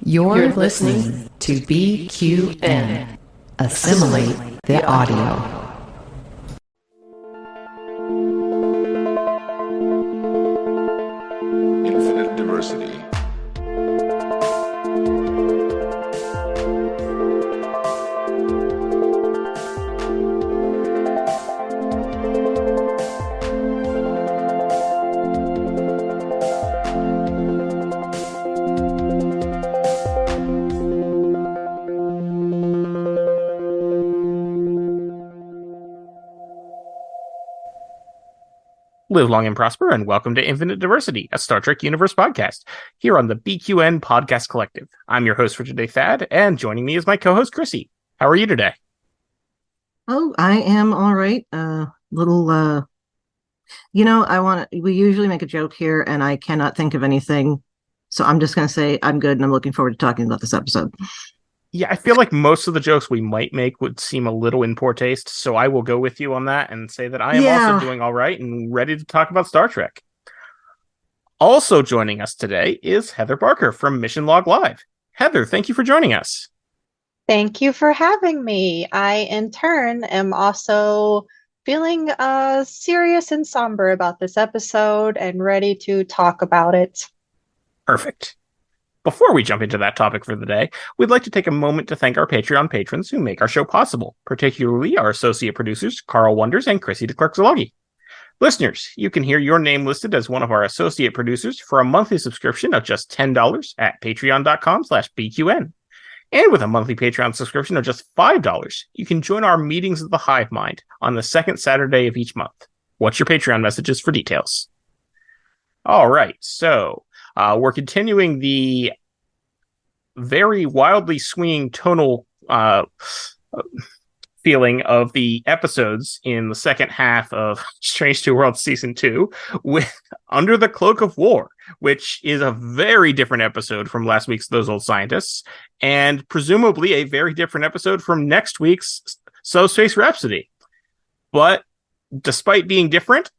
You're listening to BQN. Assimilate the audio. Infinite diversity. Live long and prosper, and welcome to Infinite Diversity, a Star Trek Universe podcast, here on the BQN Podcast Collective. I'm your host for today, Thad, and joining me is my co-host, Chrissy. How are you today? Oh, I am all right. We usually make a joke here, and I cannot think of anything. So I'm just going to say I'm good, and I'm looking forward to talking about this episode. Yeah, I feel like most of the jokes we might make would seem a little in poor taste, so I will go with you on that and say that I am also doing all right and ready to talk about Star Trek. Also joining us today is Heather Barker from Mission Log Live. Heather, thank you for joining us. Thank you for having me. I, in turn, am also feeling serious and somber about this episode and ready to talk about it. Perfect. Before we jump into that topic for the day, we'd like to take a moment to thank our Patreon patrons who make our show possible, particularly our associate producers, Carl Wonders and Chrissie De Clerck-Szilagyi. Listeners, you can hear your name listed as one of our associate producers for a monthly subscription of just $10 at patreon.com/BQN. And with a monthly Patreon subscription of just $5, you can join our meetings of the Hive Mind on the second Saturday of each month. Watch your Patreon messages for details. All right, so we're continuing the very wildly swinging tonal feeling of the episodes in the second half of Strange New Worlds Season 2 with Under the Cloak of War, which is a very different episode from last week's Those Old Scientists, and presumably a very different episode from next week's Space Rhapsody. But despite being different,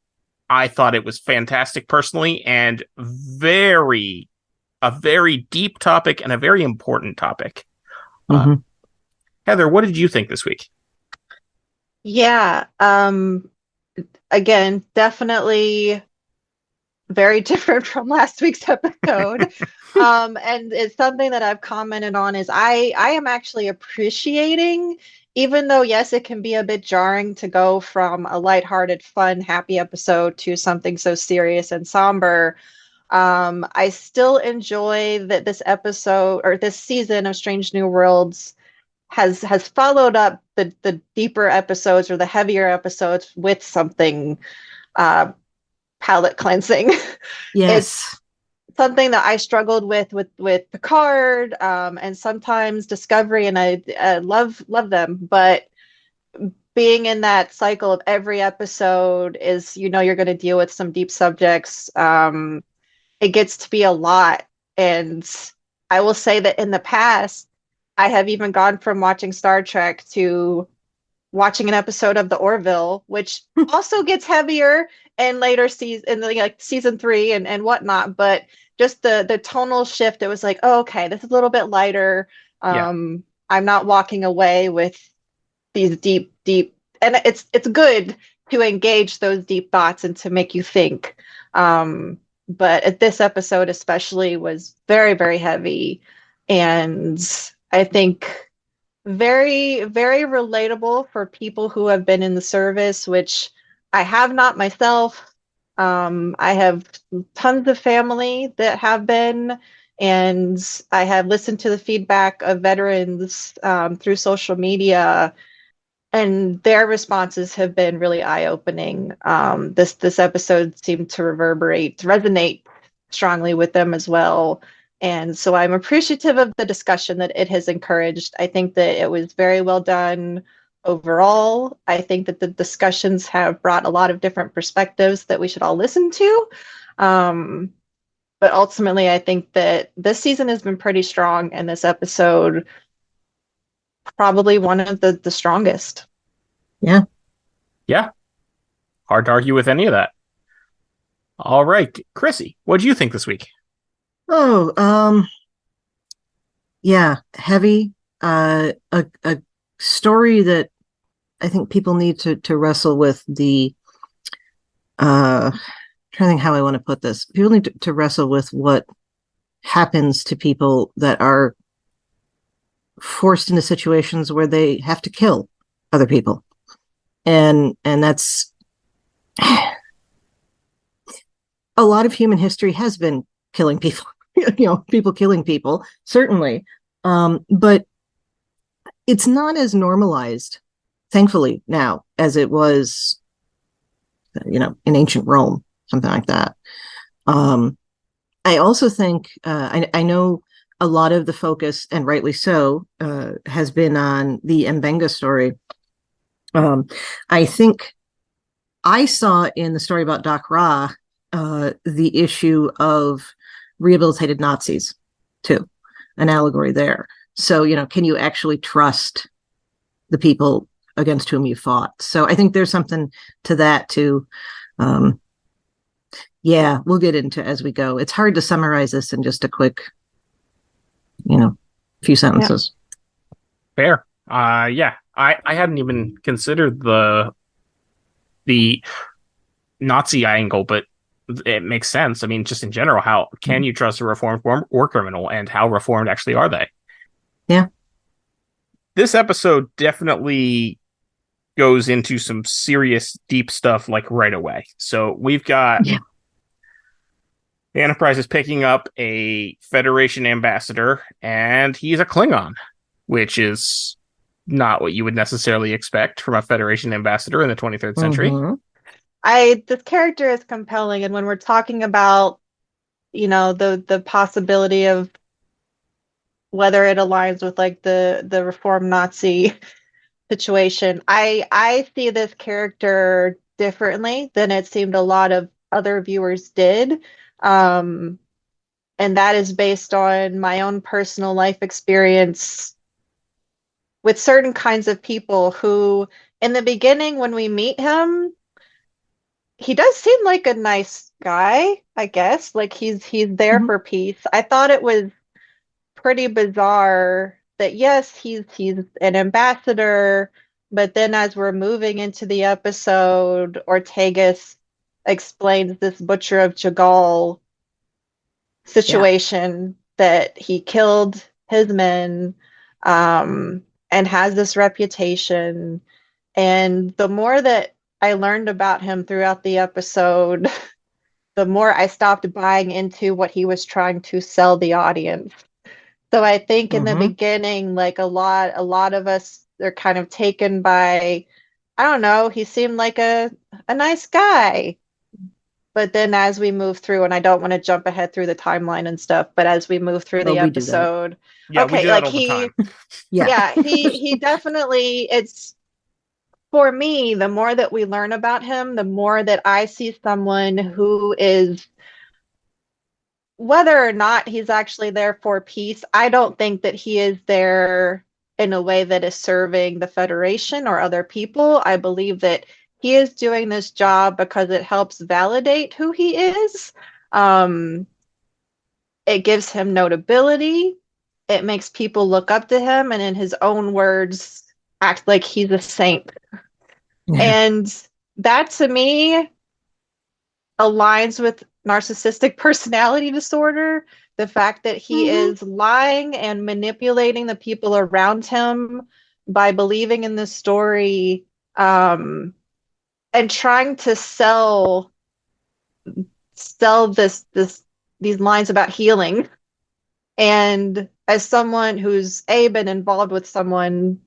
I thought it was fantastic personally, and a very deep topic and a very important topic. Heather, what did you think this week? Yeah, again, definitely very different from last week's episode. And it's something that I've commented on is I am actually appreciating, even though, yes, it can be a bit jarring to go from a lighthearted, fun, happy episode to something so serious and somber. I still enjoy that this episode or this season of Strange New Worlds has followed up the deeper episodes or the heavier episodes with something palate cleansing. Yes. It's something that I struggled with Picard and sometimes Discovery, and I love them, but being in that cycle of every episode is, you're going to deal with some deep subjects. It gets to be a lot. And I will say that in the past, I have even gone from watching Star Trek to watching an episode of The Orville, which also gets heavier in later season, like season 3 and whatnot. But just the tonal shift, it was like, oh, okay, this is a little bit lighter. I'm not walking away with these deep, and it's good to engage those deep thoughts and to make you think. But this episode especially was very, very heavy, and I think very, very relatable for people who have been in the service, which I have not myself. I have tons of family that have been, and I have listened to the feedback of veterans through social media, and their responses have been really eye-opening. This episode seemed to resonate strongly with them as well. And so I'm appreciative of the discussion that it has encouraged. I think that it was very well done overall. I think that the discussions have brought a lot of different perspectives that we should all listen to. But ultimately, I think that this season has been pretty strong, and this episode probably one of the strongest. Yeah. Hard to argue with any of that. All right, Chrissy, what did you think this week? Oh, Yeah, heavy. A story that I think people need to wrestle with the trying to think how I want to put this. People need to wrestle with what happens to people that are forced into situations where they have to kill other people. And that's a lot of human history has been killing people, people killing people, certainly. But it's not as normalized, thankfully, now as it was, in ancient Rome, something like that. I also think, I know a lot of the focus, and rightly so, has been on the Mbenga story. I think I saw in the story about Doc Ra the issue of rehabilitated Nazis, too, an allegory there. So, can you actually trust the people against whom you fought? So I think there's something to that, too. Yeah, we'll get into as we go. It's hard to summarize this in just a quick, few sentences. Fair. Yeah, I hadn't even considered the Nazi angle, but it makes sense. I mean, just in general, how can you trust a reformed war criminal, and how reformed actually are they? Yeah. This episode definitely goes into some serious, deep stuff like right away. So we've got the Enterprise is picking up a Federation ambassador, and he's a Klingon, which is not what you would necessarily expect from a Federation ambassador in the 23rd century. This character is compelling, and when we're talking about, the possibility of whether it aligns with like the reform Nazi situation, I see this character differently than it seemed a lot of other viewers did. And that is based on my own personal life experience with certain kinds of people who, in the beginning, when we meet him, he does seem like a nice guy, I guess. Like he's there for peace. I thought it was pretty bizarre that yes, he's an ambassador, but then as we're moving into the episode, Ortegas explains this Butcher of Chagall situation that he killed his men, and has this reputation. And the more that I learned about him throughout the episode, the more I stopped buying into what he was trying to sell the audience. So I think in the beginning, like a lot of us are kind of taken by, I don't know, he seemed like a nice guy. But then as we move through, and I don't want to jump ahead through the timeline and stuff, but as we move through the episode, we do that all the time. he definitely, it's, for me, the more that we learn about him, the more that I see someone who is, whether or not he's actually there for peace, I don't think that he is there in a way that is serving the Federation or other people. I believe that he is doing this job because it helps validate who he is. It gives him notability. It makes people look up to him, and in his own words, act like he's a saint. And that, to me, aligns with narcissistic personality disorder. The fact that he is lying and manipulating the people around him by believing in this story, and trying to sell these lines about healing. And as someone who's been involved with someone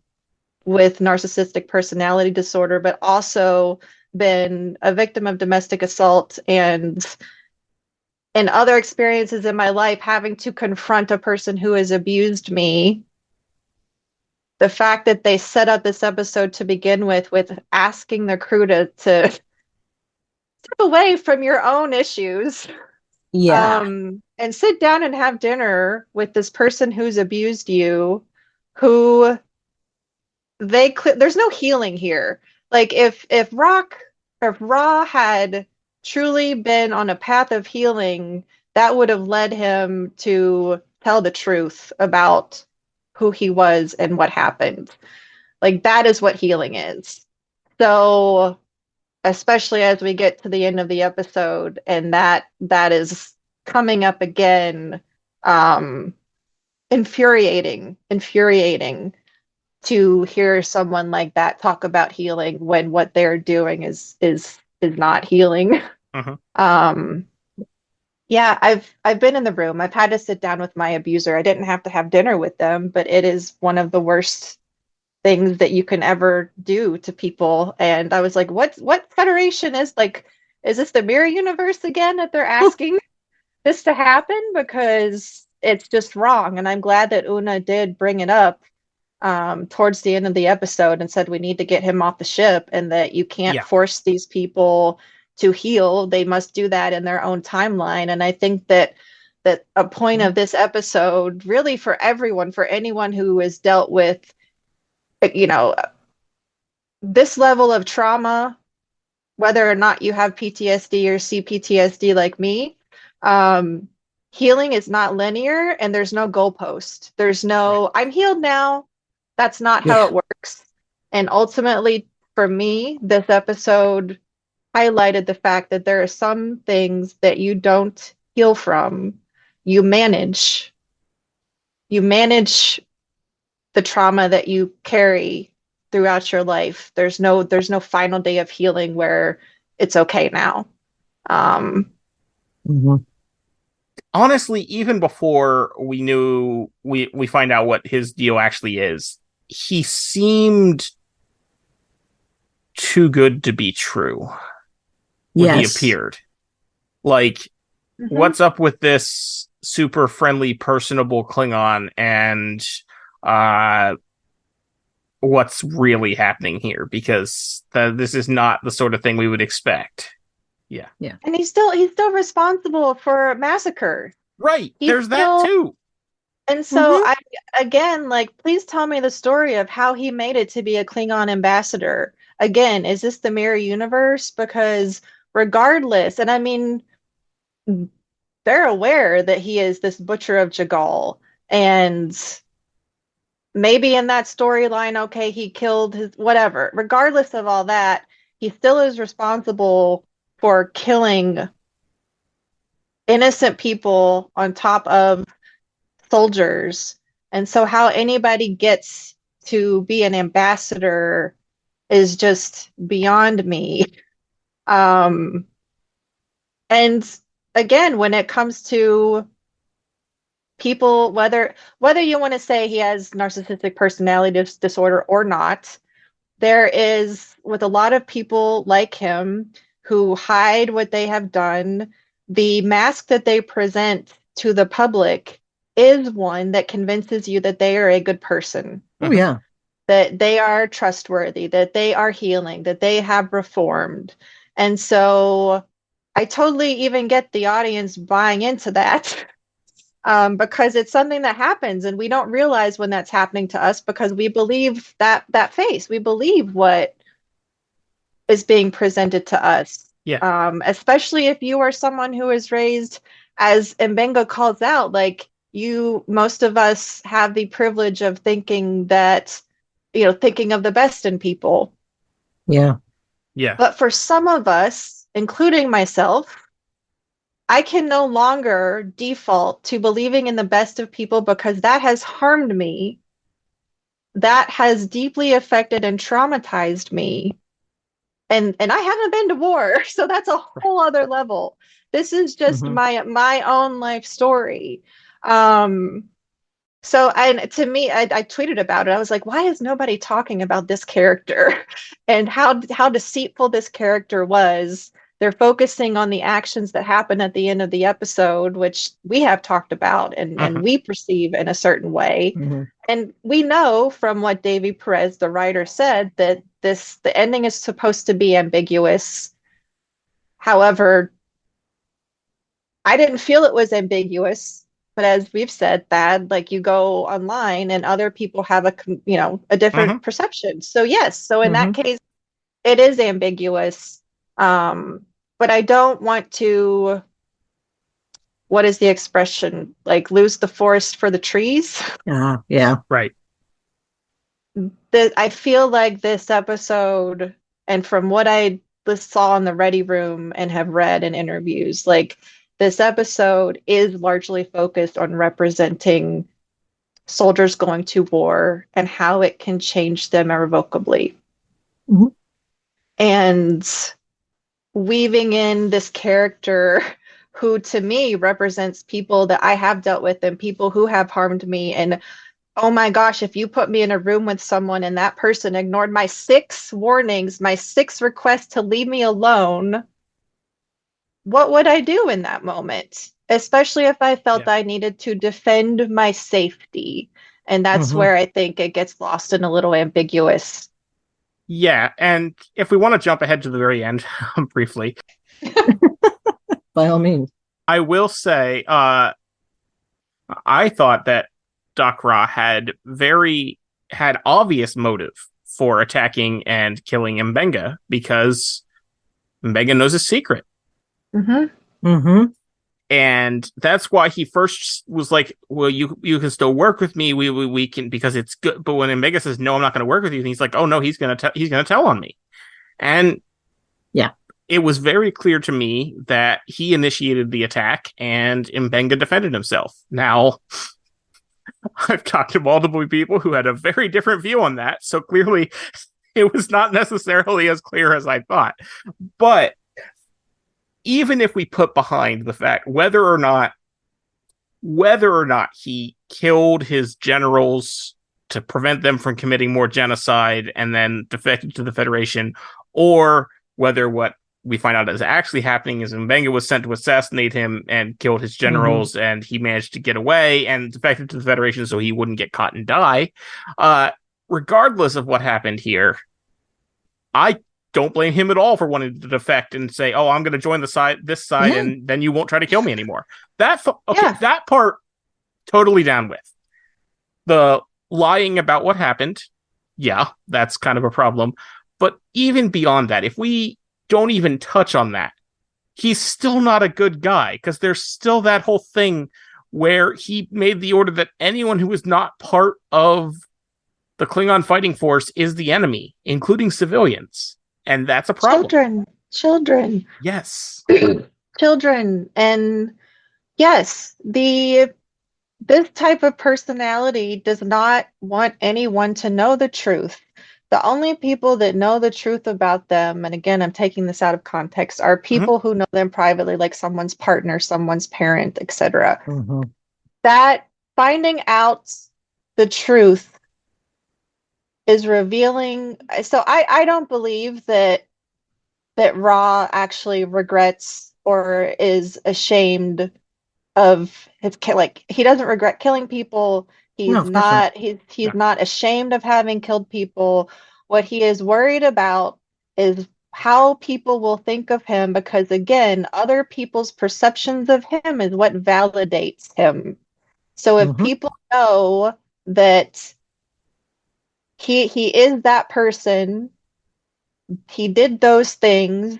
with narcissistic personality disorder, but also been a victim of domestic assault, and in other experiences in my life having to confront a person who has abused me, the fact that they set up this episode to begin with asking the crew to step away from your own issues, and sit down and have dinner with this person who's abused you, who there's no healing here. Like if Ra had truly been on a path of healing, that would have led him to tell the truth about who he was and what happened. Like, that is what healing is. So, especially as we get to the end of the episode, and that is coming up again, infuriating to hear someone like that talk about healing when what they're doing is not healing. Yeah, I've been in the room. I've had to sit down with my abuser. I didn't have to have dinner with them, but it is one of the worst things that you can ever do to people. And I was like, what Federation is like, is this the mirror universe again that they're asking this to happen? Because it's just wrong. And I'm glad that Una did bring it up towards the end of the episode and said we need to get him off the ship, and that you can't force these people to heal. They must do that in their own timeline. And I think that a point of this episode, really for everyone, for anyone who has dealt with, you know, this level of trauma, whether or not you have PTSD or CPTSD like me, healing is not linear, and there's no goalpost. There's no, I'm healed now. That's not how it works. And ultimately, for me, this episode highlighted the fact that there are some things that you don't heal from. You manage the trauma that you carry throughout your life. There's no final day of healing where it's okay now. Honestly, even before we knew we find out what his deal actually is, he seemed too good to be true when he appeared. Like, what's up with this super friendly, personable Klingon, and what's really happening here? Because this is not the sort of thing we would expect. Yeah. And he's still responsible for massacre. Right. There's that too. And so I, again, like, please tell me the story of how he made it to be a Klingon ambassador. Again, is this the mirror universe? Because regardless, and I mean, they're aware that he is this butcher of Jagal, and maybe in that storyline, okay, he killed his whatever. Regardless of all that, he still is responsible for killing innocent people on top of soldiers. And so how anybody gets to be an ambassador is just beyond me. And again, when it comes to people, whether you want to say he has narcissistic personality disorder or not, there is, with a lot of people like him who hide what they have done, the mask that they present to the public is one that convinces you that they are a good person. Oh, yeah. That they are trustworthy, that they are healing, that they have reformed. And so I totally even get the audience buying into that because it's something that happens and we don't realize when that's happening to us because we believe that face. We believe what is being presented to us. Yeah. Especially if you are someone who is raised, as Mbenga calls out, like most of us have the privilege of thinking that, thinking of the best in people. Yeah. Yeah. But for some of us, including myself, I can no longer default to believing in the best of people because that has harmed me. That has deeply affected and traumatized me. And I haven't been to war, so that's a whole other level. This is just my own life story. So to me, I tweeted about it. I was like, why is nobody talking about this character and how deceitful this character was? They're focusing on the actions that happen at the end of the episode, which we have talked about and we perceive in a certain way. And we know from what Davy Perez, the writer, said that the ending is supposed to be ambiguous. However, I didn't feel it was ambiguous. But as we've said, Thad, like you go online and other people have a different perception. So yes, so in that case, it is ambiguous. But I don't want to what is the expression? Like, lose the forest for the trees? Yeah. Right. I feel like this episode, and from what I saw in the Ready Room and have read in interviews, like, this episode is largely focused on representing soldiers going to war and how it can change them irrevocably. Mm-hmm. And weaving in this character who, to me, represents people that I have dealt with and people who have harmed me. And oh my gosh, if you put me in a room with someone and that person ignored my 6 warnings, my 6 requests to leave me alone, what would I do in that moment? Especially if I felt I needed to defend my safety. And that's where I think it gets lost and a little ambiguous. Yeah, and if we want to jump ahead to the very end briefly, by all means, I will say I thought that Doc Ra had obvious motive for attacking and killing M'Benga because M'Benga knows his secret. And that's why he first was like, well, you can still work with me. We can, because it's good. But when M'Benga says, no, I'm not going to work with you, he's like, oh no, he's going to tell on me. And yeah, it was very clear to me that he initiated the attack and M'Benga defended himself. Now, I've talked to multiple people who had a very different view on that. So clearly it was not necessarily as clear as I thought. But even if we put behind the fact whether or not he killed his generals to prevent them from committing more genocide and then defected to the Federation, or whether what we find out is actually happening is M'Benga was sent to assassinate him and killed his generals, and he managed to get away and defected to the Federation so he wouldn't get caught and die. Regardless of what happened here, I don't blame him at all for wanting to defect and say, oh, I'm going to join this side, and then you won't try to kill me anymore. That part, totally down with. The lying about what happened, yeah, that's kind of a problem. But even beyond that, if we don't even touch on that, he's still not a good guy, because there's still that whole thing where he made the order that anyone who is not part of the Klingon fighting force is the enemy, including civilians. And that's a problem. Children. Yes. Children. And yes, this type of personality does not want anyone to know the truth. The only people that know the truth about them, and again, I'm taking this out of context, are people who know them privately, like someone's partner, someone's parent, etc. That finding out the truth is revealing. So I don't believe that Ra actually regrets or is ashamed of his he doesn't regret killing people. He's not ashamed of having killed people. What he is worried about is how people will think of him, because again, other people's perceptions of him is what validates him. So if people know that he is that person, he did those things,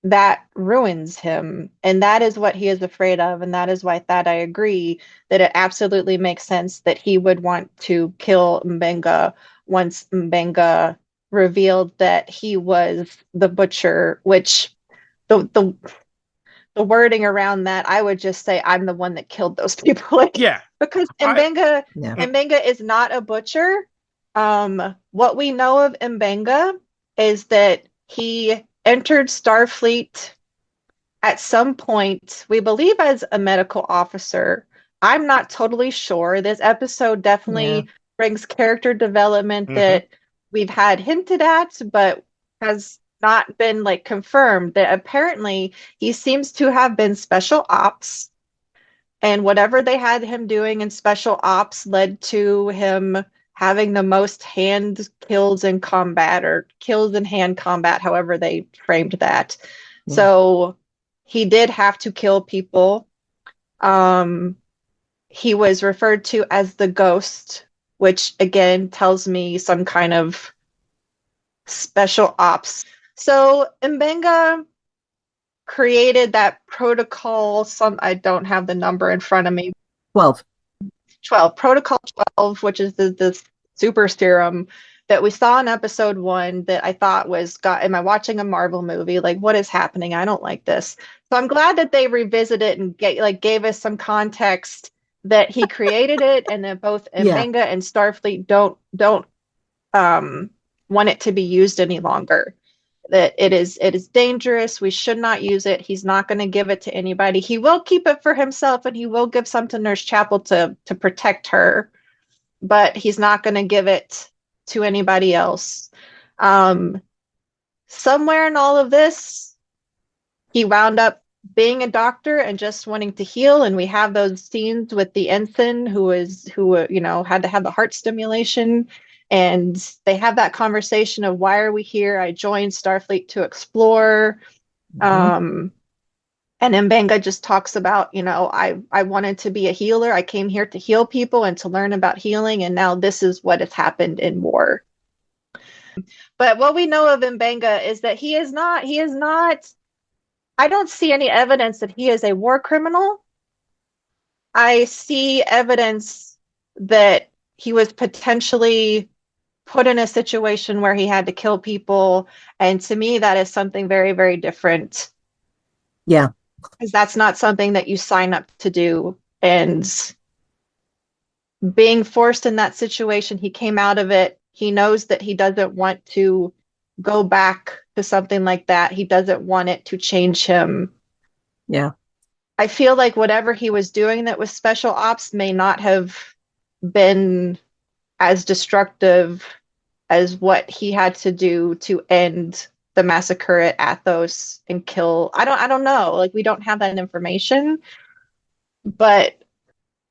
that ruins him. And that is what he is afraid of. And that is why I agree that it absolutely makes sense that he would want to kill M'Benga once M'Benga revealed that he was the butcher, which the wording around that, I would just say I'm the one that killed those people. Because M'Benga is not a butcher. What we know of M'Benga is that he entered Starfleet at some point, we believe as a medical officer. I'm not totally sure. This episode definitely brings character development that we've had hinted at, but has not been confirmed. That apparently he seems to have been special ops, and whatever they had him doing in special ops led to him having the most hand kills in combat, or kills in hand combat, however they framed that. So he did have to kill people. He was referred to as the Ghost, which again tells me some kind of special ops. So M'Benga created that protocol. I don't have the number in front of me. 12. Protocol 12, which is the super serum that we saw in episode 1 that I thought was, God, am I watching a Marvel movie? Like, what is happening? I don't like this. So I'm glad that they revisited and gave us some context that he created it, and that both M'Benga and Starfleet don't want it to be used any longer. That it is dangerous. We should not use it. He's not going to give it to anybody. He will keep it for himself, and he will give some to Nurse Chapel to protect her, but he's not going to give it to anybody else. Somewhere in all of this, he wound up being a doctor and just wanting to heal. And we have those scenes with the ensign who had to have the heart stimulation. And they have that conversation of, why are we here? I joined Starfleet to explore. And M'Benga just talks about, I wanted to be a healer. I came here to heal people and to learn about healing. And now this is what has happened in war. But what we know of M'Benga is that he is not, I don't see any evidence that he is a war criminal. I see evidence that he was potentially put in a situation where he had to kill people. And to me, that is something very, very different. Yeah. Because that's not something that you sign up to do. And being forced in that situation, he came out of it. He knows that he doesn't want to go back to something like that. He doesn't want it to change him. Yeah. I feel like whatever he was doing that was special ops may not have been as destructive as what he had to do to end the massacre at Athos and kill. I don't know. Like, we don't have that information, but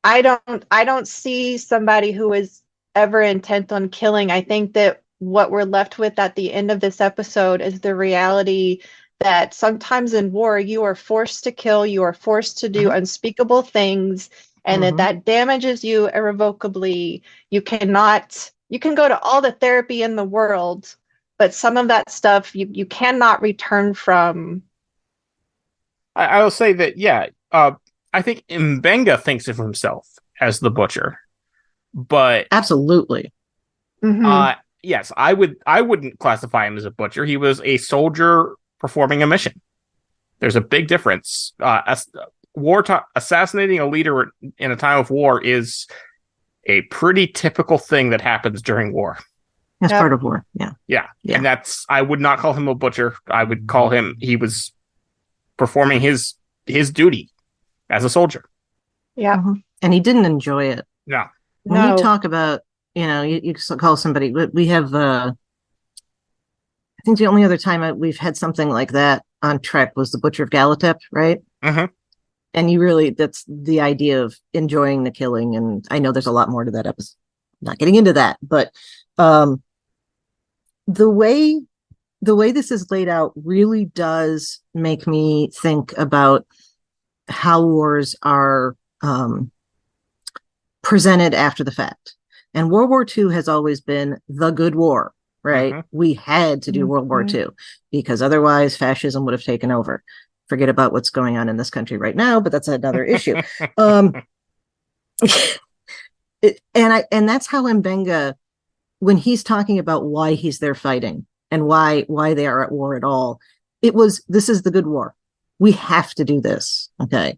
I don't see somebody who is ever intent on killing. I think that what we're left with at the end of this episode is the reality that sometimes in war, you are forced to kill, you are forced to do unspeakable things, and that damages you irrevocably. You can go to all the therapy in the world, but some of that stuff you cannot return from. I will say that, I think M'Benga thinks of himself as the butcher, but absolutely. Yes, I wouldn't classify him as a butcher. He was a soldier performing a mission. There's a big difference. Assassinating a leader in a time of war is a pretty typical thing that happens during war. That's part of war. Yeah. And I would not call him a butcher. I would call him, he was performing his duty as a soldier. Yeah. And he didn't enjoy it. No. When you talk about, you call somebody, we have, I think the only other time we've had something like that on Trek was the Butcher of Galatep, right? And that's the idea of enjoying the killing. And I know there's a lot more to that episode. Not getting into that, but the way this is laid out really does make me think about how wars are presented after the fact. And World War II has always been the good war, right? We had to do World War II because otherwise fascism would have taken over. Forget about what's going on in this country right now, but that's another issue. And that's how M'Benga, when he's talking about why he's there fighting and why they are at war at all, this is the good war. We have to do this. Okay.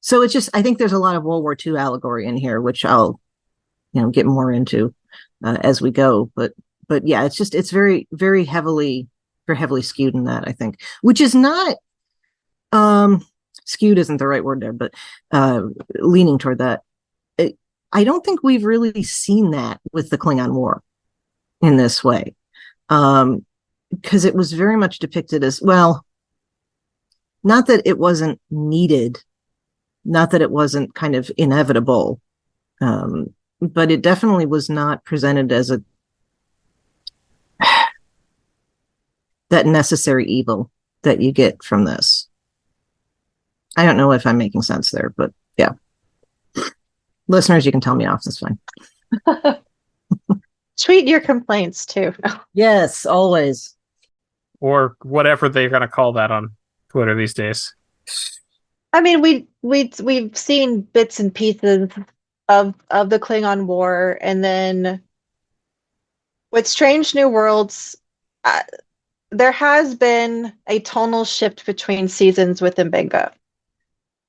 So it's just, I think there's a lot of World War II allegory in here, which I'll, get more into as we go. But yeah, it's very, very heavily skewed in that, I think, which is not, skewed isn't the right word there, but leaning toward that. I don't think we've really seen that with the Klingon War in this way. Because it was very much depicted as, well, not that it wasn't needed, not that it wasn't kind of inevitable, but it definitely was not presented as that necessary evil that you get from this. I don't know if I'm making sense there, but yeah. Listeners, you can tell me off. That's fine. Tweet your complaints too. Yes, always. Or whatever they're going to call that on Twitter these days. I mean, we've seen bits and pieces of the Klingon War, and then with Strange New Worlds, there has been a tonal shift between seasons with Mbenga.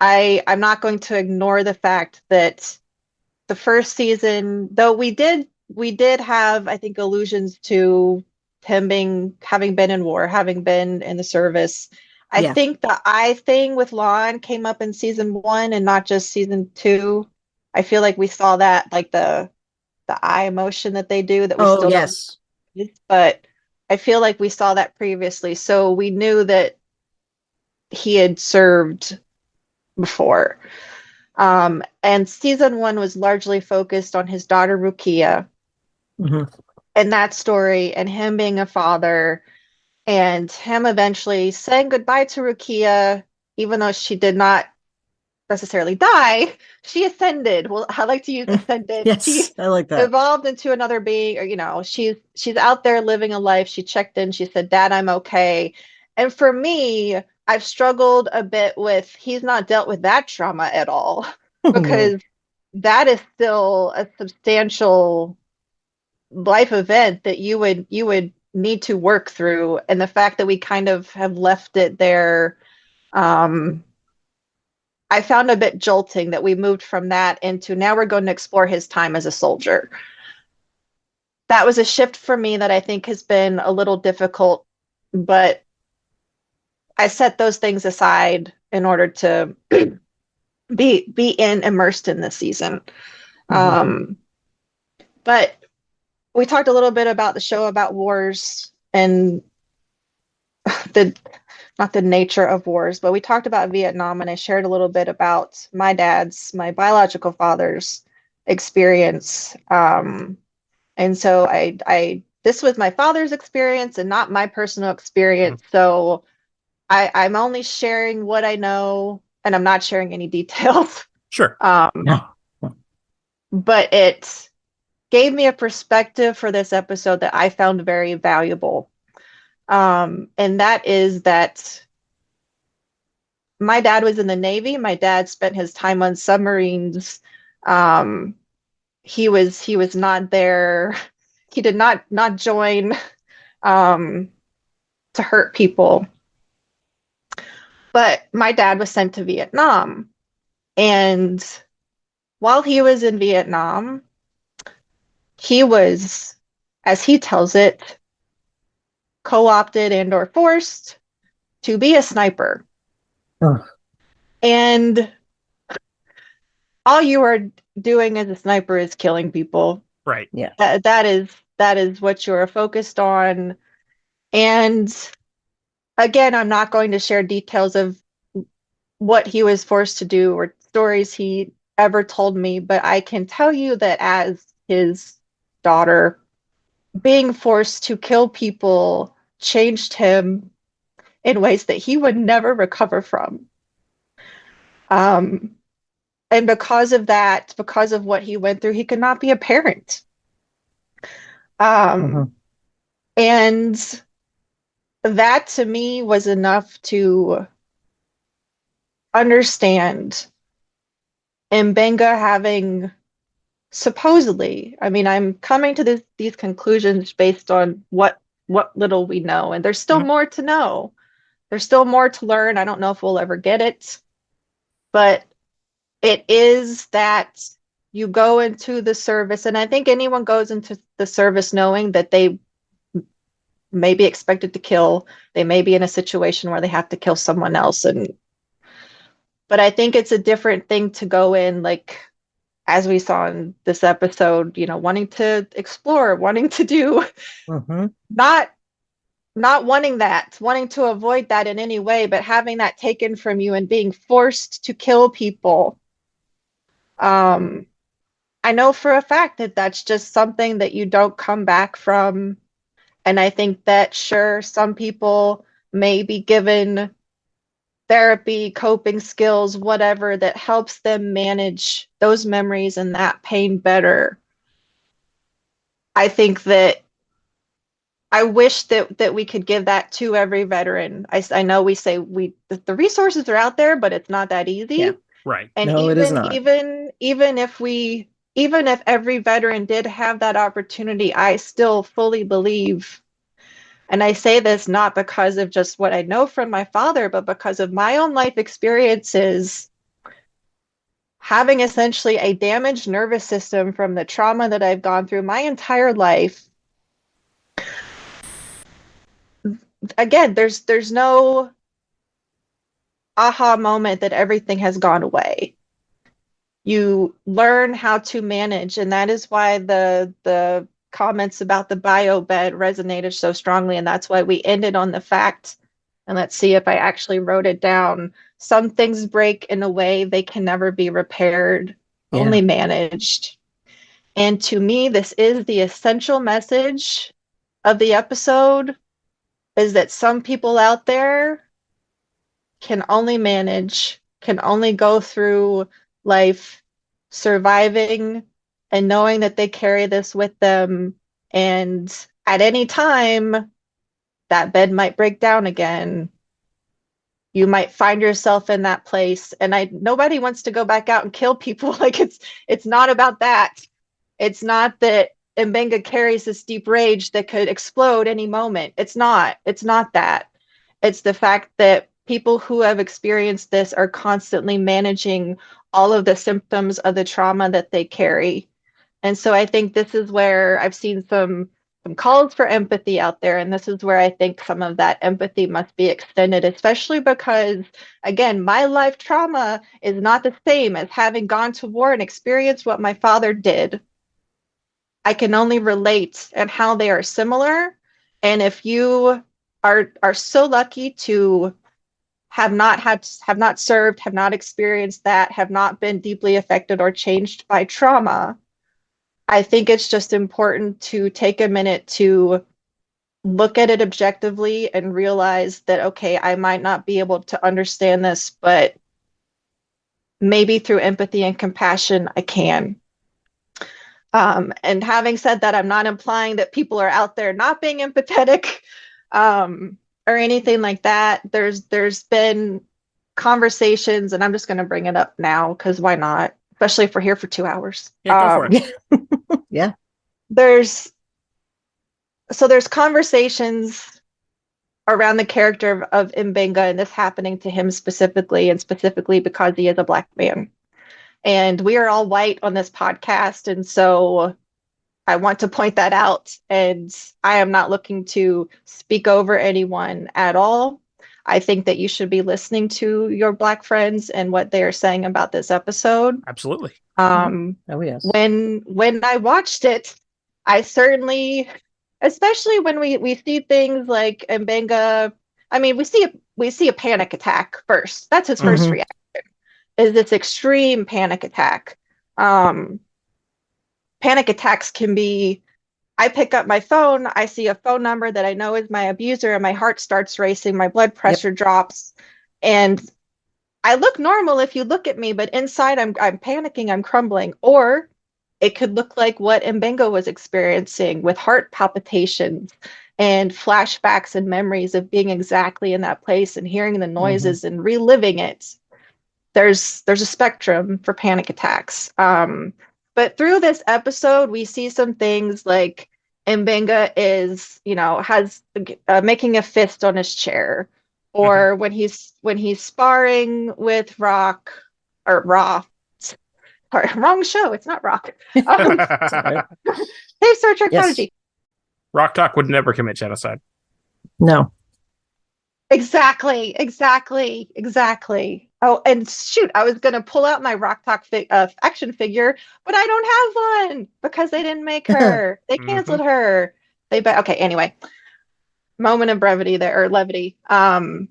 I'm not going to ignore the fact that the first season, though we did have, I think, allusions to him having been in war, having been in the service. I think the eye thing with Lon came up in season 1 and not just season 2. I feel like we saw that, like the eye motion that they do that we still yes. don't, but I feel like we saw that previously, so we knew that he had served before. And season 1 was largely focused on his daughter Rukia, and that story, and him being a father, and him eventually saying goodbye to Rukia, even though she did not necessarily die. She ascended. Well, I like to use ascended. Yes, she I like that. Evolved into another being, or she's out there living a life. She checked in. She said, "Dad, I'm okay." And for me, I've struggled a bit with he's not dealt with that trauma at all, because that is still a substantial life event that you would need to work through, and the fact that we kind of have left it there, I found a bit jolting that we moved from that into now we're going to explore his time as a soldier. That was a shift for me that I think has been a little difficult, but I set those things aside in order to be immersed in this season. But we talked a little bit about the show about wars and not the nature of wars, but we talked about Vietnam, and I shared a little bit about my biological father's experience. And so this was my father's experience and not my personal experience. So I'm only sharing what I know, and I'm not sharing any details. Sure. But it gave me a perspective for this episode that I found very valuable. And that is that my dad was in the Navy. My dad spent his time on submarines. He was not there. He did not join to hurt people. But my dad was sent to Vietnam. And while he was in Vietnam, he was, as he tells it, co-opted and or forced to be a sniper. And all you are doing as a sniper is killing people. Right. Yeah. That is what you are focused on. And again, I'm not going to share details of what he was forced to do or stories he ever told me, but I can tell you that as his daughter, being forced to kill people changed him in ways that he would never recover from. And because of that, because of what he went through, he could not be a parent. And that to me was enough to understand Mbenga having supposedly, I mean, I'm coming to these conclusions based on what little we know, and there's still more to know. There's still more to learn. I don't know if we'll ever get it, but it is that you go into the service, and I think anyone goes into the service knowing that they may be expected to kill. They may be in a situation where they have to kill someone else, but I think it's a different thing to go in, like as we saw in this episode, wanting to explore, wanting to do, not wanting that, wanting to avoid that in any way, but having that taken from you and being forced to kill people. I know for a fact that that's just something that you don't come back from. And I think that, sure, some people may be given therapy, coping skills, whatever, that helps them manage those memories and that pain better. I think that I wish that we could give that to every veteran. I know we say the resources are out there, but it's not that easy. Yeah. Right. And No, it is not. even if every veteran did have that opportunity, I still fully believe, and I say this not because of just what I know from my father, but because of my own life experiences, having essentially a damaged nervous system from the trauma that I've gone through my entire life. Again, there's no aha moment that everything has gone away. You learn how to manage, and that is why the comments about the bio bed resonated so strongly, and that's why we ended on the fact, and let's see if I actually wrote it down. Some things break in a way they can never be repaired, only managed. And to me, this is the essential message of the episode, is that some people out there can only manage, can only go through life surviving and knowing that they carry this with them. And at any time, that bed might break down again. You might find yourself in that place. And nobody wants to go back out and kill people. Like it's not about that. It's not that Mbenga carries this deep rage that could explode any moment. It's not that. It's the fact that people who have experienced this are constantly managing all of the symptoms of the trauma that they carry. And so I think this is where I've seen some calls for empathy out there. And this is where I think some of that empathy must be extended, especially because, again, my life trauma is not the same as having gone to war and experienced what my father did. I can only relate and how they are similar. And if you are so lucky to have not served, have not experienced that, have not been deeply affected or changed by trauma, I think it's just important to take a minute to look at it objectively and realize that, okay, I might not be able to understand this, but maybe through empathy and compassion, I can. And having said that, I'm not implying that people are out there not being empathetic or anything like that. There's been conversations, and I'm just going to bring it up now because why not? Especially if we're here for 2 hours. Yeah, go for it. Yeah. There's conversations around the character of Mbenga and this happening to him specifically, and specifically because he is a Black man. And we are all white on this podcast. And so I want to point that out. And I am not looking to speak over anyone at all. I think that you should be listening to your Black friends and what they are saying about this episode. Absolutely. Oh, yes. When I watched it, I certainly, especially when we see things like Mbenga, I mean, we see a panic attack first. That's his first reaction. Is this extreme panic attack. Panic attacks can be, I pick up my phone, I see a phone number that I know is my abuser, and my heart starts racing, my blood pressure drops, and I look normal if you look at me, but inside I'm panicking, I'm crumbling. Or it could look like what Mbenga was experiencing with heart palpitations and flashbacks and memories of being exactly in that place and hearing the noises and reliving it. There's a spectrum for panic attacks. But through this episode, we see some things like Mbenga is, has making a fist on his chair, or when he's sparring with Rock or Raw. Sorry, wrong show. It's not Rock. Hey, Star Trek Prodigy. Rock Talk would never commit genocide. No. Exactly. Oh, and shoot, I was going to pull out my Rock Talk action figure, but I don't have one because they didn't make her. They canceled her. Okay, anyway. Moment of brevity there, or levity. Now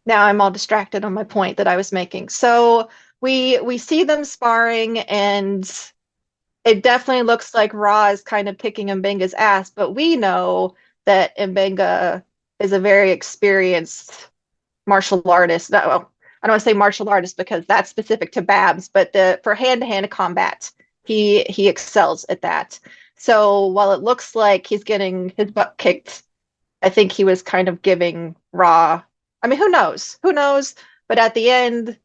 I'm all distracted on my point that I was making. So we see them sparring, and it definitely looks like Ra is kind of kicking Mbenga's ass, but we know that Mbenga is a very experienced martial artist. Well, I don't want to say martial artist because that's specific to Babs, but for hand-to-hand combat, he excels at that. So while it looks like he's getting his butt kicked, I think he was kind of giving Ra. I mean, who knows? Who knows? But at the end,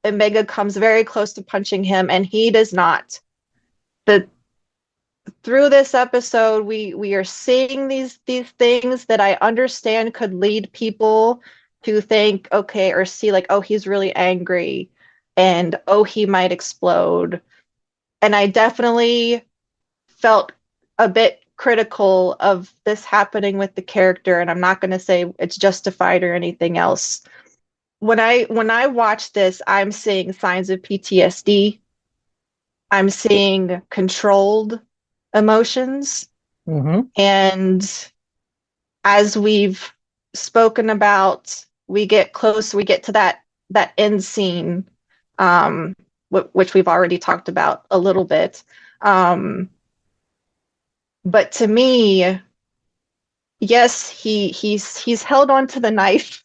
Omega comes very close to punching him, and he does not. Through this episode, we are seeing these things that I understand could lead people to think, okay, or see like, oh, he's really angry, and oh, he might explode. And I definitely felt a bit critical of this happening with the character, and I'm not going to say it's justified or anything else. When I watch this, I'm seeing signs of PTSD. I'm seeing controlled emotions. And as we've spoken about, we get to that end scene, which we've already talked about a little bit. But to me, yes, he's held on to the knife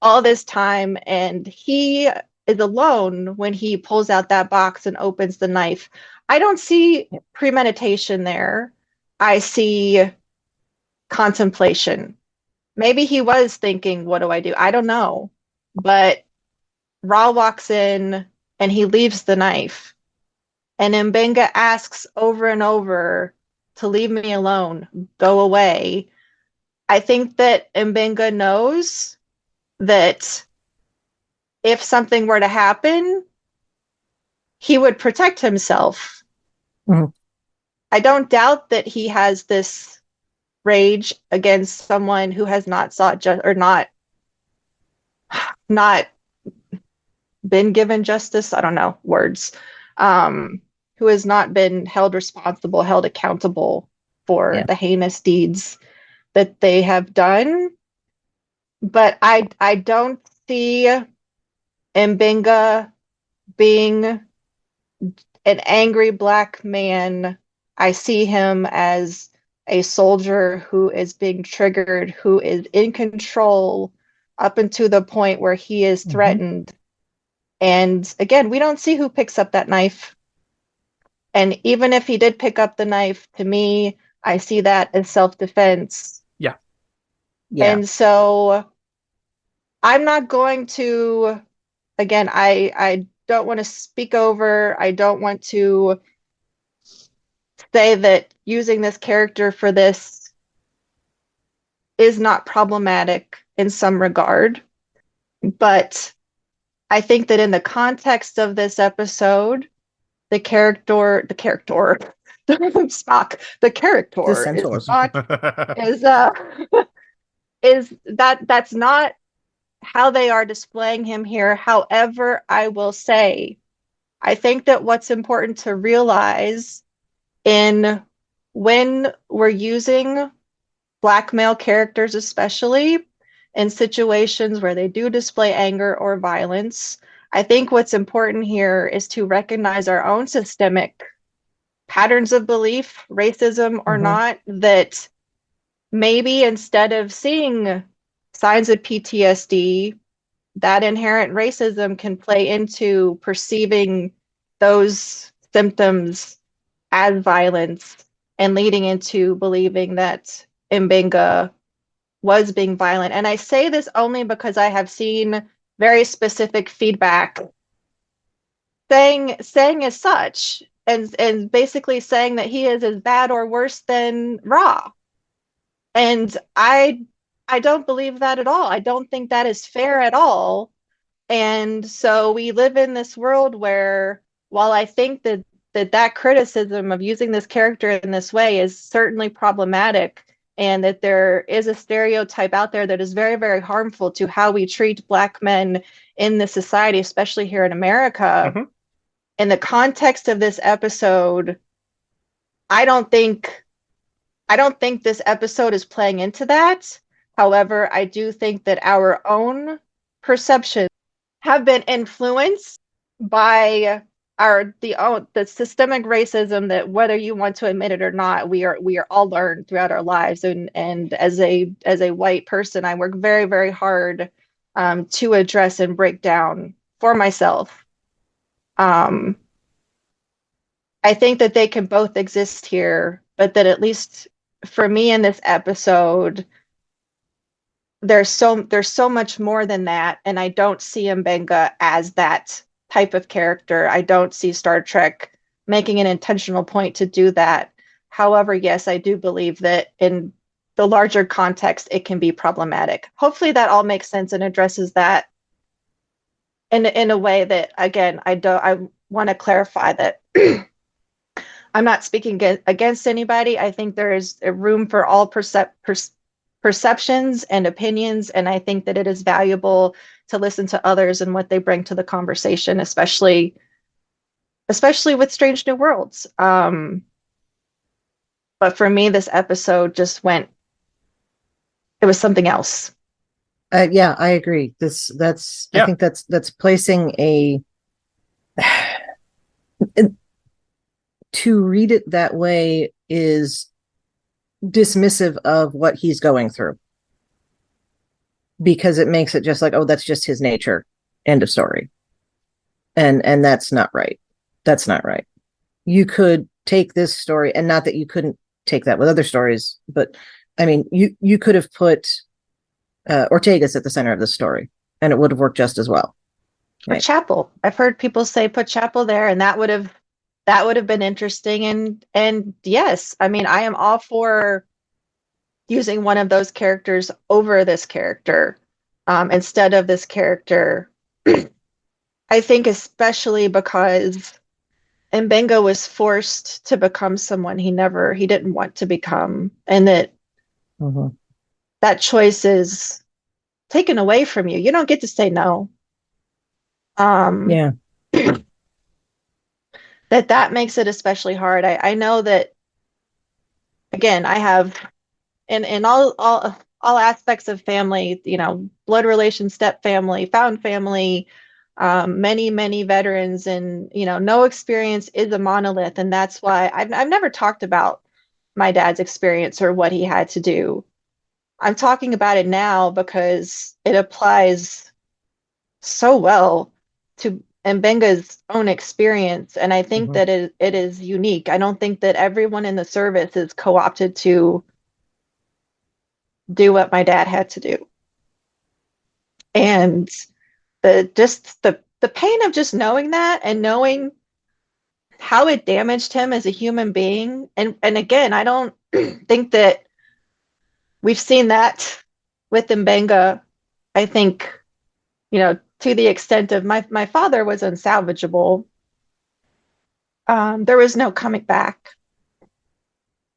all this time, and he is alone when he pulls out that box and opens the knife. I don't see premeditation there. I see contemplation. Maybe he was thinking, what do I do? I don't know. But Ra walks in and he leaves the knife. And Mbenga asks over and over to leave me alone, go away. I think that Mbenga knows that if something were to happen, he would protect himself. I don't doubt that he has this rage against someone who has not sought or not been given justice. I don't know words. Who has not been held responsible, held accountable for the heinous deeds that they have done. But I don't see Mbenga being an angry black man. I see him as a soldier who is being triggered, who is in control up until the point where he is threatened. And again, we don't see who picks up that knife. And even if he did pick up the knife, to me, I see that as self-defense. Yeah. And so I'm not going to, again, I don't want to speak over, I don't want to say that using this character for this is not problematic in some regard. But I think that in the context of this episode, the character Spock, the character is that's not how they are displaying him here. However, I will say, I think that what's important to realize in when we're using black male characters, especially in situations where they do display anger or violence, I think what's important here is to recognize our own systemic patterns of belief, racism or not, that maybe instead of seeing signs of PTSD, that inherent racism can play into perceiving those symptoms as violence and leading into believing that Mbenga was being violent. And I say this only because I have seen very specific feedback saying as such, and basically saying that he is as bad or worse than Ra. And I don't believe that at all. I don't think that is fair at all. And so we live in this world where, while I think that criticism of using this character in this way is certainly problematic, and that there is a stereotype out there that is very, very harmful to how we treat black men in this society, especially here in America. In the context of this episode, I don't think this episode is playing into that. However, I do think that our own perceptions have been influenced by the systemic racism that, whether you want to admit it or not, we are all learned throughout our lives. And as a white person, I work very, very hard to address and break down for myself. And I think that they can both exist here, but that at least for me in this episode, there's so much more than that, and I don't see Mbenga as that type of character. I don't see Star Trek making an intentional point to do that. However, yes, I do believe that in the larger context, it can be problematic. Hopefully that all makes sense and addresses that in a way that, again, I want to clarify that I'm not speaking against anybody. I think there is a room for all perceptions and opinions, and I think that it is valuable to listen to others and what they bring to the conversation, especially with Strange New Worlds. But for me, this episode just it was something else. Yeah, I agree. I think that's placing to read it that way is dismissive of what he's going through, because it makes it just like, oh, that's just his nature, end of story. And that's not right. That's not right. You could take this story, and not that you couldn't take that with other stories, but I mean, you could have put Ortegas at the center of the story, and it would have worked just as well. Or Chapel. I've heard people say put Chapel there, and that would have been interesting. And yes, I mean, I am all for using one of those characters over this character instead of this character. I think especially because Mbenga was forced to become someone he didn't want to become, and that that choice is taken away from you. You don't get to say no. That makes it especially hard. I know that, again, I have in all aspects of family, blood relation, step family, found family, many veterans, and no experience is a monolith, and that's why I've never talked about my dad's experience or what he had to do. I'm talking about it now because it applies so well to Mbenga's own experience, and I think that it is unique. I don't think that everyone in the service is co-opted to do what my dad had to do. And the pain of just knowing that, and knowing how it damaged him as a human being. And again, I don't think that we've seen that with Mbenga. I think, to the extent of my father was unsalvageable. There was no coming back.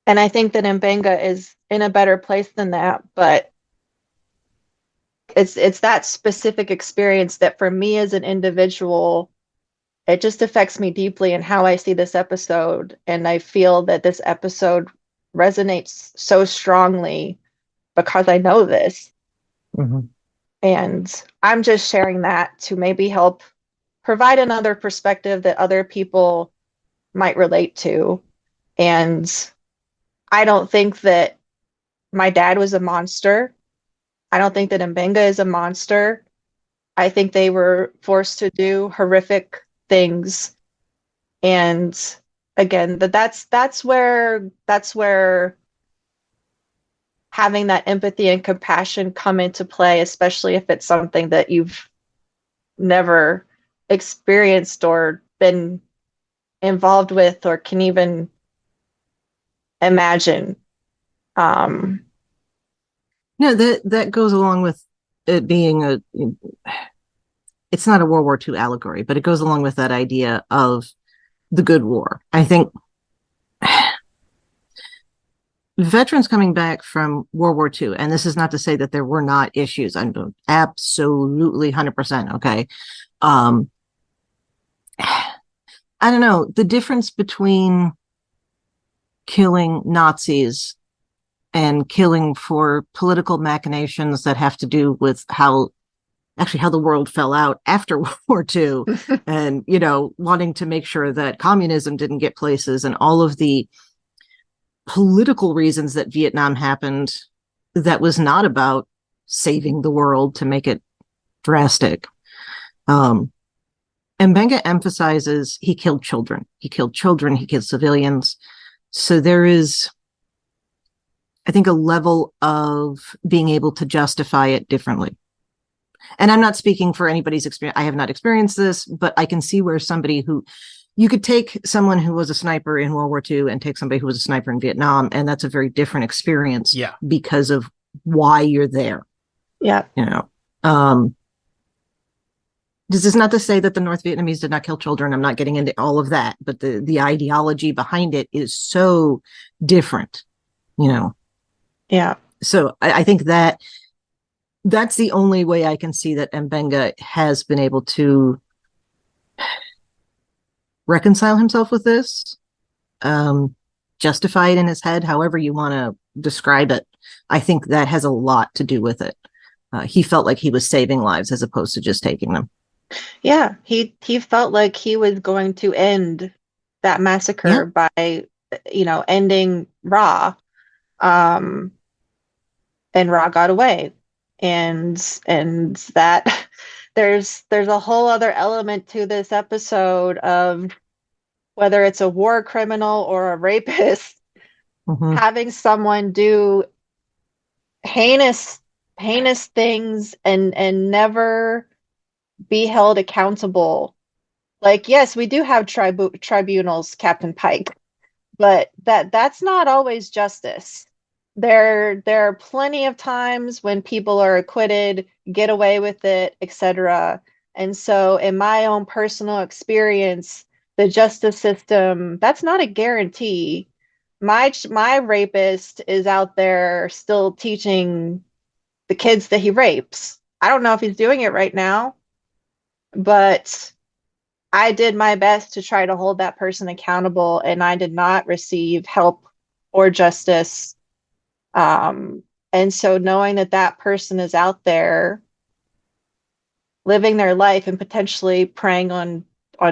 And I think that Mbenga is in a better place than that, but it's that specific experience that for me as an individual, it just affects me deeply in how I see this episode. And I feel that this episode resonates so strongly because I know this. And I'm just sharing that to maybe help provide another perspective that other people might relate to. And I don't think that my dad was a monster. I don't think that Mbenga is a monster. I think they were forced to do horrific things. And again, that's where having that empathy and compassion come into play, especially if it's something that you've never experienced or been involved with or can even imagine. No, that goes along with it being it's not a World War II allegory, but it goes along with that idea of the good war. I think veterans coming back from World War II, and this is not to say that there were not issues. I'm absolutely 100%. Okay. I don't know. The difference between killing Nazis and killing for political machinations that have to do with how the world fell out after World War II and, wanting to make sure that communism didn't get places, and all of the political reasons that Vietnam happened, that was not about saving the world, to make it drastic. Mbenga emphasizes he killed children. He killed children. He killed civilians. So there is, I think, a level of being able to justify it differently. And I'm not speaking for anybody's experience. I have not experienced this, but I can see where somebody who, you could take someone who was a sniper in World War II and take somebody who was a sniper in Vietnam, and that's a very different experience because of why you're there. Yeah. You know, this is not to say that the North Vietnamese did not kill children. I'm not getting into all of that, but the ideology behind it is so different, you know? Yeah. So I think that that's the only way I can see that Mbenga has been able to reconcile himself with this, justify it in his head, however you want to describe it. I think that has a lot to do with it. He felt like he was saving lives as opposed to just taking them. Yeah, he felt like he was going to end that massacre by, ending Ra, and Ra got away, and that there's a whole other element to this episode of whether it's a war criminal or a rapist, having someone do heinous things and never be held accountable. Like, yes, we do have tribunals, Captain Pike, but that's not always justice. There are plenty of times when people are acquitted, get away with it, etc. And so in my own personal experience, the justice system, that's not a guarantee. My rapist is out there still teaching the kids that he rapes. I don't know if he's doing it right now, but I did my best to try to hold that person accountable, and I did not receive help or justice. And so knowing that person is out there living their life and potentially preying on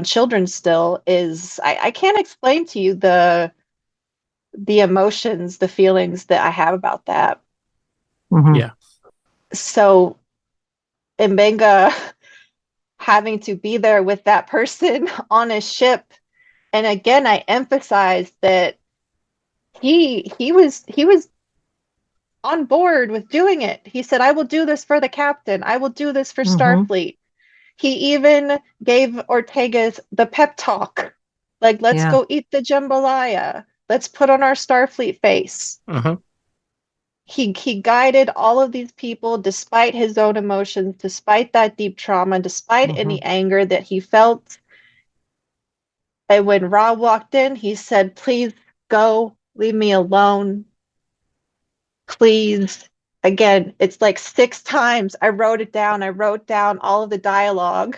children still is, I can't explain to you the emotions, the feelings that I have about that. Yeah. So Mbenga having to be there with that person on a ship. And again, I emphasize that he was on board with doing it. He said, I will do this for the captain. I will do this for Starfleet. He even gave Ortega the pep talk. Like, let's go eat the jambalaya. Let's put on our Starfleet face. He guided all of these people despite his own emotions, despite that deep trauma, despite any anger that he felt. And when Ra walked in, he said, please go, leave me alone. Please. Again, it's like 6 times. I wrote it down. I wrote down all of the dialogue.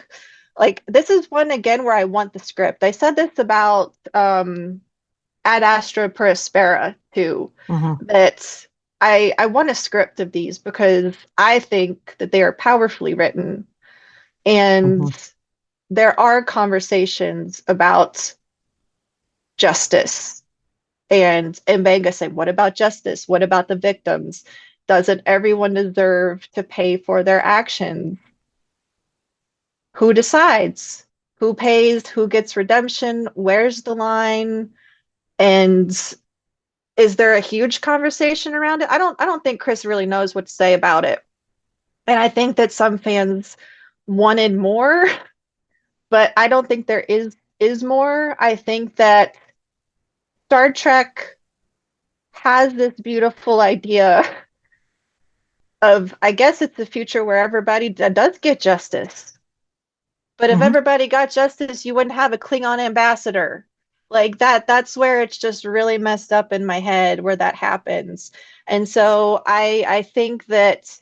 Like, this is one, again, where I want the script. I said this about Ad Astra per Aspera, too, that I want a script of these because I think that they are powerfully written. And there are conversations about justice. And Mbenga said, what about justice? What about the victims? Doesn't everyone deserve to pay for their actions? Who decides? Who pays? Who gets redemption? Where's the line? And is there a huge conversation around it? I don't think Chris really knows what to say about it. And I think that some fans wanted more, but I don't think there is more. I think that Star Trek has this beautiful idea of, I guess it's the future where everybody does get justice. But if everybody got justice, you wouldn't have a Klingon ambassador. Like that's where it's just really messed up in my head where that happens. And so I think that,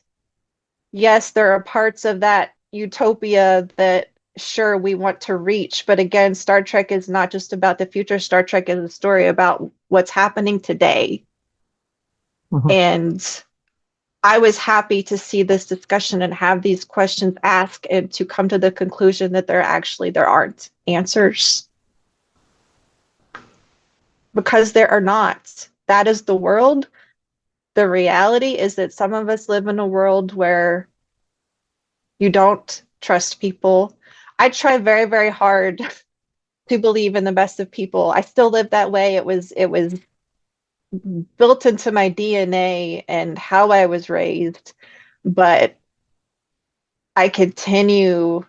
yes, there are parts of that utopia that sure we want to reach. But again, Star Trek is not just about the future. Star Trek is a story about what's happening today. And I was happy to see this discussion and have these questions asked and to come to the conclusion that there aren't answers. Because there are not. That is the world. The reality is that some of us live in a world where you don't trust people. I try very, very hard to believe in the best of people. I still live that way. It was built into my DNA and how I was raised, but I continue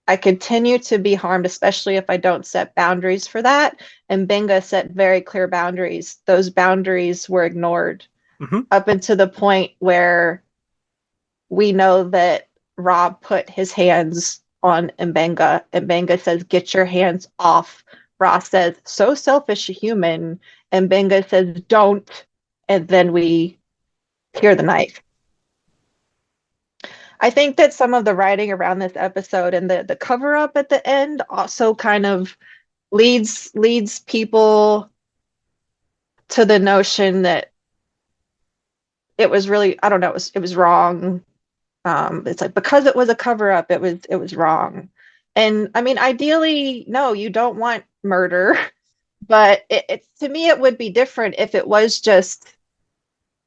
I continue to be harmed, especially if I don't set boundaries for that. And Benga set very clear boundaries. Those boundaries were ignored up until the point where we know that Rob put his hands on Mbenga. Mbenga says, "Get your hands off." Ross says, "So selfish a human." And Benga says, "Don't." And then we hear the knife. I think that some of the writing around this episode and the cover up at the end also kind of leads people to the notion that it was really, I don't know, it was wrong. It's like, because it was a cover up, it was wrong. And I mean, ideally, no, you don't want murder, but it to me it would be different if it was just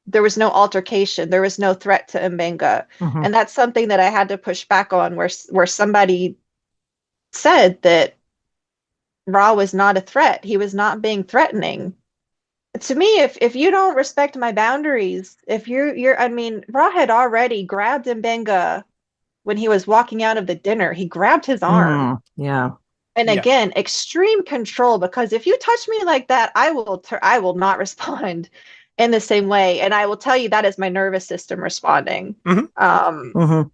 there was no altercation, there was no threat to Mbenga. And that's something that I had to push back on, where somebody said that Ra was not a threat. He was not being threatening. To me, if you don't respect my boundaries, if you're I mean, Ra had already grabbed Mbenga when he was walking out of the dinner. He grabbed his arm. Yeah. And again, extreme control, because if you touch me like that, I will not respond in the same way. And I will tell you that is my nervous system responding. I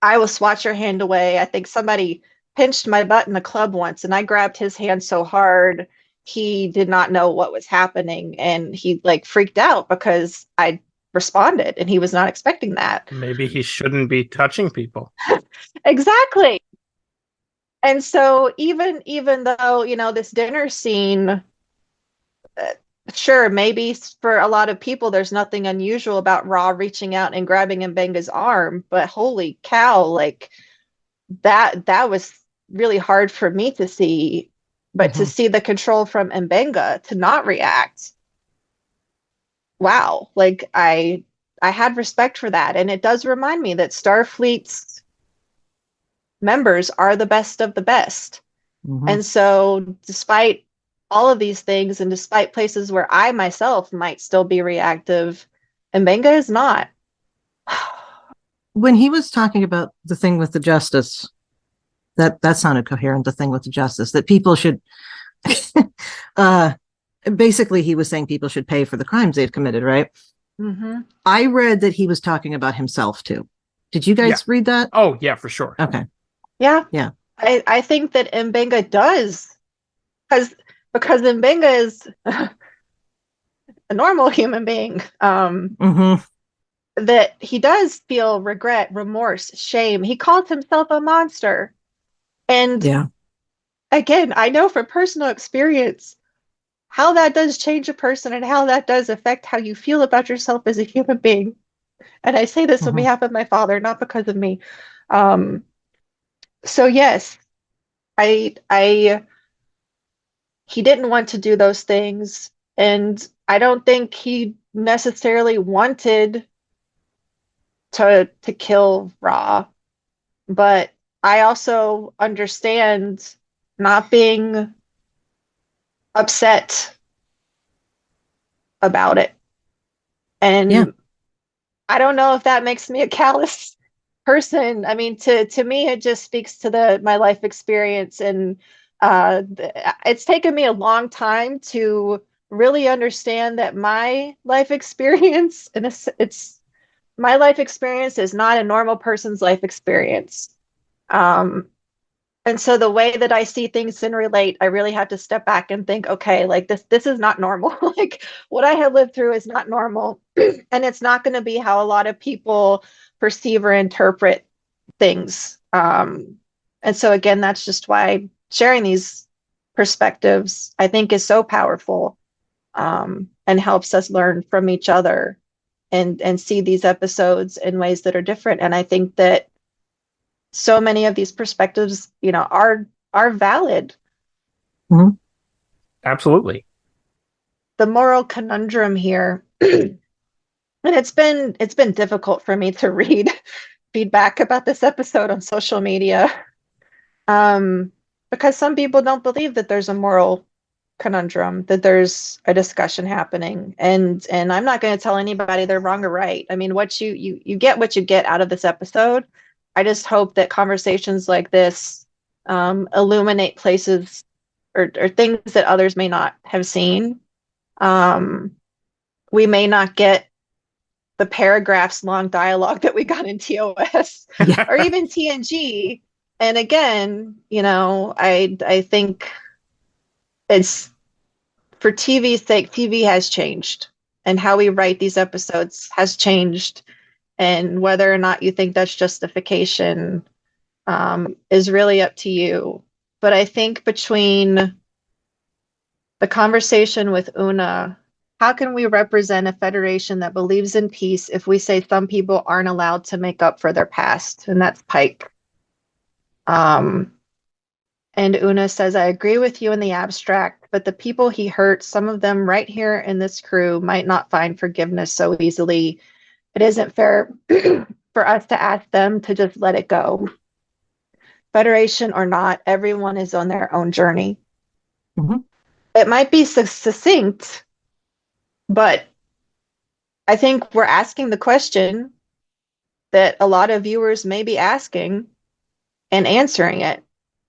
will swat your hand away. I think somebody pinched my butt in a club once, and I grabbed his hand so hard he did not know what was happening, and he like freaked out because I responded and he was not expecting that. Maybe he shouldn't be touching people. Exactly. And so even though, you know, this dinner scene, sure, maybe for a lot of people there's nothing unusual about Ra reaching out and grabbing Mbenga's arm, but holy cow, like that was really hard for me to see. But to see the control from Mbenga, to not react, wow, like I had respect for that. And it does remind me that Starfleet's members are the best of the best. And so despite all of these things, and despite places where I myself might still be reactive, Mbenga is not. When he was talking about the thing with the justice, that sounded coherent, the thing with the justice, that people should basically he was saying people should pay for the crimes they've committed, right? I read that he was talking about himself too. Did you guys read that? Oh yeah, for sure. Okay. Yeah. I think that Mbenga does, because Mbenga is a normal human being, that he does feel regret, remorse, shame. He calls himself a monster. And again, I know from personal experience how that does change a person and how that does affect how you feel about yourself as a human being. And I say this on behalf of my father, not because of me. So yes, he didn't want to do those things, and I don't think he necessarily wanted to kill Ra, but I also understand not being upset about it. And I don't know if that makes me a callous person. I mean, to me, it just speaks to my life experience. And it's taken me a long time to really understand that my life experience, and my life experience is not a normal person's life experience. And so the way that I see things and relate, I really have to step back and think, okay, like this is not normal. Like what I have lived through is not normal. And it's not going to be how a lot of people perceive or interpret things. And so again, that's just why sharing these perspectives, I think, is so powerful, and helps us learn from each other and see these episodes in ways that are different. And I think that so many of these perspectives, you know, are valid. Absolutely. The moral conundrum here, and it's been difficult for me to read feedback about this episode on social media. Because some people don't believe that there's a moral conundrum, that there's a discussion happening. And I'm not going to tell anybody they're wrong or right. I mean, what you get what you get out of this episode. I just hope that conversations like this illuminate places or things that others may not have seen. We may not get the paragraphs long dialogue that we got in TOS or even TNG. And again, I think it's for TV's sake, TV has changed, and how we write these episodes has changed. And whether or not you think that's justification is really up to you. But I think between the conversation with Una, how can we represent a federation that believes in peace if we say some people aren't allowed to make up for their past? And that's Pike. And Una says, I agree with you in the abstract, but the people he hurt, some of them right here in this crew, might not find forgiveness so easily. It isn't fair for us to ask them to just let it go. Federation or not, everyone is on their own journey. Mm-hmm. It might be succinct, but I think we're asking the question that a lot of viewers may be asking and answering it.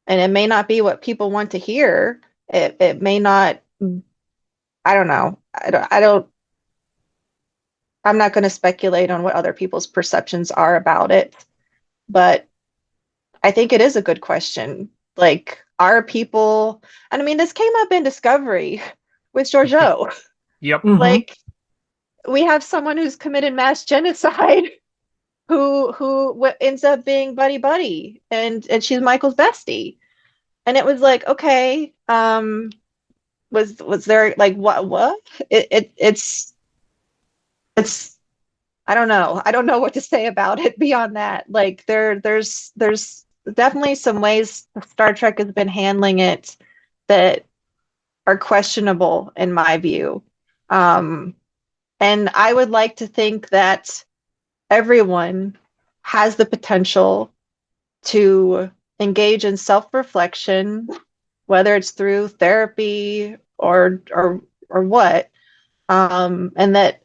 And it may not be what people want to hear. It may not, I don't know. I'm not going to speculate on what other people's perceptions are about it, but I think it is a good question. Like, are people, and I mean, this came up in Discovery with Georgiou. Yep. Mm-hmm. Like, we have someone who's committed mass genocide who ends up being buddy, and she's Michael's bestie. And it was like, okay, was there like what? It's I don't know. I don't know what to say about it beyond that. Like there's definitely some ways Star Trek has been handling it that are questionable in my view. And I would like to think that everyone has the potential to engage in self-reflection, whether it's through therapy or what, and that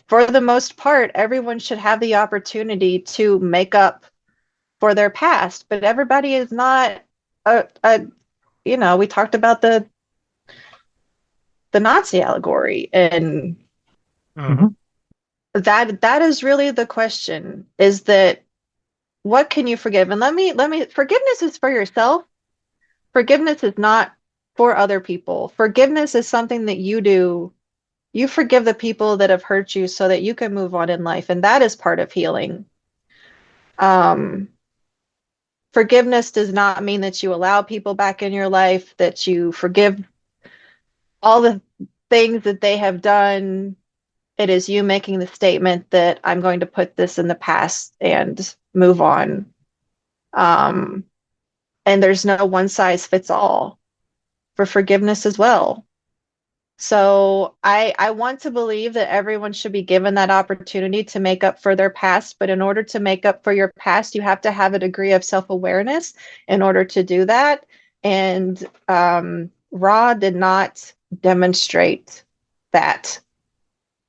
for the most part, everyone should have the opportunity to make up for their past. But everybody is not we talked about the Nazi allegory, and Mm-hmm. that is really the question, is that what can you forgive? And let me forgiveness is for yourself. Forgiveness is not for other people. Forgiveness is something that you do. You forgive the people that have hurt you so that you can move on in life, and that is part of healing. Forgiveness does not mean that you allow people back in your life, that you forgive all the things that they have done. It is you making the statement that I'm going to put this in the past and move on. And there's no one size fits all for forgiveness as well. So I want to believe that everyone should be given that opportunity to make up for their past. But in order to make up for your past, you have to have a degree of self-awareness in order to do that. And Ra did not demonstrate that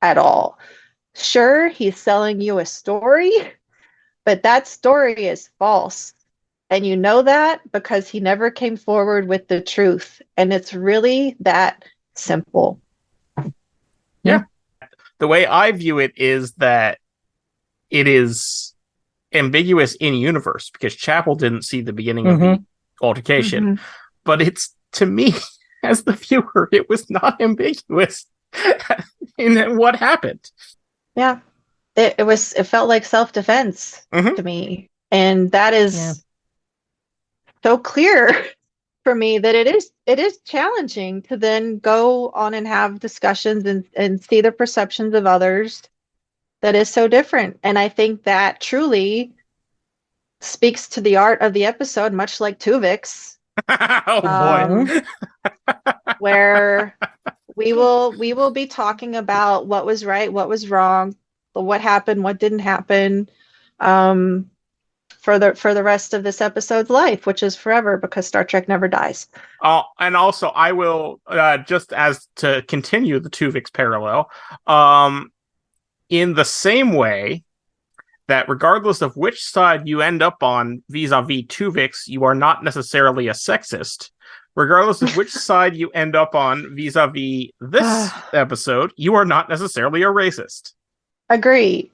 at all. Sure, he's selling you a story, but that story is false. And you know that because he never came forward with the truth. And it's really that simple. Yeah. The way I view it is that it is ambiguous in universe because Chapel didn't see the beginning of the altercation. Mm-hmm. But it's, to me, as the viewer, it was not ambiguous in what happened. Yeah. It felt like self-defense to me. And that is so clear for me that it is challenging to then go on and have discussions and see the perceptions of others that is so different. And I think that truly speaks to the art of the episode, much like Tuvik's. Boy. Where we will be talking about what was right, what was wrong, what happened, what didn't happen. for the rest of this episode's life, which is forever, because Star Trek never dies. And also, I will just as to continue the Tuvix parallel, in the same way that regardless of which side you end up on vis-a-vis Tuvix, you are not necessarily a sexist. Regardless of which side you end up on vis-a-vis this episode, you are not necessarily a racist. Agree.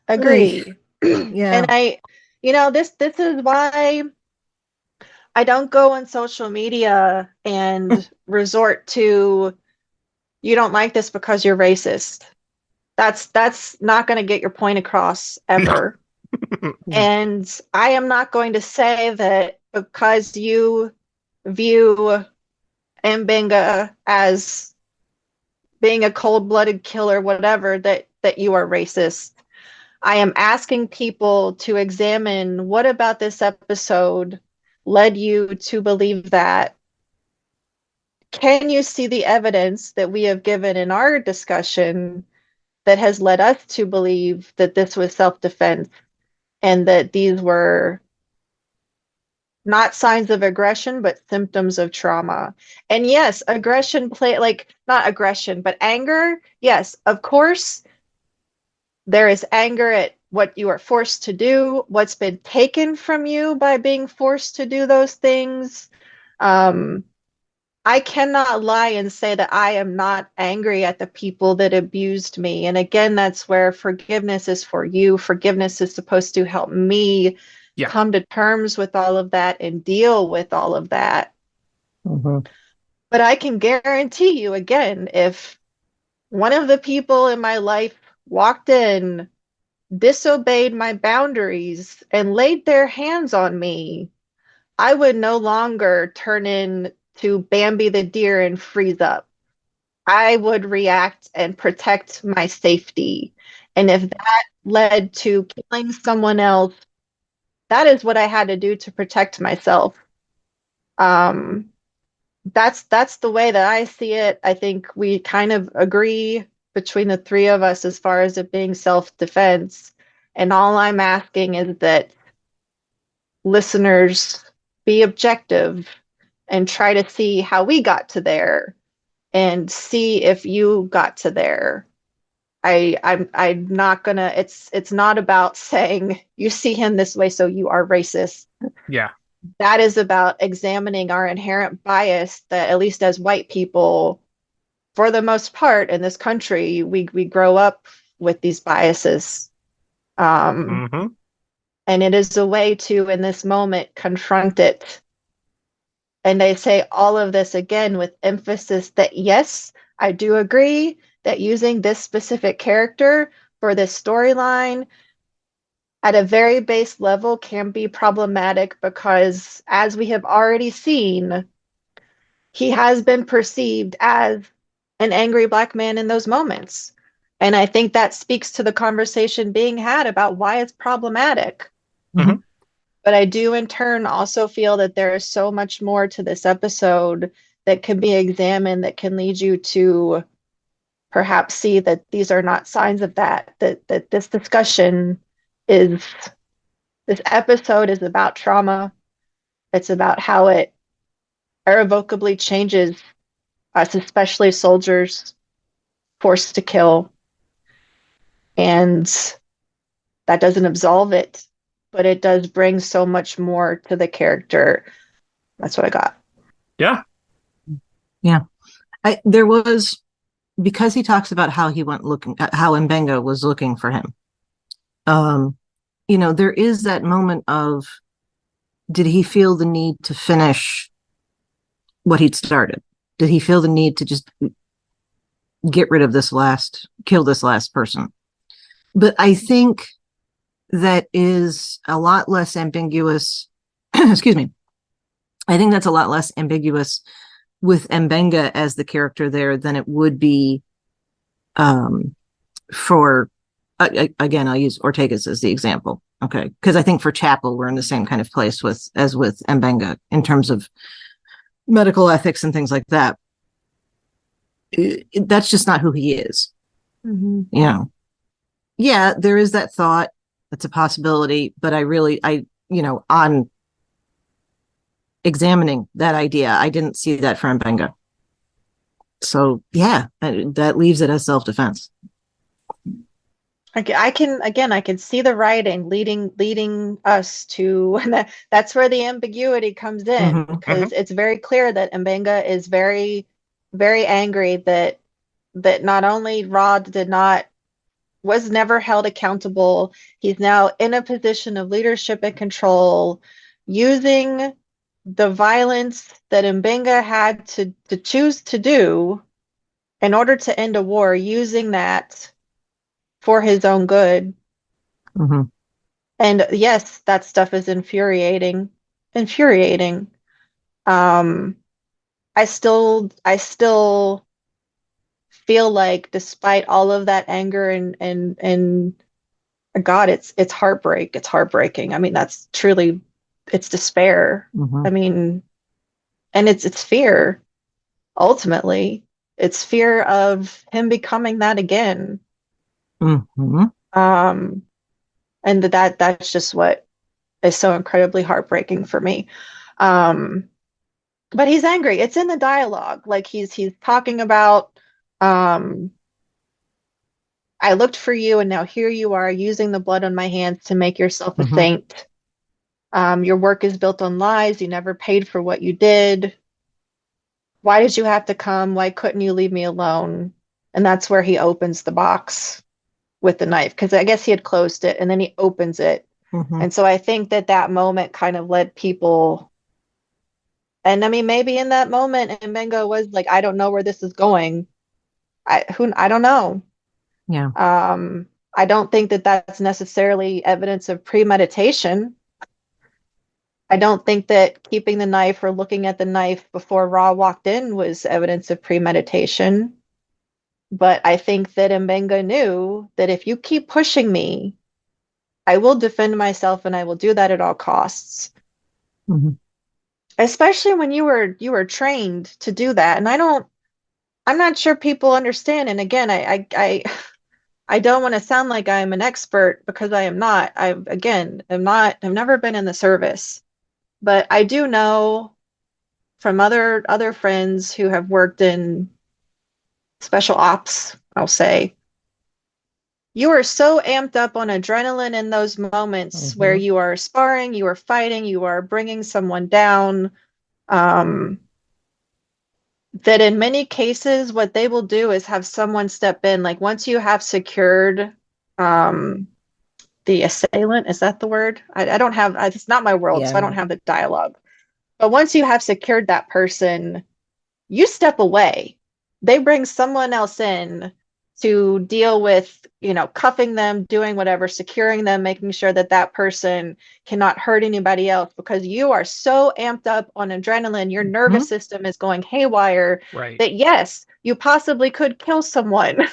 Yeah. And this is why I don't go on social media and resort to, you don't like this because you're racist. That's not going to get your point across ever. No. And I am not going to say that because you view Mbenga as being a cold-blooded killer, whatever, that you are racist. I am asking people to examine what about this episode led you to believe that. Can you see the evidence that we have given in our discussion that has led us to believe that this was self-defense and that these were not signs of aggression, but symptoms of trauma? And yes, aggression not aggression, but anger. Yes, of course, there is anger at what you are forced to do, what's been taken from you by being forced to do those things. I cannot lie and say that I am not angry at the people that abused me. And again, that's where forgiveness is for you. Forgiveness is supposed to help me come to terms with all of that and deal with all of that. Mm-hmm. But I can guarantee you, again, if one of the people in my life walked in, disobeyed my boundaries, and laid their hands on me, I would no longer turn into Bambi the deer and freeze up. I would react and protect my safety. And if that led to killing someone else, that is what I had to do to protect myself. That's the way that I see it. I think we kind of agree between the three of us as far as it being self-defense. And all I'm asking is that listeners be objective and try to see how we got to there and see if you got to there. I'm not gonna, it's not about saying you see him this way, so you are racist. Yeah. That is about examining our inherent bias that, at least as white people, for the most part in this country, we grow up with these biases. Mm-hmm. And it is a way to, in this moment, confront it. And I say all of this again with emphasis that, yes, I do agree that using this specific character for this storyline at a very base level can be problematic because, as we have already seen, he has been perceived as an angry Black man in those moments. And I think that speaks to the conversation being had about why it's problematic. Mm-hmm. But I do in turn also feel that there is so much more to this episode that can be examined, that can lead you to perhaps see that these are not signs of that this discussion is, this episode is about trauma. It's about how it irrevocably changes us, especially soldiers forced to kill. And that doesn't absolve it, but it does bring so much more to the character. That's what I got. Yeah. Yeah. There was, because he talks about how he went looking, how Mbenga was looking for him. There is that moment of, did he feel the need to finish what he'd started? Did he feel the need to just get rid of kill this last person? But I think that is a lot less ambiguous. Excuse me. I think that's a lot less ambiguous with Mbenga as the character there than it would be for, again, I'll use Ortega's as the example. Okay. Because I think for Chapel, we're in the same kind of place as with Mbenga in terms of medical ethics and things like that. That's just not who he is. Mm-hmm. Yeah, there is that thought. That's a possibility, but I on examining that idea, I didn't see that for Mbenga. So yeah, that leaves it as self-defense. I can see the writing leading us to, and that's where the ambiguity comes in, because it's very clear that Mbenga is very, very angry that not only Rod was never held accountable, he's now in a position of leadership and control, using the violence that Mbenga had to choose to do in order to end a war, using that for his own good. And yes, that stuff is infuriating. I still feel like, despite all of that anger and God, it's heartbreak. It's heartbreaking. I mean, that's truly, it's despair. I mean, and it's fear. Ultimately, it's fear of him becoming that again. And that's just what is so incredibly heartbreaking for me. But he's angry. It's in the dialogue. Like he's talking about, I looked for you and now here you are using the blood on my hands to make yourself a saint. Your work is built on lies. You never paid for what you did. Why did you have to come? Why couldn't you leave me alone? And that's where he opens the box with the knife, because I guess he had closed it and then he opens it. And so I think that moment kind of led people. And I mean, maybe in that moment, Mbenga was like, I don't know where this is going. I don't know. Yeah. I don't think that that's necessarily evidence of premeditation. I don't think that keeping the knife or looking at the knife before Ra walked in was evidence of premeditation. But I think that Mbenga knew that if you keep pushing me, I will defend myself, and I will do that at all costs. Especially when you were trained to do that. And I'm not sure people understand. And again, I don't want to sound like I'm an expert, because I am not. I've never been in the service. But I do know from other friends who have worked in special ops, I'll say, you are so amped up on adrenaline in those moments where you are sparring, you are fighting, you are bringing someone down, that in many cases, what they will do is have someone step in. Like once you have secured the assailant, is that the word? I don't have, it's not my world, so I don't have the dialogue. But once you have secured that person, you step away. They bring someone else in to deal with, cuffing them, doing whatever, securing them, making sure that person cannot hurt anybody else, because you are so amped up on adrenaline, your nervous system is going haywire, that yes, you possibly could kill someone.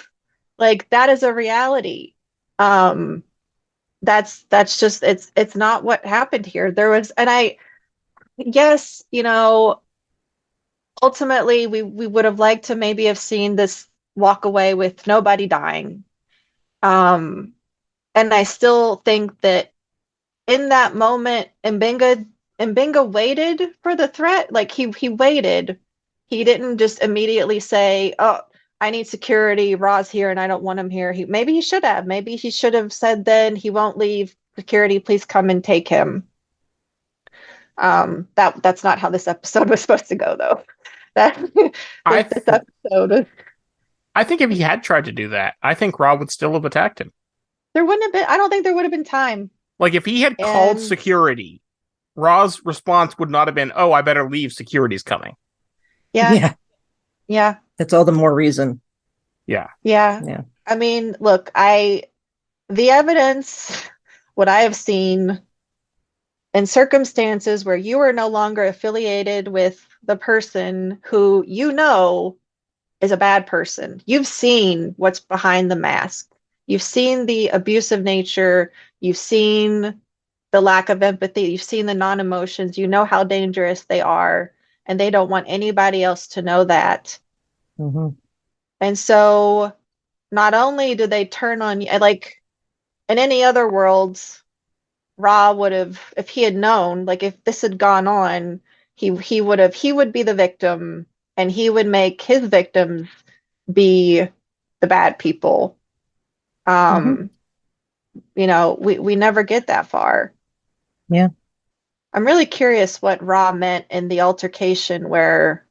Like that is a reality. That's just, it's not what happened here. There was, and yes, ultimately we would have liked to maybe have seen this walk away with nobody dying. And I still think that in that moment, Mbenga waited for the threat. Like he waited. He didn't just immediately say, "Oh, I need security. Ra's here and I don't want him here." Maybe he should have. Maybe he should have said then, "He won't leave. Security, please come and take him." That's not how this episode was supposed to go, though. This episode was, I think if he had tried to do that, I think Ra would still have attacked him. there wouldn't have been. I don't think there would have been time. Like if he had called security, Ra's response would not have been, "Oh, I better leave. Security's coming." Yeah. That's all the more reason. Yeah. I mean, look, the evidence, what I have seen in circumstances where you are no longer affiliated with the person who is a bad person. You've seen what's behind the mask. You've seen the abusive nature. You've seen the lack of empathy. You've seen the non-emotions. You know how dangerous they are, and they don't want anybody else to know that. And so not only do they turn on you, like in any other worlds, Ra would have, if he had known, like if this had gone on, he would be the victim, and he would make his victims be the bad people. We never get that far. Yeah. I'm really curious what Ra meant in the altercation where,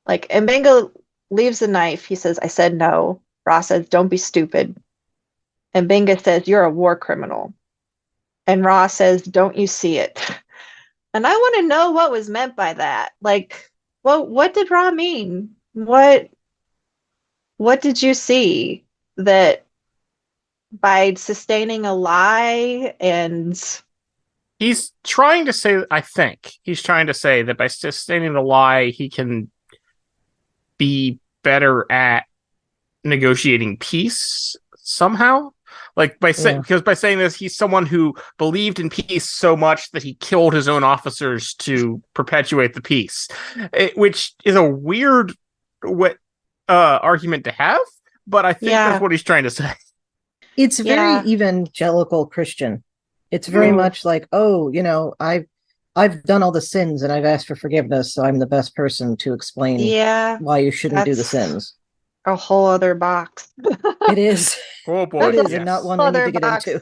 like, Mbenga leaves the knife. He says, "I said no." Ra says, "Don't be stupid." And Mbenga says, "You're a war criminal." And Ra says, "Don't you see it?" And I want to know what was meant by that. Like, what did Ra mean? What did you see that by sustaining a lie and... He's trying to say, I think, he's trying to say that by sustaining the lie, he can be better at negotiating peace somehow. Like because by saying this, he's someone who believed in peace so much that he killed his own officers to perpetuate the peace, which is a weird argument to have. But I think that's what he's trying to say. It's very evangelical Christian. It's very much like, I've done all the sins and I've asked for forgiveness, so I'm the best person to explain why you shouldn't do the sins. A whole other box. It is. Oh boy, it is, and not one we need to get into.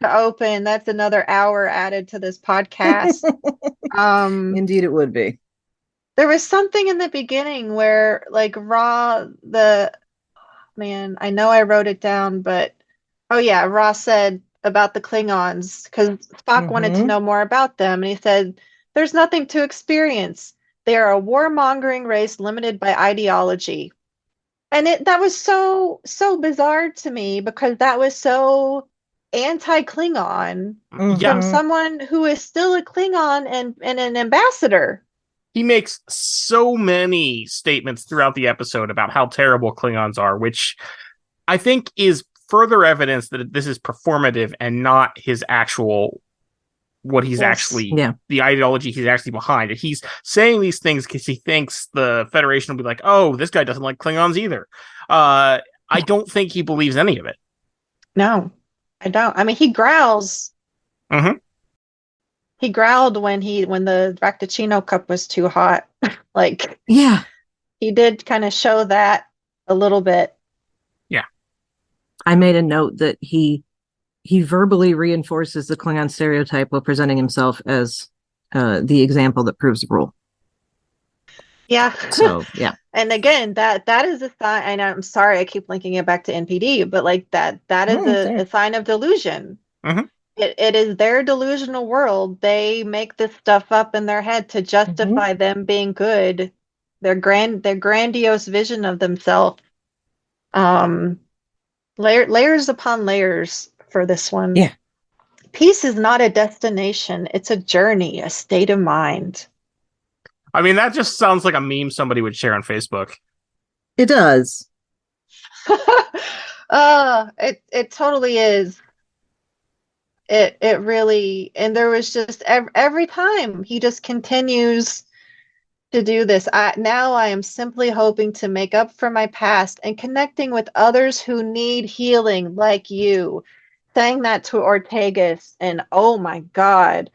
To open. That's another hour added to this podcast. Indeed, it would be. There was something in the beginning where, like, Ra, I know I wrote it down, but Ra said about the Klingons, because Spock wanted to know more about them, and he said, "There's nothing to experience. They are a warmongering race limited by ideology." And that was so bizarre to me, because that was so anti-Klingon from someone who is still a Klingon and an ambassador. He makes so many statements throughout the episode about how terrible Klingons are, which I think is further evidence that this is performative and not his actual, the ideology he's actually behind. And he's saying these things because he thinks the Federation will be like, "Oh, this guy doesn't like Klingons either." I don't think he believes any of it. No, I don't. I mean, he growls. He growled when the Raktuchino cup was too hot. He did kind of show that a little bit. I made a note that he verbally reinforces the Klingon stereotype while presenting himself as the example that proves the rule. Yeah. So, yeah. And again, that is a sign, and I'm sorry I keep linking it back to NPD, but like that is a sign of delusion. It is their delusional world. They make this stuff up in their head to justify them being good. Their grandiose vision of themselves. Layers upon layers for this one. Yeah. Peace is not a destination. It's a journey, a state of mind. I mean, that just sounds like a meme somebody would share on Facebook. It does. It totally is. It really, and there was just every time he just continues to do this. Now I am simply hoping to make up for my past and connecting with others who need healing like you. Saying that to Ortegas, and oh my God,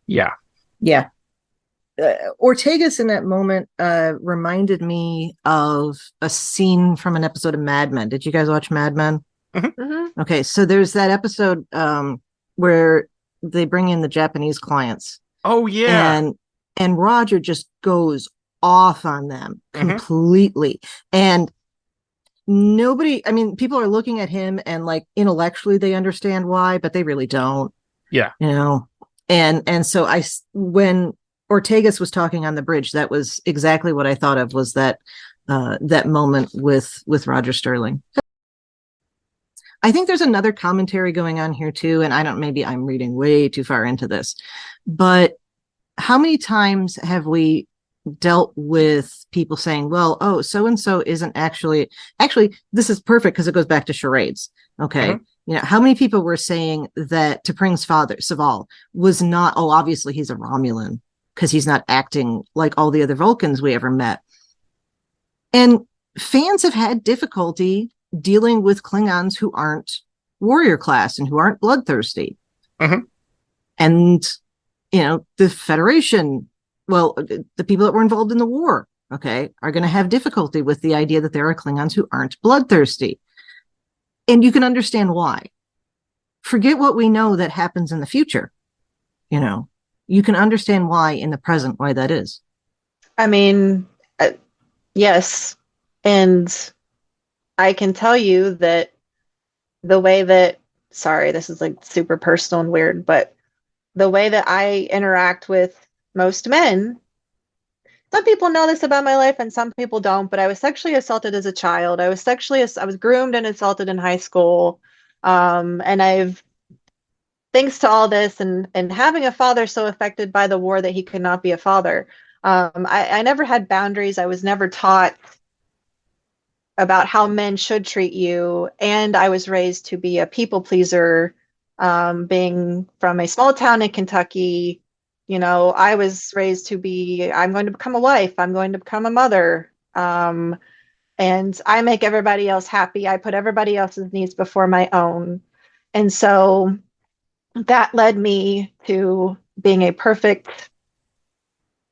Yeah. Ortegas in that moment reminded me of a scene from an episode of Mad Men. Did you guys watch Mad Men? Okay, so there's that episode where they bring in the Japanese clients. Oh yeah. And Roger just goes off on them completely. And nobody, I mean, people are looking at him and like intellectually they understand why, but they really don't. Yeah. You know. And so when Ortegas was talking on the bridge, that was exactly what I thought of, was that moment with Roger Sterling. I think there's another commentary going on here too, and maybe I'm reading way too far into this, but how many times have we dealt with people saying, well, oh, so-and-so isn't actually, this is perfect because it goes back to charades. Okay. You know, how many people were saying that T'Pring's father, Saval, was not, oh, obviously he's a Romulan because he's not acting like all the other Vulcans we ever met. And fans have had difficulty dealing with Klingons who aren't warrior class and who aren't bloodthirsty. Mhm. And, the Federation, well, the people that were involved in the war, okay, are going to have difficulty with the idea that there are Klingons who aren't bloodthirsty. And you can understand why. Forget what we know that happens in the future. You can understand why in the present, why that is. I mean, yes. And I can tell you that the way that, sorry, this is like super personal and weird, but the way that I interact with most men, some people know this about my life and some people don't, but I was sexually assaulted as a child. I was groomed and assaulted in high school. And thanks to all this and having a father so affected by the war that he could not be a father, I never had boundaries. I was never taught about how men should treat you. And I was raised to be a people pleaser, being from a small town in Kentucky. I was raised to be, I'm going to become a wife, I'm going to become a mother. And I make everybody else happy. I put everybody else's needs before my own. And so that led me to being a perfect,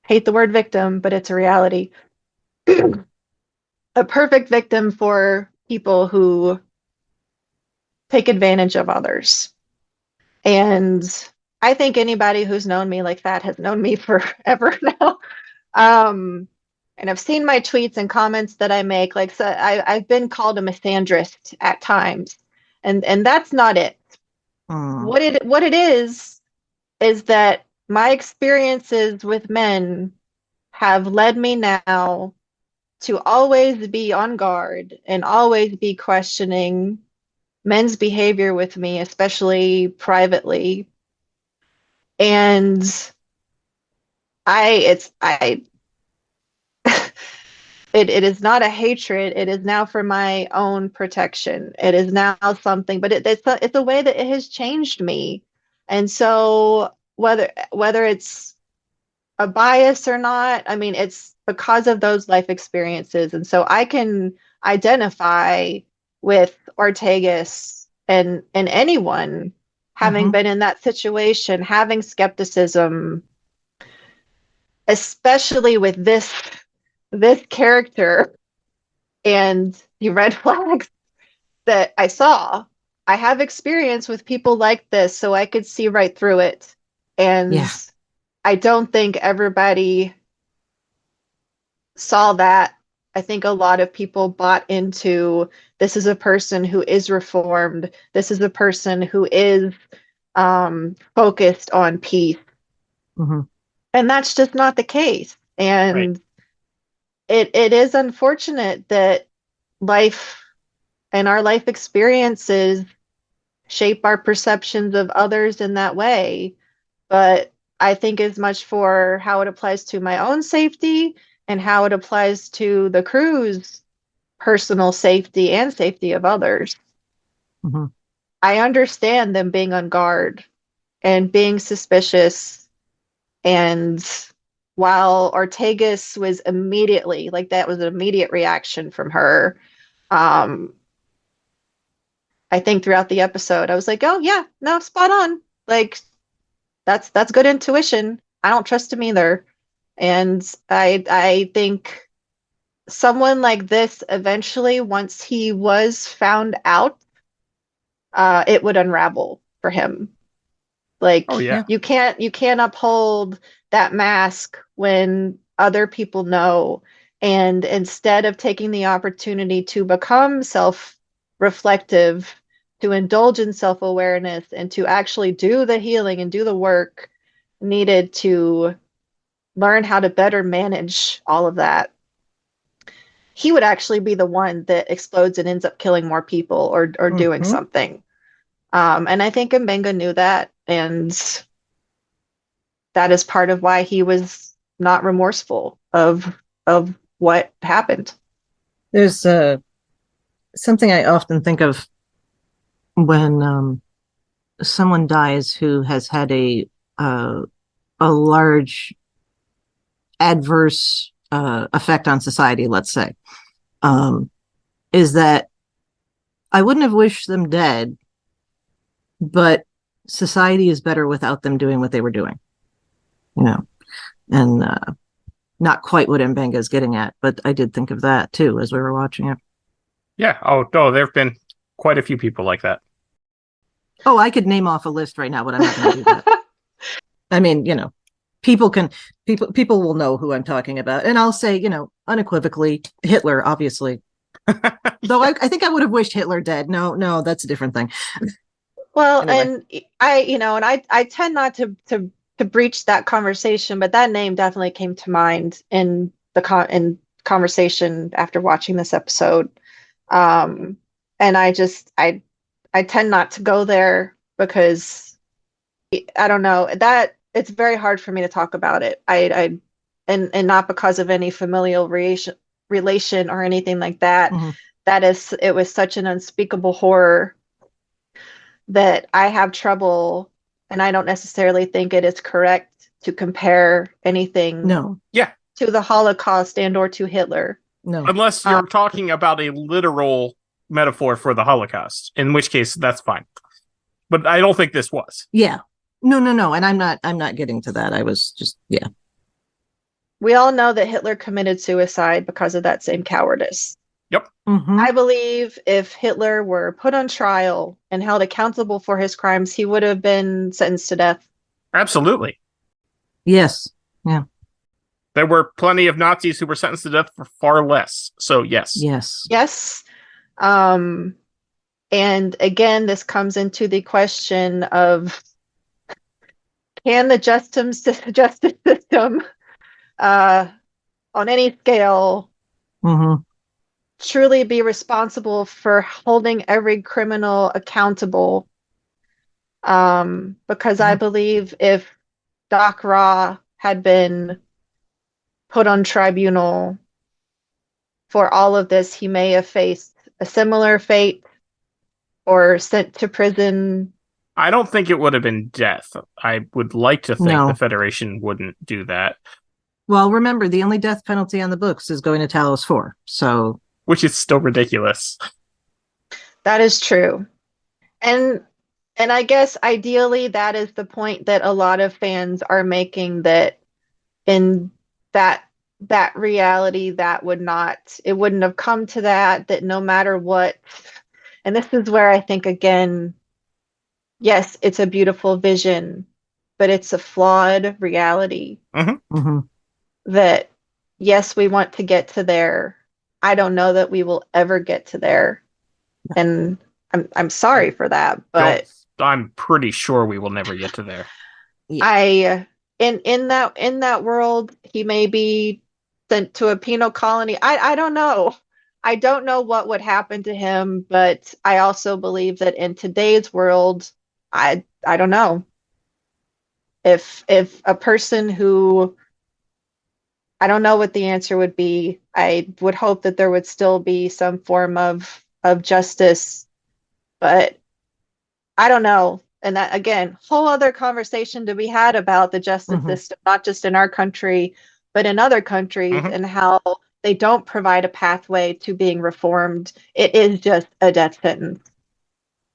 hate the word victim, but it's a reality. A perfect victim for people who take advantage of others. And I think anybody who's known me like that has known me forever now. And I've seen my tweets and comments that I make. Like, so I've been called a misandrist at times, and that's not it. What it is that my experiences with men have led me now to always be on guard and always be questioning men's behavior with me, especially privately. And it is not a hatred. It is now for my own protection. It is now something, but it's a way that it has changed me. And so whether it's a bias or not, I mean, it's because of those life experiences. And so I can identify with Ortegas and anyone having been in that situation, having skepticism, especially with this character and the red flags that I saw. I have experience with people like this, so I could see right through it. And I don't think everybody saw that. I think a lot of people bought into, this is a person who is reformed. This is a person who is focused on peace. And that's just not the case. And it is unfortunate that life and our life experiences shape our perceptions of others in that way. But I think as much for how it applies to my own safety and how it applies to the crew's personal safety and safety of others. I understand them being on guard and being suspicious. And while Ortegas was immediately, like, that was an immediate reaction from her, I think throughout the episode, I was like, oh yeah, no, spot on. Like, that's good intuition. I don't trust him either. And I think someone like this, eventually, once he was found out, it would unravel for him. Like, you can't uphold that mask when other people know. And instead of taking the opportunity to become self-reflective, to indulge in self-awareness, and to actually do the healing and do the work needed to learn how to better manage all of that, he would actually be the one that explodes and ends up killing more people or doing something. And I think Mbenga knew that, and that is part of why he was not remorseful of what happened. There's something I often think of when someone dies who has had a large adverse effect on society, let's say, is that I wouldn't have wished them dead, but society is better without them doing what they were doing, and not quite what Mbenga is getting at, but I did think of that too as we were watching it. Yeah. Oh, no, there have been quite a few people like that. Oh, I could name off a list right now, but I'm not going to do that. I mean, people will know who I'm talking about, and I'll say, unequivocally, Hitler, obviously. Though I think I would have wished Hitler dead. No, that's a different thing. Well, Anyway. and I tend not to breach that conversation, but that name definitely came to mind in the conversation after watching this episode. And I tend not to go there because I don't know that it's very hard for me to talk about it. And not because of any familial relation or anything like that. Mm-hmm. It was such an unspeakable horror that I have trouble, and I don't necessarily think it is correct to compare anything to the Holocaust and or to Hitler. No. Unless you're talking about a literal metaphor for the Holocaust, in which case that's fine. But I don't think this was. Yeah. No. And I'm not getting to that. I was just, yeah. We all know that Hitler committed suicide because of that same cowardice. Yep. Mm-hmm. I believe if Hitler were put on trial and held accountable for his crimes, he would have been sentenced to death. Absolutely. Yes. Yeah. There were plenty of Nazis who were sentenced to death for far less. So, yes. Yes. And again, this comes into the question of, can the justice system, on any scale, Mm-hmm. truly be responsible for holding every criminal accountable? Because I believe if Doc Ra had been put on tribunal for all of this, he may have faced a similar fate or sent to prison. I don't think it would have been death. I would like to think the Federation wouldn't do that. Well, remember, the only death penalty on the books is going to Talos 4, so... Which is still ridiculous. That is true. And I guess ideally that is the point that a lot of fans are making, that in that reality it wouldn't have come to that no matter what. And this is where I think, again, yes, it's a beautiful vision, but it's a flawed reality. Mm-hmm. Mm-hmm. That, yes, we want to get to there. I don't know that we will ever get to there. And I'm sorry for that, but I'm pretty sure we will never get to there. Yeah. In that world, he may be sent to a penal colony. I don't know. I don't know what would happen to him, but I also believe that in today's world, I don't know. If a person who, I don't know what the answer would be. I would hope that there would still be some form of justice, but I don't know. And that, again, whole other conversation to be had about the justice system, not just in our country, but in other countries, and how they don't provide a pathway to being reformed. It is just a death sentence.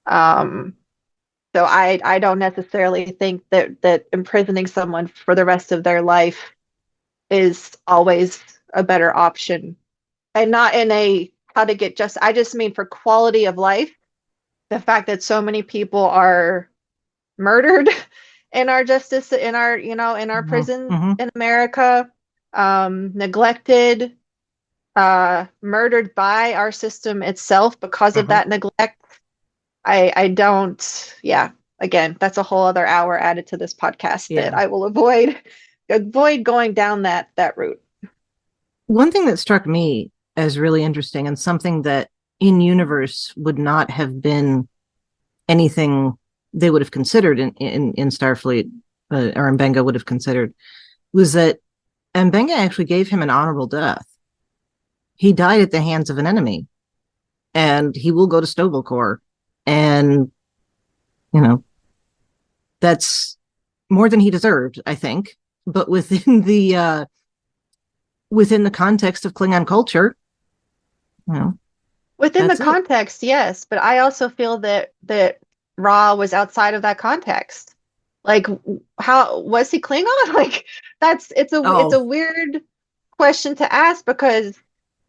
So I don't necessarily think that imprisoning someone for the rest of their life is always a better option. And not in a how to get just, I just mean for quality of life. The fact that so many people are murdered in our justice, in our, in our prisons in America, neglected, murdered by our system itself because of that neglect. I don't, again, that's a whole other hour added to this podcast that I will avoid going down that route. One thing that struck me as really interesting, and something that in universe would not have been anything they would have considered in Starfleet, or Mbenga would have considered, was that Mbenga actually gave him an honorable death. He died at the hands of an enemy, and he will go to Sto-Val-Kor, and that's more than he deserved, I think. But within the context of Klingon culture, Within the That's it. context, yes, but I also feel that Ra was outside of that context. Like, how was he Klingon? Like, it's a Oh, weird question to ask because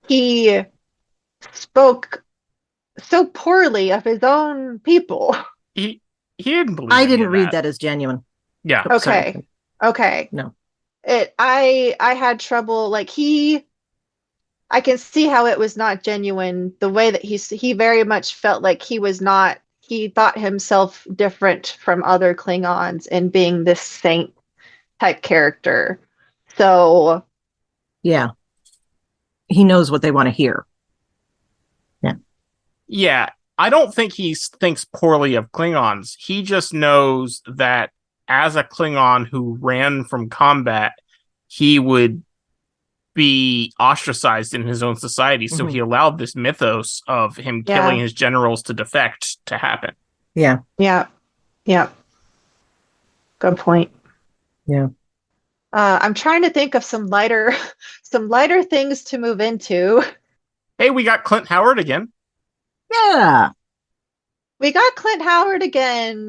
he spoke so poorly of his own people. He didn't believe I any didn't of read that. that as genuine. Yeah. Oh, sorry. Okay. Okay. No. I had trouble like I can see how it was not genuine the way that he very much felt like he thought himself different from other Klingons in being this saint type character. So Yeah. He knows what they want to hear. Yeah. I don't think he thinks poorly of Klingons. He just knows that as a Klingon who ran from combat, he would be ostracized in his own society. So he allowed this mythos of him killing his generals to defect to happen. Yeah. yeah. Good point. Yeah. I'm trying to think of some lighter things to move into. Hey, we got Clint Howard again. Yeah. We got Clint Howard again.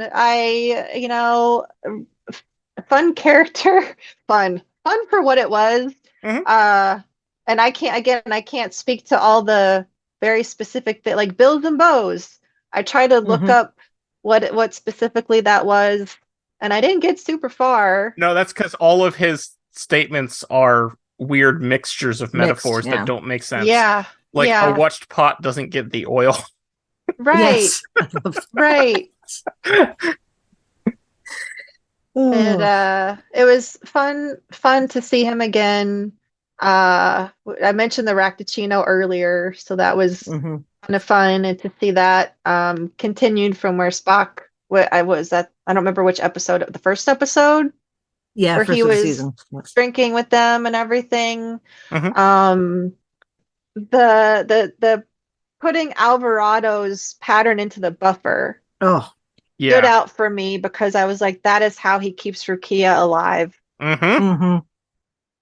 Fun character, fun for what it was. And I can't speak to all the very specific like bills and bows. I tried to look up what specifically that was, and I didn't get super far. No, that's because all of his statements are weird mixtures of metaphors that don't make sense. Yeah. Like a watched pot doesn't get the oil. Right. Yes. Right. And it was fun to see him again. I mentioned the Raktuchino earlier, so that was kind of fun, and to see that continued from where Spock. I don't remember which episode. The first episode. Yeah, where first he of the was season. drinking with them and everything. The putting Alvarado's pattern into the buffer stood out for me because I was like, that is how he keeps Rukia alive. And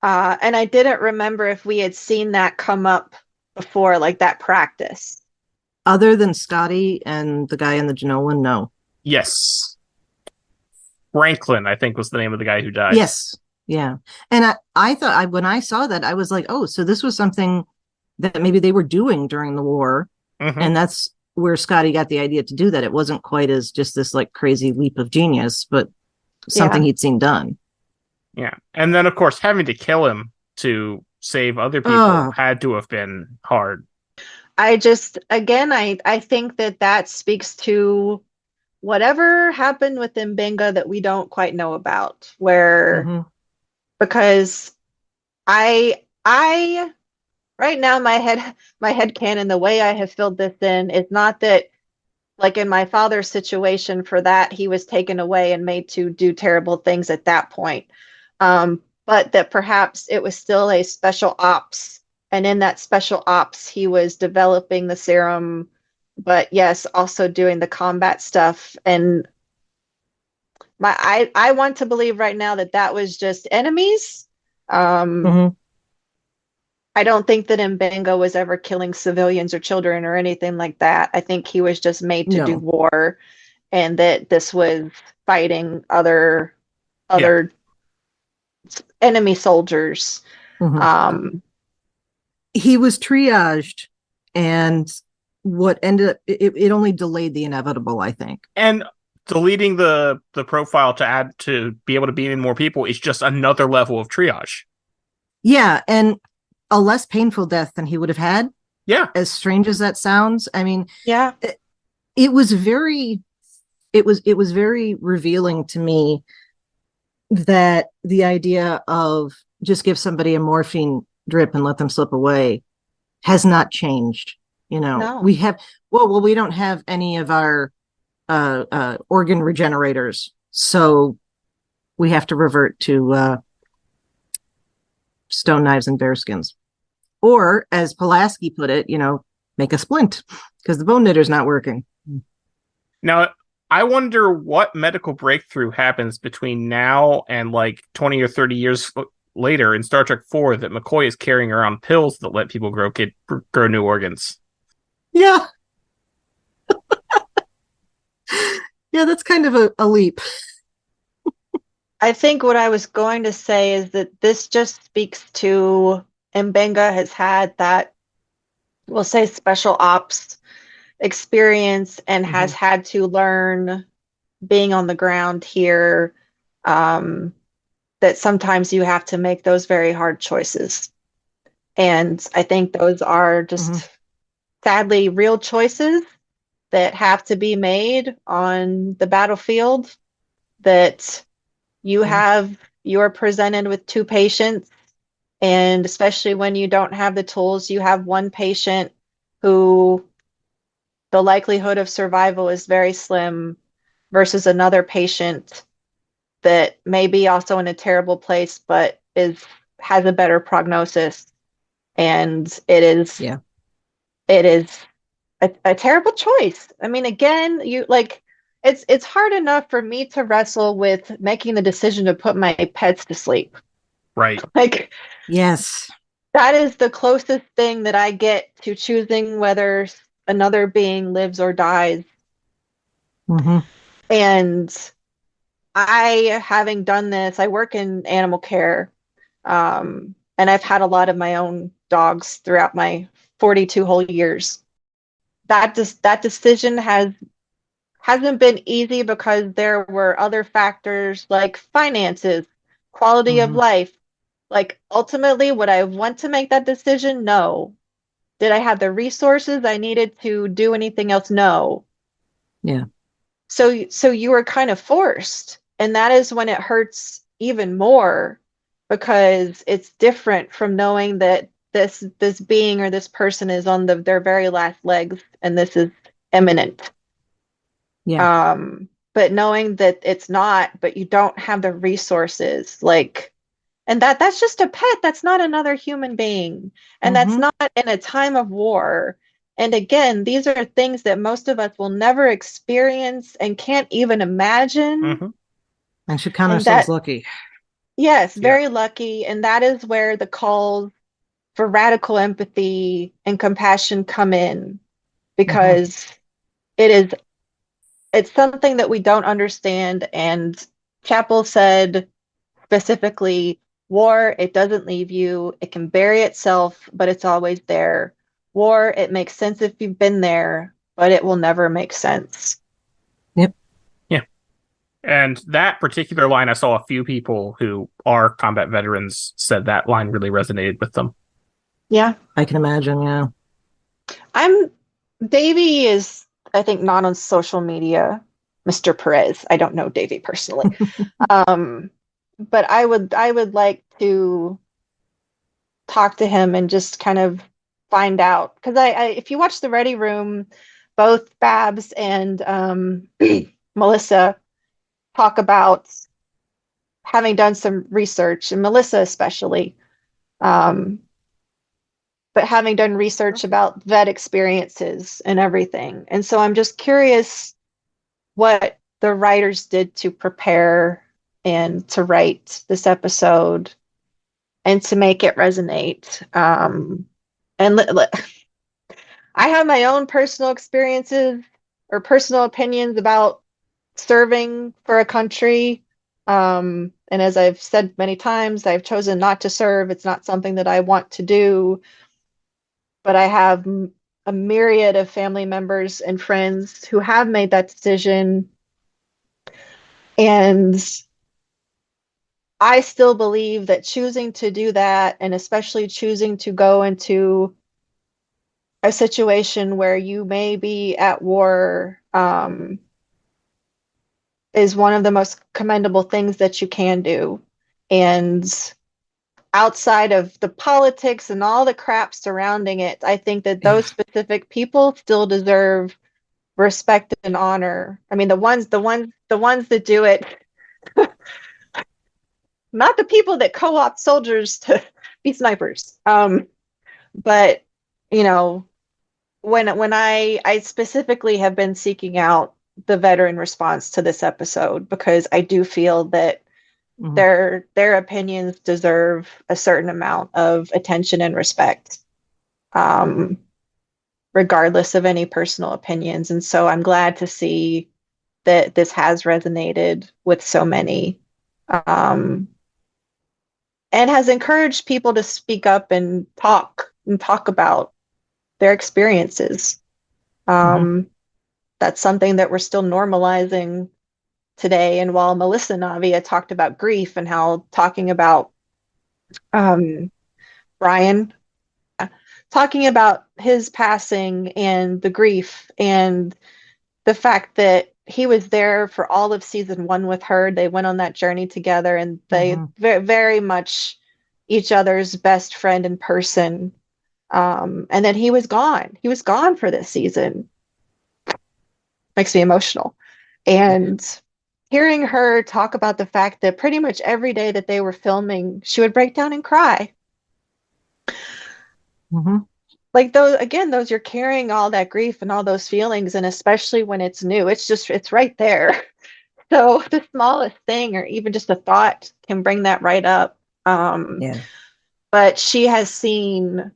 I didn't remember if we had seen that come up before, like that practice. Other than Scotty and the guy in the Genoan, no. Yes. Franklin, I think, was the name of the guy who died. Yes. Yeah. And I thought when I saw that, I was like, oh, so this was something that maybe they were doing during the war. And that's where Scotty got the idea to do that. It wasn't quite as just this like crazy leap of genius, but something he'd seen done. Yeah. And then, of course, having to kill him to save other people had to have been hard. I think that speaks to whatever happened with Mbenga that we don't quite know about, where because I right now my head canon, the way I have filled this in is not that, like in my father's situation, for that he was taken away and made to do terrible things at that point, but that perhaps it was still a special ops, and in that special ops he was developing the serum, but yes, also doing the combat stuff. And I want to believe right now that was just enemies. I don't think that Mbenga was ever killing civilians or children or anything like that. I think he was just made to do war, and that this was fighting other enemy soldiers. He was triaged, and what ended up, it only delayed the inevitable, I think. And deleting the profile to be able to beam in more people is just another level of triage. Yeah, and a less painful death than he would have had. Yeah. As strange as that sounds. I mean, it was very revealing to me that the idea of just give somebody a morphine drip and let them slip away has not changed. You know, no. We don't have any of our organ regenerators, so we have to revert to stone knives and bearskins. Or, as Pulaski put it, make a splint, because the bone knitter's not working. Now, I wonder what medical breakthrough happens between now and like 20 or 30 years later in Star Trek 4 that McCoy is carrying around pills that let people grow new organs. Yeah. Yeah, that's kind of a leap. I think what I was going to say is that this just speaks to Mbenga has had that, we'll say, special ops experience and has had to learn being on the ground here, that sometimes you have to make those very hard choices. And I think those are just sadly real choices that have to be made on the battlefield, that you're presented with two patients, and especially when you don't have the tools, you have one patient who the likelihood of survival is very slim versus another patient that may be also in a terrible place but has a better prognosis, and it is a terrible choice. I mean, again, it's hard enough for me to wrestle with making the decision to put my pets to sleep. Right. Like, yes, that is the closest thing that I get to choosing whether another being lives or dies. And having done this, I work in animal care, and I've had a lot of my own dogs throughout my 42 whole years. That decision hasn't been easy because there were other factors like finances, quality of life. Like, ultimately, would I want to make that decision? No. Did I have the resources I needed to do anything else? No. Yeah. So you were kind of forced, and that is when it hurts even more, because it's different from knowing that this being or this person is on their very last legs and this is imminent. Yeah. But knowing that it's not, but you don't have the resources, like, and that's just a pet. That's not another human being. And that's not in a time of war. And again, these are things that most of us will never experience and can't even imagine. And should count And ourselves lucky. yes, very lucky. And that is where the calls for radical empathy and compassion come in, because it's something that we don't understand. And Chappell said specifically, war, it doesn't leave you. It can bury itself, but it's always there. War, it makes sense if you've been there, but it will never make sense. Yep. Yeah. And that particular line, I saw a few people who are combat veterans said that line really resonated with them. Yeah. I can imagine, yeah. Davey is, I think, not on social media. Mr. Perez. I don't know Davey personally. But I would like to talk to him and just kind of find out, because I if you watch the Ready Room, both Babs and Melissa talk about having done some research, and Melissa especially, but having done research about vet experiences and everything. And so I'm just curious what the writers did to prepare and to write this episode and to make it resonate. I have my own personal experiences or personal opinions about serving for a country. And as I've said many times, I've chosen not to serve. It's not something that I want to do. But I have a myriad of family members and friends who have made that decision. And I still believe that choosing to do that, and especially choosing to go into a situation where you may be at war, is one of the most commendable things that you can do. And outside of the politics and all the crap surrounding it, I think that those specific people still deserve respect and honor. I mean, the ones that do it, not the people that co-opt soldiers to be snipers. But when I specifically have been seeking out the veteran response to this episode, because I do feel that their opinions deserve a certain amount of attention and respect. regardless of any personal opinions. And so I'm glad to see that this has resonated with so many, and has encouraged people to speak up and talk about their experiences. That's something that we're still normalizing today. And while Melissa Navia talked about grief and how talking about Brian, talking about his passing and the grief and the fact that he was there for all of season 1 with her. They went on that journey together, and they very much each other's best friend in person. And then he was gone. He was gone for this season. Makes me emotional. And hearing her talk about the fact that pretty much every day that they were filming, she would break down and cry. Like those you're carrying all that grief and all those feelings, and especially when it's new, it's right there. So the smallest thing or even just a thought can bring that right up. But she has seen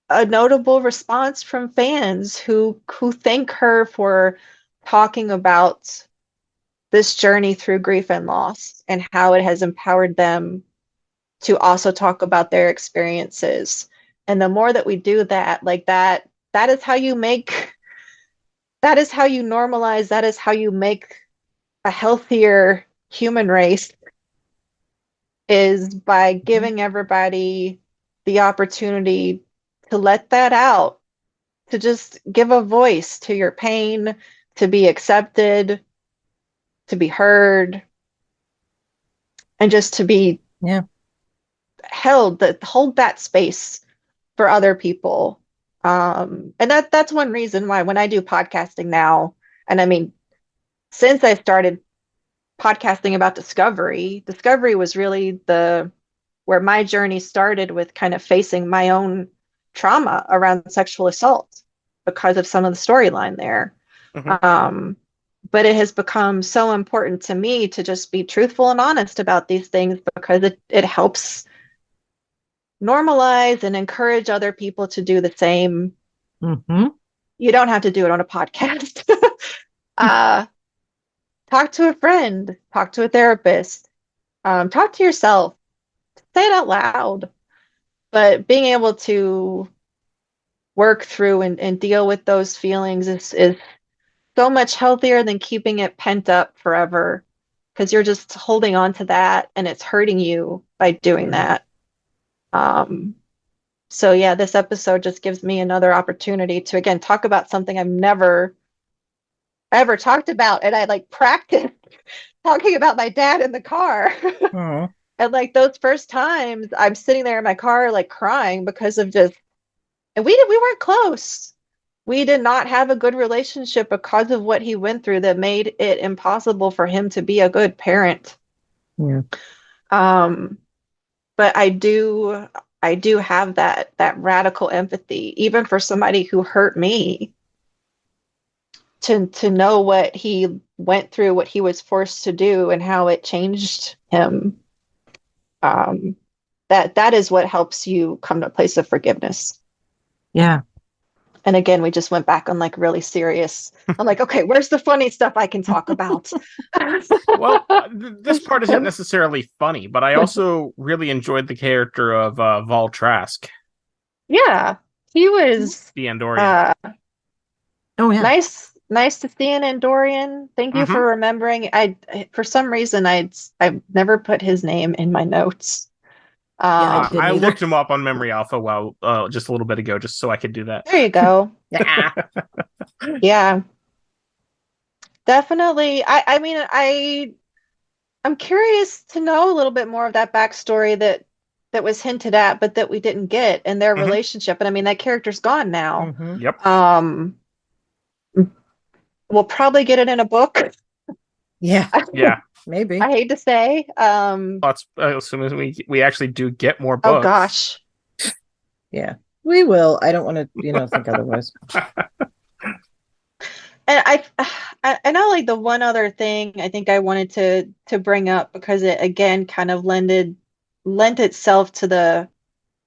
a notable response from fans who thank her for talking about this journey through grief and loss and how it has empowered them to also talk about their experiences. And the more that we do that, like that is how you normalize, that is how you make a healthier human race, is by giving everybody the opportunity to let that out, to just give a voice to your pain, to be accepted, to be heard, and just to be hold that space for other people. And that's one reason why when I do podcasting now, and I mean, since I started podcasting about Discovery was really where my journey started, with kind of facing my own trauma around sexual assault because of some of the storyline there. But it has become so important to me to just be truthful and honest about these things, because it helps normalize and encourage other people to do the same. You don't have to do it on a podcast. Talk to a friend, talk to a therapist, talk to yourself, say it out loud. But being able to work through and deal with those feelings is so much healthier than keeping it pent up forever, because you're just holding on to that and it's hurting you by doing that. So yeah, this episode just gives me another opportunity to again talk about something I've never ever talked about, and I like practiced talking about my dad in the car. And like those first times I'm sitting there in my car like crying because of just, and we weren't close. We did not have a good relationship because of what he went through that made it impossible for him to be a good parent. But I do have that radical empathy, even for somebody who hurt me, to know what he went through, what he was forced to do, and how it changed him. That is what helps you come to a place of forgiveness. Yeah. And again, we just went back on like really serious. I'm like, okay, where's the funny stuff I can talk about? Well, this part isn't necessarily funny, but I also really enjoyed the character of Vol Trask. Yeah, he was the Andorian. Nice to see an Andorian. Thank you for remembering. For some reason, I've never put his name in my notes. I looked him up on Memory Alpha just a little bit ago, just so I could do that. There you go. Yeah, definitely. I mean, I'm curious to know a little bit more of that backstory that was hinted at, but that we didn't get, in their relationship. And I mean, that character's gone now. Yep. We'll probably get it in a book. Yeah. Yeah. Maybe. I hate to say. As soon as we actually do get more books. Oh gosh. Yeah, we will. I don't want to, think otherwise. And I know, like, the one other thing I think I wanted to bring up, because it again kind of lent itself to the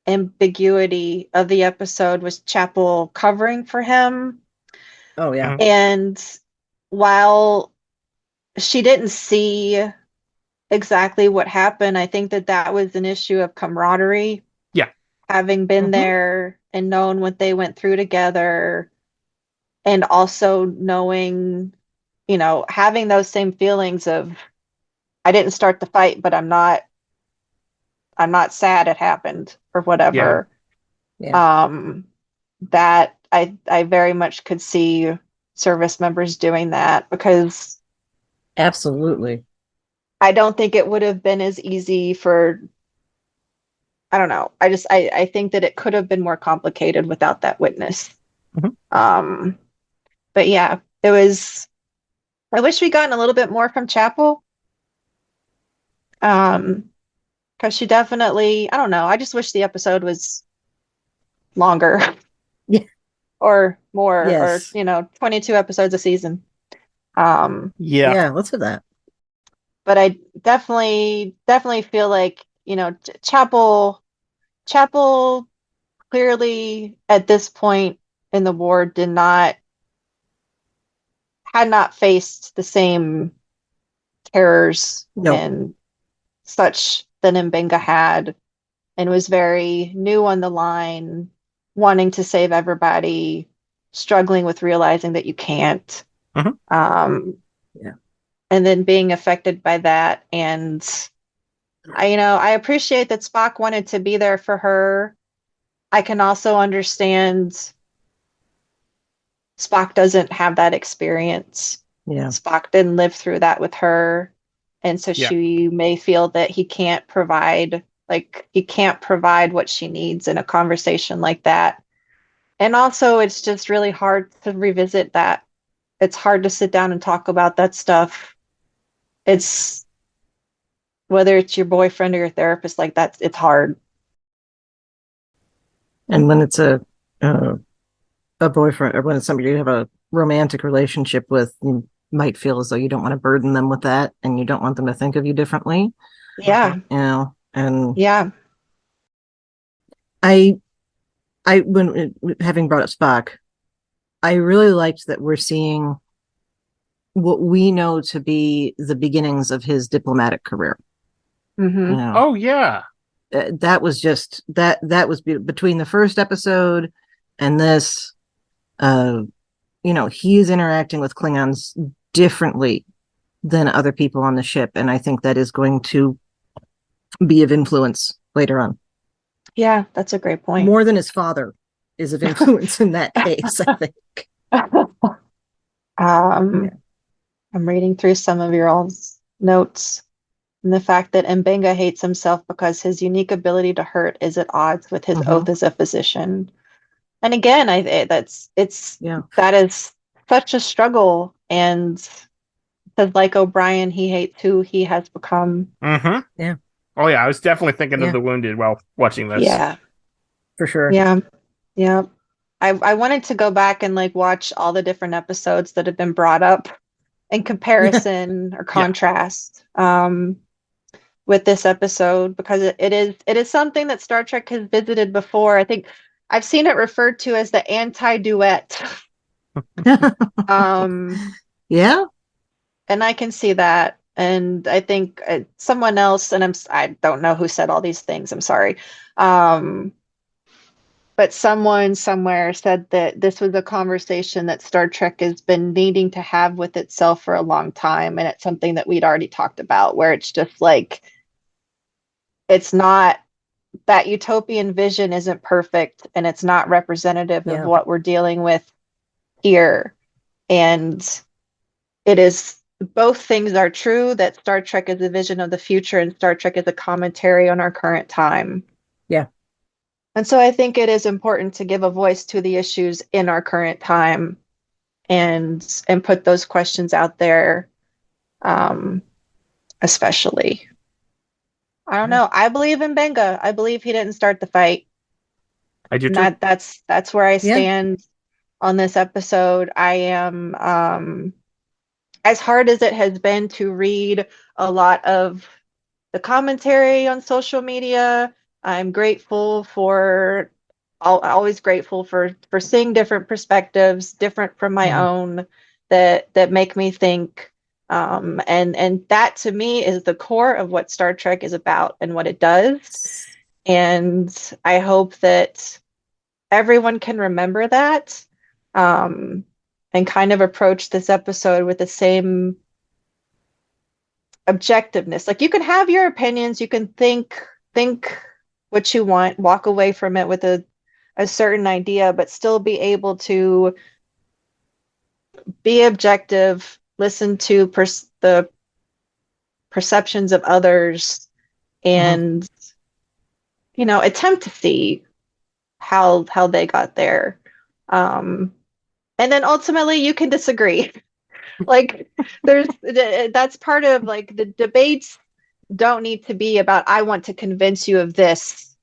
ambiguity of the episode was Chapel covering for him. Oh yeah. And while she didn't see exactly what happened, I think that was an issue of camaraderie. Yeah. Having been Mhm. there and known what they went through together, and also knowing, having those same feelings of, I didn't start the fight, but I'm not sad it happened or whatever. Yeah. That I very much could see service members doing that, because Absolutely. I don't think it would have been as easy for, I don't know. I think that it could have been more complicated without that witness. Mhm. But yeah, it was, I wish we'd gotten a little bit more from Chapel. Because she definitely, I don't know, I just wish the episode was longer. Yeah. Or more, Yes. or 22 episodes a season. Yeah. Yeah, let's do that. But I definitely feel like, Chapel clearly at this point in the war had not faced the same terrors No. and such that Mbenga had, and was very new on the line, wanting to save everybody, struggling with realizing that you can't. Mhm. Yeah. And then being affected by that. And I appreciate that Spock wanted to be there for her. I can also understand Spock doesn't have that experience. Yeah. Spock didn't live through that with her. And so Yeah. she may feel that he can't provide what she needs in a conversation like that. And also, it's just really hard to revisit that. It's hard to sit down and talk about that stuff. It's, whether it's your boyfriend or your therapist, like that, it's hard. And when it's a boyfriend, or when it's somebody you have a romantic relationship with, you might feel as though you don't want to burden them with that, and you don't want them to think of you differently. Yeah. And Yeah. I when having brought up Spock, I really liked that we're seeing what we know to be the beginnings of his diplomatic career. Mm-hmm. Oh yeah. That was just that was between the first episode and this. He is interacting with Klingons differently than other people on the ship, and I think that is going to be of influence later on. Yeah, that's a great point. More than his father is of influence in that case, I think. I'm reading through some of your all's notes, and the fact that Mbenga hates himself because his unique ability to hurt is at odds with his oath as a physician. And again, that is such a struggle. And says, like O'Brien, he hates who he has become. Mm-hmm. Yeah. Oh yeah, I was definitely thinking of the wounded while watching this. Yeah, for sure. Yeah. I wanted to go back and watch all the different episodes that have been brought up in comparison or contrast with this episode, because it is something that Star Trek has visited before. I think I've seen it referred to as the anti-duet. Yeah. And I can see that. And I think someone else, and I don't know who said all these things, I'm sorry. But someone somewhere said that this was a conversation that Star Trek has been needing to have with itself for a long time. And it's something that we'd already talked about, where it's just it's not, that utopian vision isn't perfect, and it's not representative of what we're dealing with here. And it is, both things are true, that Star Trek is a vision of the future and Star Trek is a commentary on our current time. Yeah. And so I think it is important to give a voice to the issues in our current time and put those questions out there, especially. I don't know. I believe in Benga. I believe he didn't start the fight. I do too. That's where I stand on this episode. I am, as hard as it has been to read a lot of the commentary on social media, I'm grateful for always grateful for seeing different perspectives, different from my own, that make me think. And that to me is the core of what Star Trek is about and what it does. And I hope that everyone can remember that, and kind of approach this episode with the same objectiveness. Like, you can have your opinions, you can think what you want, walk away from it with a certain idea, but still be able to be objective, listen to the perceptions of others, and attempt to see how they got there. And then ultimately you can disagree. Like, that's part of, like, the debates don't need to be about, I want to convince you of this,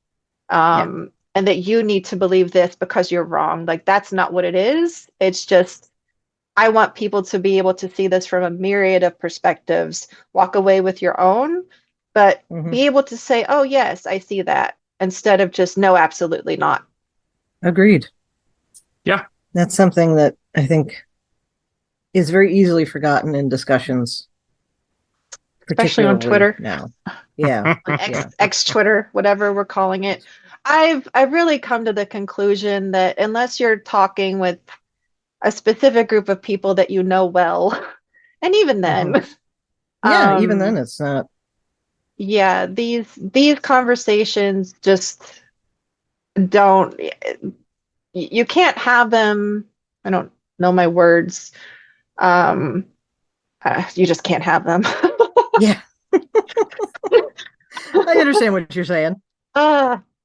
and that you need to believe this because you're wrong. Like, that's not what it is. It's just, I want people to be able to see this from a myriad of perspectives, walk away with your own, but be able to say, oh yes, I see that, instead of just, no, absolutely not. Agreed. Yeah. That's something that I think is very easily forgotten in discussions. Especially on Twitter now. Yeah. X Twitter, whatever we're calling it. I've really come to the conclusion that unless you're talking with a specific group of people that you know well, and even then, even then it's not. Yeah, these conversations just don't. You can't have them. I don't know my words. You just can't have them. Yeah. I understand what you're saying.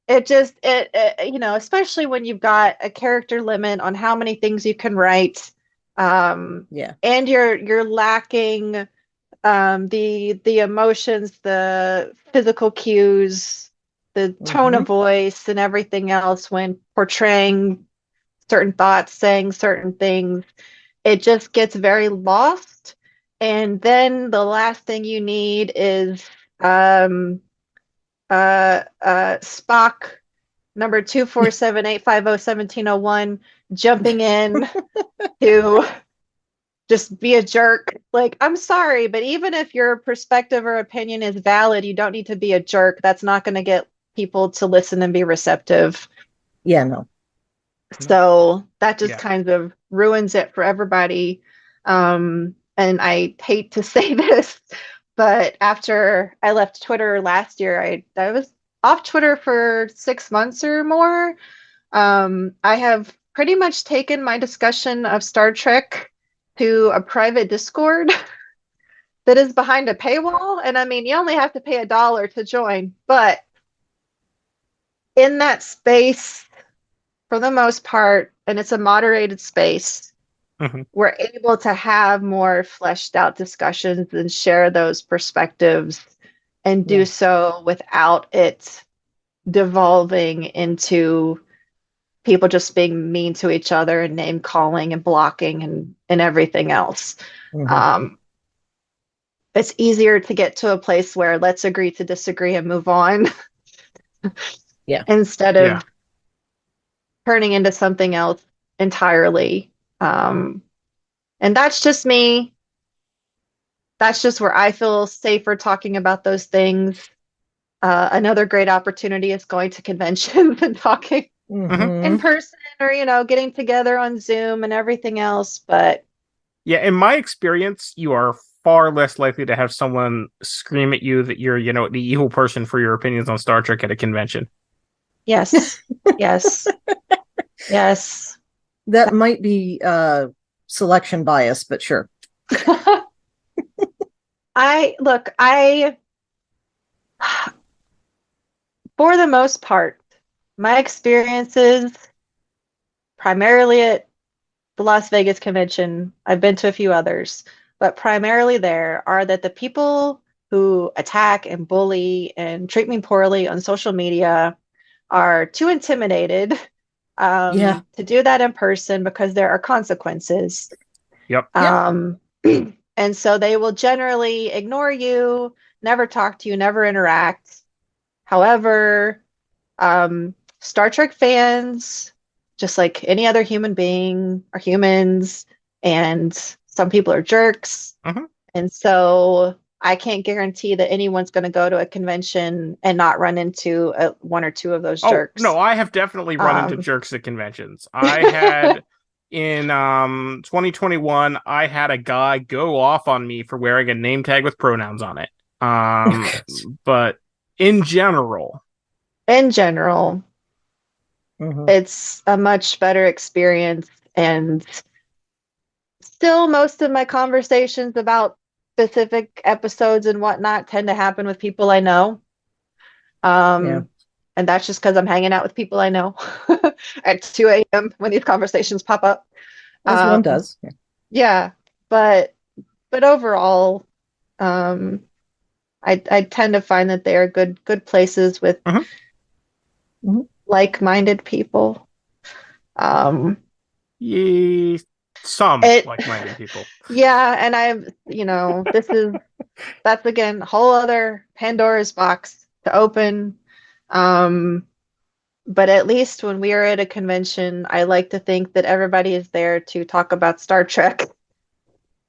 Especially when you've got a character limit on how many things you can write. And you're lacking the emotions, the physical cues, the tone of voice, and everything else when portraying certain thoughts, saying certain things. It just gets very lost. And then the last thing you need is Spock number 247-850-1701 jumping in to just be a jerk. Like, I'm sorry, but even if your perspective or opinion is valid, you don't need to be a jerk. That's not going to get people to listen and be receptive. Yeah, no. So that just kind of ruins it for everybody. And I hate to say this, but after I left Twitter last year, I was off Twitter for 6 months or more. I have pretty much taken my discussion of Star Trek to a private Discord that is behind a paywall. And I mean, you only have to pay $1 to join, but in that space, for the most part, and it's a moderated space, we're able to have more fleshed out discussions and share those perspectives and do so without it devolving into people just being mean to each other and name calling and blocking and everything else. It's easier to get to a place where let's agree to disagree and move on. Instead of turning into something else entirely. And that's just me. That's just where I feel safer talking about those things. Another great opportunity is going to conventions and talking in person, or, getting together on Zoom and everything else. But yeah, in my experience, you are far less likely to have someone scream at you that you're, the evil person for your opinions on Star Trek at a convention. Yes. Yes. Yes. That might be selection bias, but sure. For the most part, my experiences, primarily at the Las Vegas convention, I've been to a few others, but primarily there, are that the people who attack and bully and treat me poorly on social media are too intimidated to do that in person because there are consequences. Yep. And so they will generally ignore you, never talk to you, never interact. However, Star Trek fans, just like any other human being, are humans, and some people are jerks. Mhm. And so I can't guarantee that anyone's going to go to a convention and not run into one or two of those jerks. No, I have definitely run into jerks at conventions. I had in 2021, I had a guy go off on me for wearing a name tag with pronouns on it. But in general, it's a much better experience, and still most of my conversations about specific episodes and whatnot tend to happen with people I know. And that's just because I'm hanging out with people I know at 2 a.m. when these conversations pop up. As one does. Yeah. But overall, I tend to find that they are good places with like-minded people. Like-minded people. Yeah, and that's again a whole other Pandora's box to open. But at least when we are at a convention, I like to think that everybody is there to talk about Star Trek,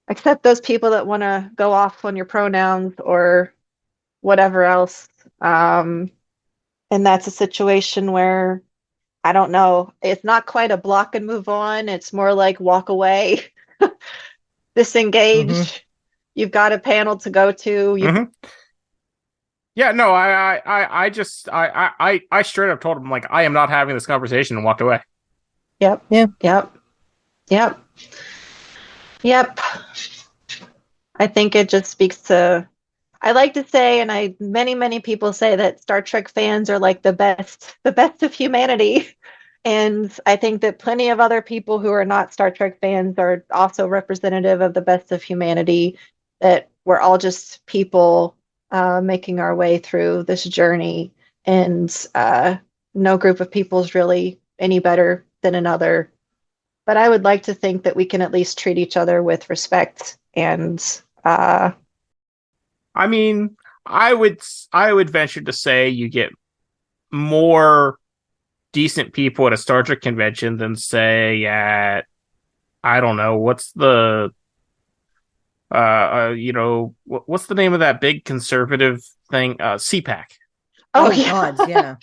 except those people that want to go off on your pronouns or whatever else. And that's a situation where, I don't know, it's not quite a block and move on. It's more like walk away, disengage. You've got a panel to go to. Yeah, no, I straight up told him, like, I am not having this conversation, and walked away. Yep. I think it just speaks to, I like to say, and many people say that Star Trek fans are like the best of humanity. And I think that plenty of other people who are not Star Trek fans are also representative of the best of humanity, that we're all just people making our way through this journey, and no group of people is really any better than another. But I would like to think that we can at least treat each other with respect. And I mean, I would venture to say you get more decent people at a Star Trek convention than, say, at, I don't know, what's the what's the name of that big conservative thing? CPAC. Oh yeah. God, yeah.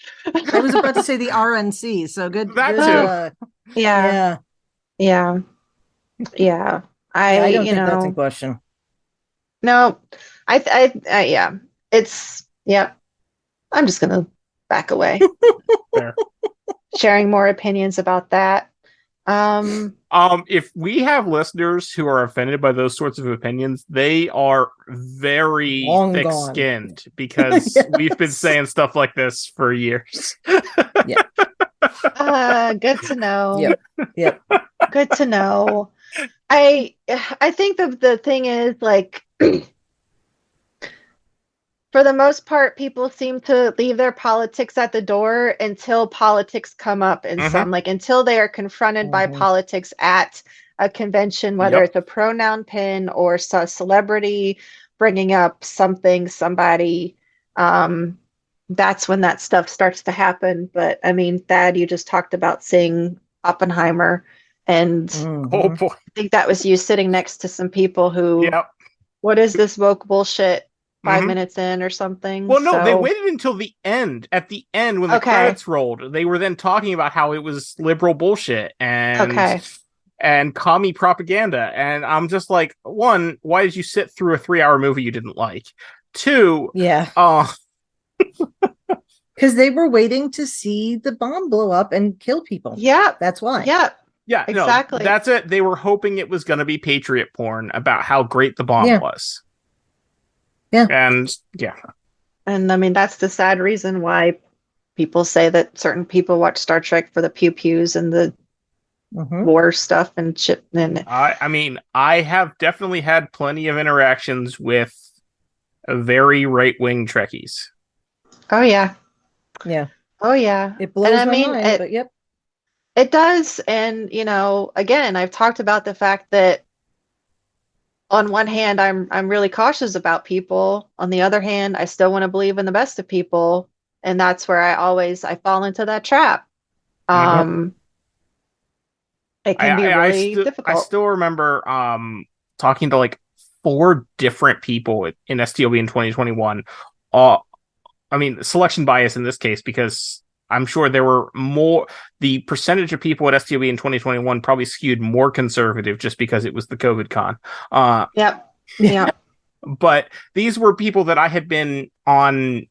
I was about to say the RNC. So good. That too. Yeah. I don't think that's in question. No, yeah. It's, I'm just gonna back away. Sharing more opinions about that. If we have listeners who are offended by those sorts of opinions, they are very thick-skinned, because we've been saying stuff like this for years. Good to know. Yep. Good to know. I think the thing is, like, for the most part, people seem to leave their politics at the door until politics come up in some, like, until they are confronted by politics at a convention, whether it's a pronoun pin or a celebrity bringing up somebody. That's when that stuff starts to happen. But I mean, Thad, you just talked about seeing Oppenheimer, and oh boy, I think that was you sitting next to some people who, what is this woke bullshit? 5 minutes in or something. Well, no, they waited until the end. At the end, when the credits rolled, they were then talking about how it was liberal bullshit and commie propaganda. And I'm just like, one, why did you sit through a 3-hour movie you didn't like? Two, because they were waiting to see the bomb blow up and kill people. Yeah, that's why. Yeah, exactly. No, that's it. They were hoping it was going to be patriot porn about how great the bomb was. Yeah. And I mean, that's the sad reason why people say that certain people watch Star Trek for the pew-pews and the war stuff and shit. And I mean, I have definitely had plenty of interactions with very right-wing Trekkies. Oh, yeah. Yeah. Oh, yeah. It blows my mind, but yep. It does. And, again, I've talked about the fact that on one hand, I'm really cautious about people. On the other hand, I still want to believe in the best of people. And that's where I fall into that trap. It can be really difficult. I still remember talking to like 4 different people in STOB in 2021. I mean, selection bias in this case, because I'm sure there were the percentage of people at STOB in 2021 probably skewed more conservative just because it was the COVID con. Yep. But these were people that I had been on,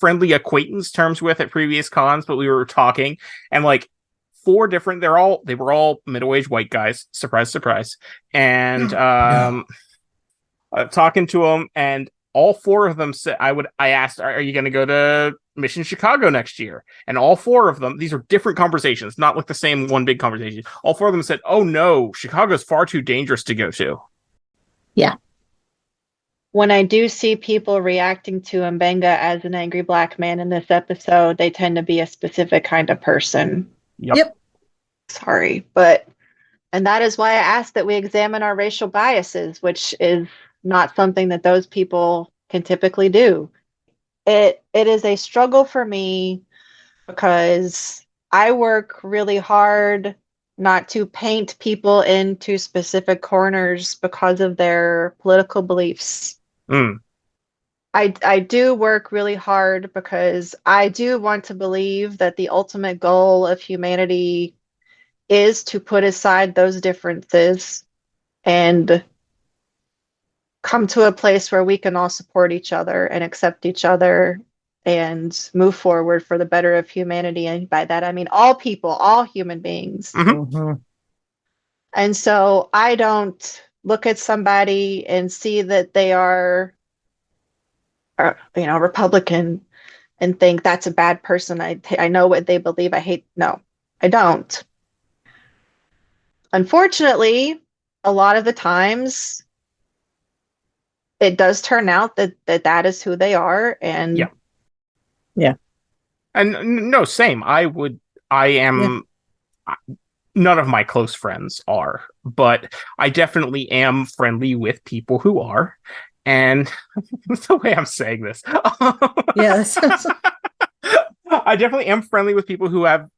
friendly acquaintance terms with at previous cons, but we were talking, and like 4 different, they were all middle-aged white guys. Surprise, surprise. And talking to them, and all 4 of them said, I asked, are you going to go to Mission Chicago next year? And all 4 of them, these are different conversations, not like the same one big conversation. All 4 of them said, oh no, Chicago's far too dangerous to go to. Yeah. When I do see people reacting to Mbenga as an angry black man in this episode, they tend to be a specific kind of person. Yep. Sorry, and that is why I asked that we examine our racial biases, which is not something that those people can typically do. It is a struggle for me because I work really hard not to paint people into specific corners because of their political beliefs. I do work really hard because I do want to believe that the ultimate goal of humanity is to put aside those differences and come to a place where we can all support each other and accept each other and move forward for the better of humanity. And by that, I mean all people, all human beings. And so I don't look at somebody and see that they are, Republican and think that's a bad person. I know what they believe. No, I don't. Unfortunately, a lot of the times it does turn out that is who they are. And yeah. And no, same. None of my close friends are, but I definitely am friendly with people who are. And that's the way I'm saying this. Yeah. I definitely am friendly with people who have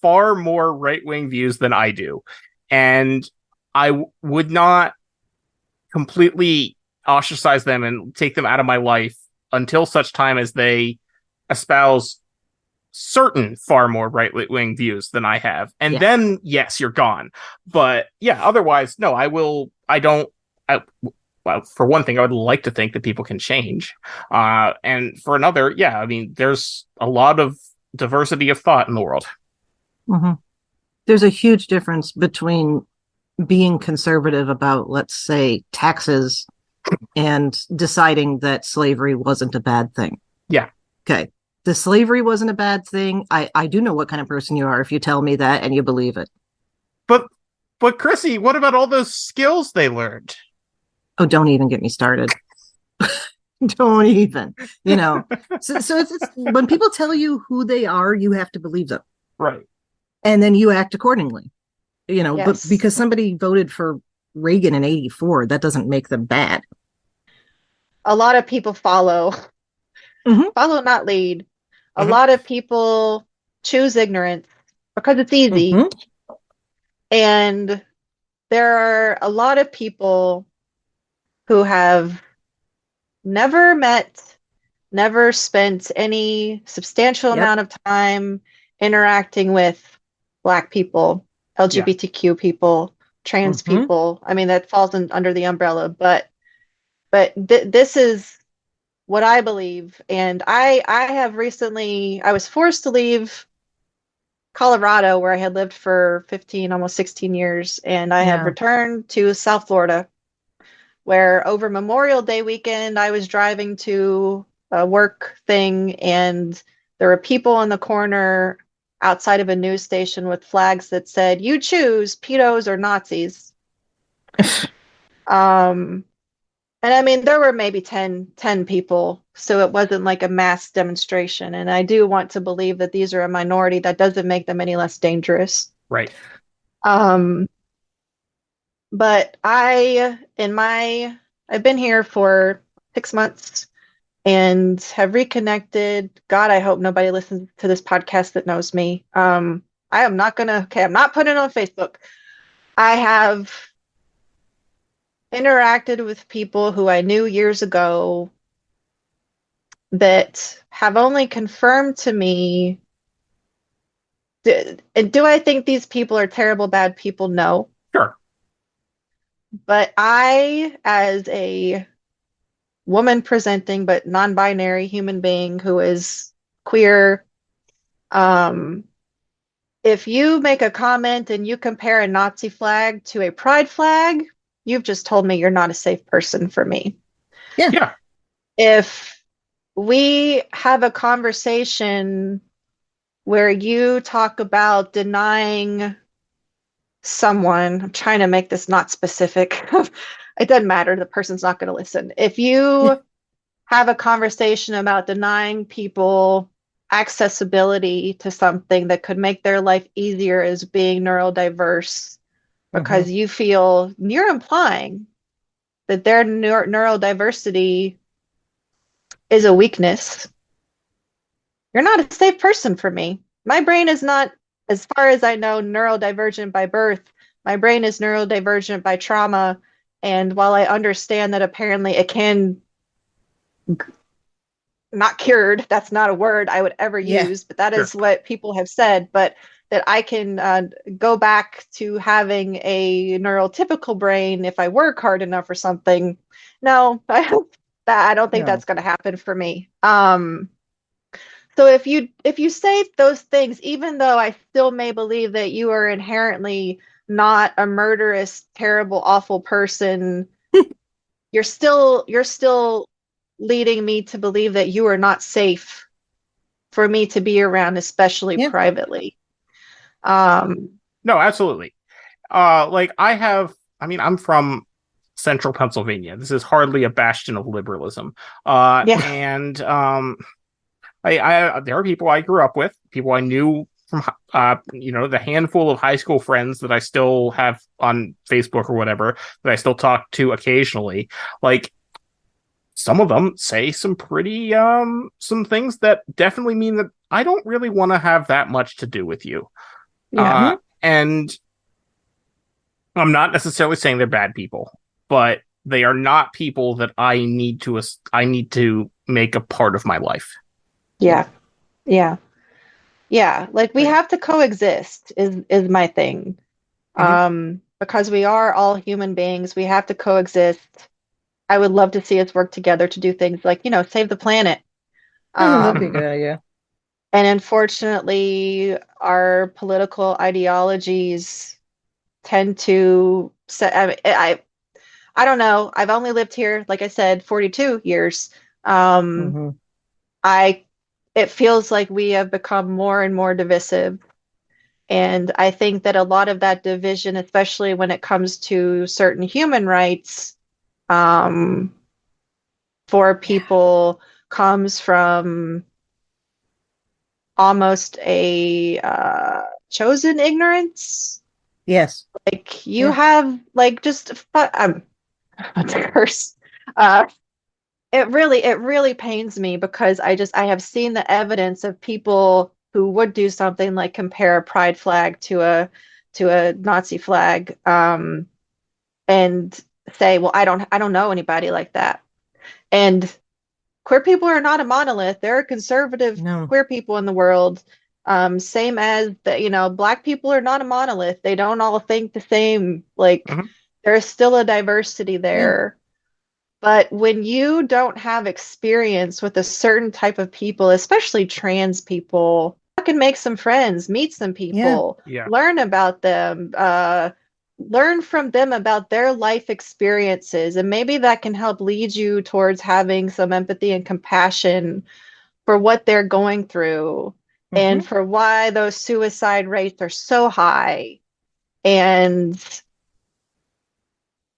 far more right-wing views than I do. And I would not completely ostracize them and take them out of my life until such time as they espouse certain far more right-wing views than I have. And then, yes, you're gone. But yeah, otherwise, no, well, for one thing, I would like to think that people can change. And for another, I mean, there's a lot of diversity of thought in the world. There's a huge difference between being conservative about, let's say, taxes and deciding that slavery wasn't a bad thing. Yeah. Okay. The slavery wasn't a bad thing. I do know what kind of person you are if you tell me that and you believe it. But Chrissy, what about all those skills they learned? Oh, don't even get me started. Don't even, So it's when people tell you who they are, you have to believe them. Right. And then you act accordingly, Yes. But because somebody voted for Reagan in 1984, that doesn't make them bad. A lot of people follow, not lead. A lot of people choose ignorance because it's easy. And there are a lot of people who have never spent any substantial amount of time interacting with Black people, LGBTQ people, trans people. I mean, that falls under the umbrella, but this is what I believe. And I was forced to leave Colorado, where I had lived for 15, almost 16 years. And I have returned to South Florida, where over Memorial Day weekend, I was driving to a work thing, and there were people in the corner outside of a news station with flags that said, "You choose pedos or Nazis." And I mean, there were maybe 10 people, so it wasn't like a mass demonstration. And I do want to believe that these are a minority. That doesn't make them any less dangerous. Right. But I've been here for 6 months, and have reconnected. God, I hope nobody listens to this podcast that knows me. I'm not putting it on Facebook. I have interacted with people who I knew years ago that have only confirmed to me. Do I think these people are terrible, bad people? No. Sure. But I, as a woman presenting but non-binary human being who is queer, if you make a comment and you compare a Nazi flag to a pride flag, you've just told me you're not a safe person for me. Yeah. If we have a conversation where you talk about denying someone, I'm trying to make this not specific. It doesn't matter. The person's not going to listen. If you have a conversation about denying people accessibility to something that could make their life easier as being neurodiverse, because you feel you're implying that their neurodiversity is a weakness, you're not a safe person for me. My brain is not, as far as I know, neurodivergent by birth. My brain is neurodivergent by trauma. And while I understand that apparently it can, not cured, that's not a word I would ever use, but that is what people have said, but that I can go back to having a neurotypical brain if I work hard enough or something. No, I don't think that's going to happen for me. So if you say those things, even though I still may believe that you are inherently not a murderous, terrible, awful person, you're still leading me to believe that you are not safe for me to be around, especially privately. No, absolutely. I'm from central Pennsylvania. This is hardly a bastion of liberalism. And there are people I grew up with, people I knew from, the handful of high school friends that I still have on Facebook or whatever, that I still talk to occasionally. Like, some of them say some pretty, some things that definitely mean that I don't really want to have that much to do with you. And I'm not necessarily saying they're bad people, but they are not people that I need to make a part of my life. Yeah. Like, we have to coexist is my thing. Because we are all human beings, we have to coexist. I would love to see us work together to do things like, save the planet. That'd be a good idea. And unfortunately, our political ideologies tend to set. I don't know. I've only lived here, like I said, 42 years. It feels like we have become more and more divisive. And I think that a lot of that division, especially when it comes to certain human rights, for people, comes from almost a chosen ignorance. Yes. Like, you have, like, just I'm a curse. It really pains me, because I have seen the evidence of people who would do something like compare a pride flag to a Nazi flag, and say, well, I don't know anybody like that. And queer people are not a monolith. There are conservative queer people in the world. Same as that, Black people are not a monolith. They don't all think the same. Like, there's still a diversity there. But when you don't have experience with a certain type of people, especially trans people, you can make some friends, meet some people, learn about them, learn from them about their life experiences. And maybe that can help lead you towards having some empathy and compassion for what they're going through and for why those suicide rates are so high. And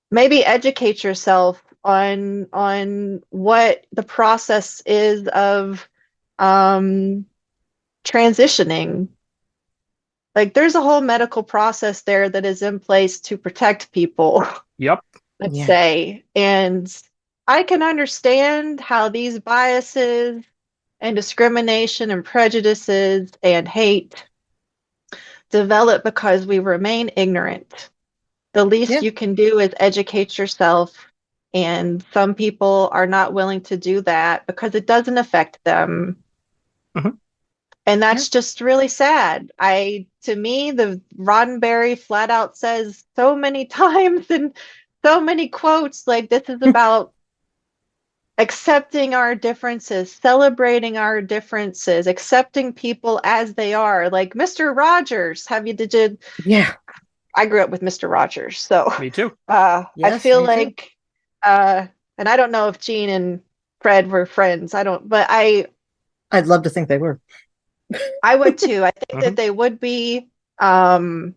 maybe educate yourself on what the process is of transitioning. Like, there's a whole medical process there that is in place to protect people. Yep. Let's say. And I can understand how these biases and discrimination and prejudices and hate develop because we remain ignorant. The least you can do is educate yourself, and some people are not willing to do that because it doesn't affect them. And that's just really sad. To me, the Roddenberry flat out says so many times and so many quotes, like, this is about accepting our differences, celebrating our differences, accepting people as they are. Like Mr. Rogers, Yeah. I grew up with Mr. Rogers, so Me too. I feel like and I don't know if Gene and Fred were friends. But I'd love to think they were. I would too. I think that they would be. Fred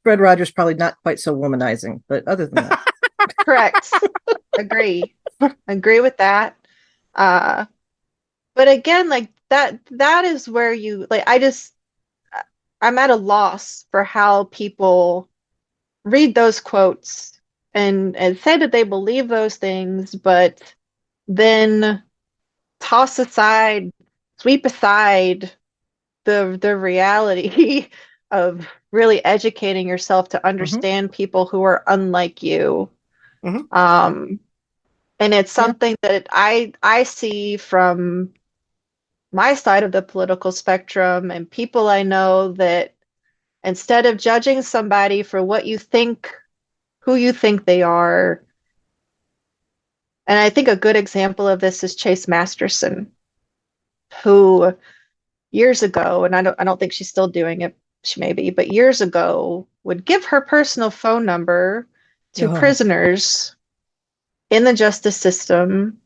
Rogers probably not quite so womanizing, but other than that. Correct. Agree with that. But again, like that is where you like I'm at a loss for how people read those quotes and say that they believe those things, but then sweep aside the reality of really educating yourself to understand people who are unlike you. And it's something that I see from my side of the political spectrum and people I know, that instead of judging somebody for who you think they are, and I think a good example of this is Chase Masterson, who years ago, and I don't think she's still doing it, she may be, but years ago would give her personal phone number to prisoners in the justice system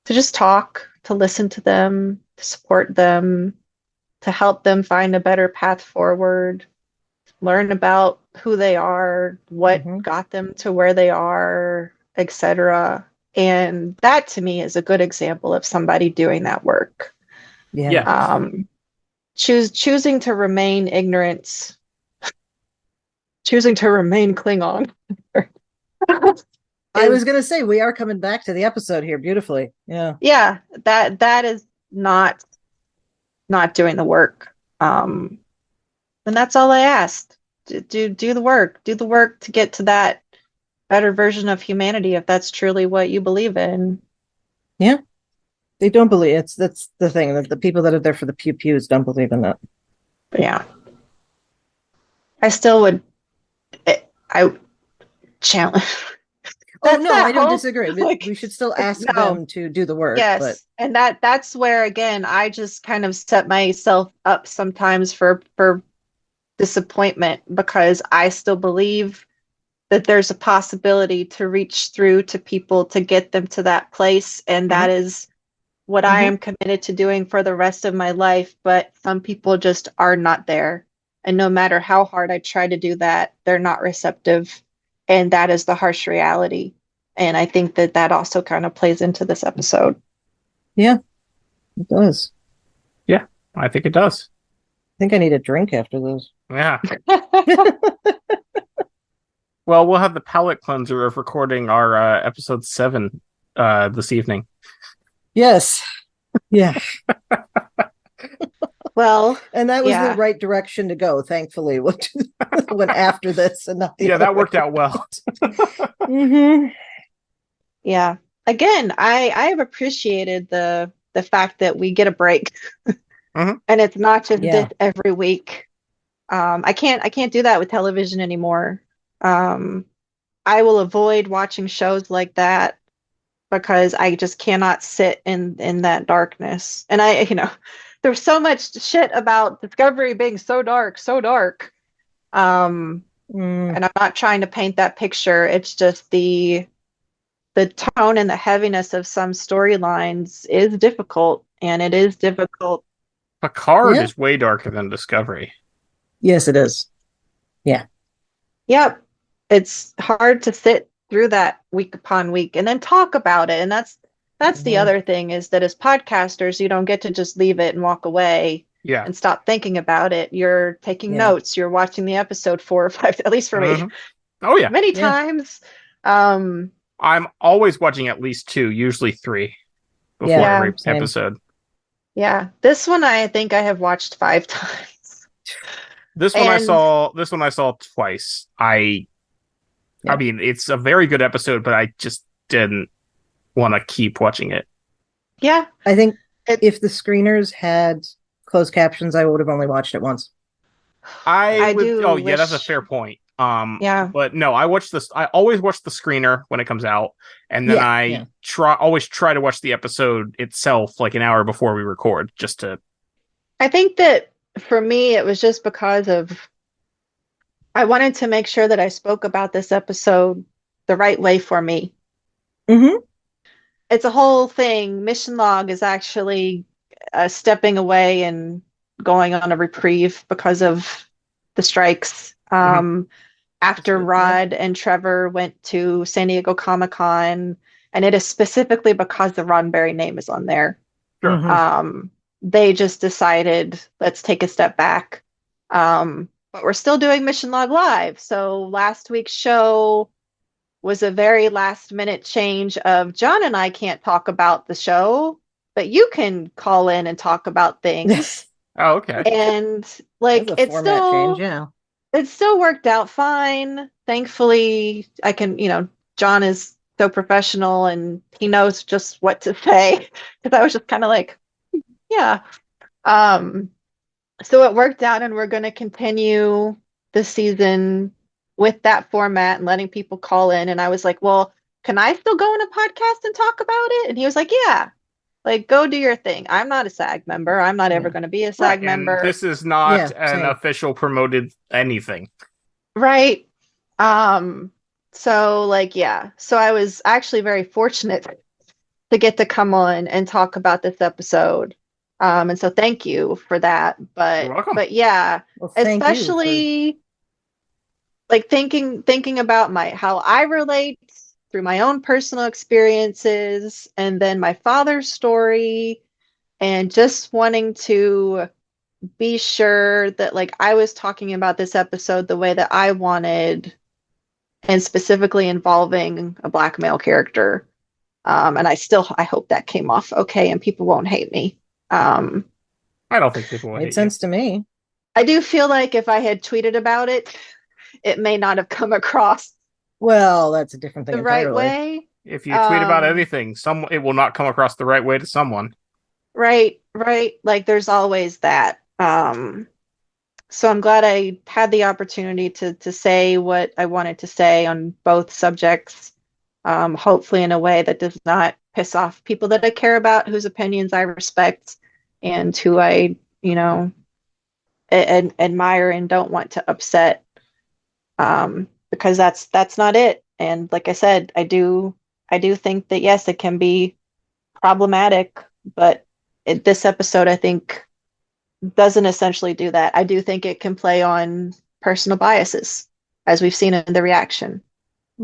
to just talk, to listen to them, to support them, to help them find a better path forward, learn about who they are, what got them to where they are, etc. And that to me is a good example of somebody doing that work. Choosing to remain ignorant, choosing to remain Klingon. I was going to say, we are coming back to the episode here beautifully. Yeah, that is not doing the work. And that's all I asked. Do the work. Do the work to get to that better version of humanity, if that's truly what you believe in. Yeah. They don't believe that's the thing, that the people that are there for the pews don't believe in that. Yeah. I still would I challenge. I don't disagree. We should still ask them to do the work. Yes. But... And that's where, again, I just kind of set myself up sometimes for disappointment, because I still believe that there's a possibility to reach through to people to get them to that place. And that is what I am committed to doing for the rest of my life. But some people just are not there. And no matter how hard I try to do that, they're not receptive. And that is the harsh reality. And I think that also kind of plays into this episode. Yeah, it does. Yeah, I think it does. I think I need a drink after this. Yeah. Well, we'll have the palate cleanser of recording our episode 7 this evening. Yes. Yeah. Well, and that was the right direction to go, thankfully. When after this and not that worked out well. Yeah. Again, I have appreciated the fact that we get a break. And it's not just this every week. I can't do that with television anymore. I will avoid watching shows like that because I just cannot sit in that darkness. And there's so much shit about Discovery being so dark. And I'm not trying to paint that picture. It's just the tone and the heaviness of some storylines is difficult, and it is difficult. Picard is way darker than Discovery. Yes, it is. Yeah. Yep. It's hard to sit through that week upon week and then talk about it. And that's the other thing, is that as podcasters, you don't get to just leave it and walk away and stop thinking about it. You're taking notes. You're watching the episode 4 or 5, at least for me. Oh, yeah. Many times. I'm always watching at least 2, usually 3, before Yeah, every same. episode. Yeah, this one I think I have watched 5 times. This one I saw twice. I mean, it's a very good episode, but I just didn't want to keep watching it. Yeah. I think if the screeners had closed captions, I would have only watched it once. I do Oh, yeah, that's a wish- fair point. Yeah. But no, I always watch the screener when it comes out, and then I always try to watch the episode itself like an hour before we record, just to. I think that for me, it was just because of I wanted to make sure that I spoke about this episode the right way for me. Mm-hmm. It's a whole thing. Mission Log is actually stepping away and going on a reprieve because of the strikes. After Rod and Trevor went to San Diego Comic-Con, and it is specifically because the Roddenberry name is on there. Sure. Mm-hmm. They just decided, let's take a step back. But we're still doing Mission Log Live. So last week's show was a very last minute change of John and I can't talk about the show, but you can call in and talk about things. Oh, okay. And like That's a format change, yeah. It still worked out fine. Thankfully, I can, John is so professional and he knows just what to say. Because I was just kind of like, yeah. So it worked out, and we're going to continue the season with that format and letting people call in. And I was like, well, can I still go on a podcast and talk about it? And he was like, yeah, like go do your thing. I'm not a SAG member. I'm not ever going to be a SAG member. And this is not an official promoted anything. Right. So like, yeah. So I was actually very fortunate to get to come on and talk about this episode. And so thank you for that. You're welcome. But yeah, Well, especially like thinking about how I relate through my own personal experiences, and then my father's story, and just wanting to be sure that like I was talking about this episode the way that I wanted, and specifically involving a Black male character. And I hope that came off okay and people won't hate me. I don't think people will hate Made sense to me. I do feel like if I had tweeted about it, it may not have come across Well, that's a different thing the entirely. right way. If you tweet about anything, it will not come across the right way to someone. Right. Like there's always that. So I'm glad I had the opportunity to say what I wanted to say on both subjects. Hopefully in a way that does not piss off people that I care about, whose opinions I respect, and who I, admire and don't want to upset. Because that's not it. And like I said, I do think that yes, it can be problematic, but this episode I think doesn't essentially do that. I do think it can play on personal biases, as we've seen in the reaction.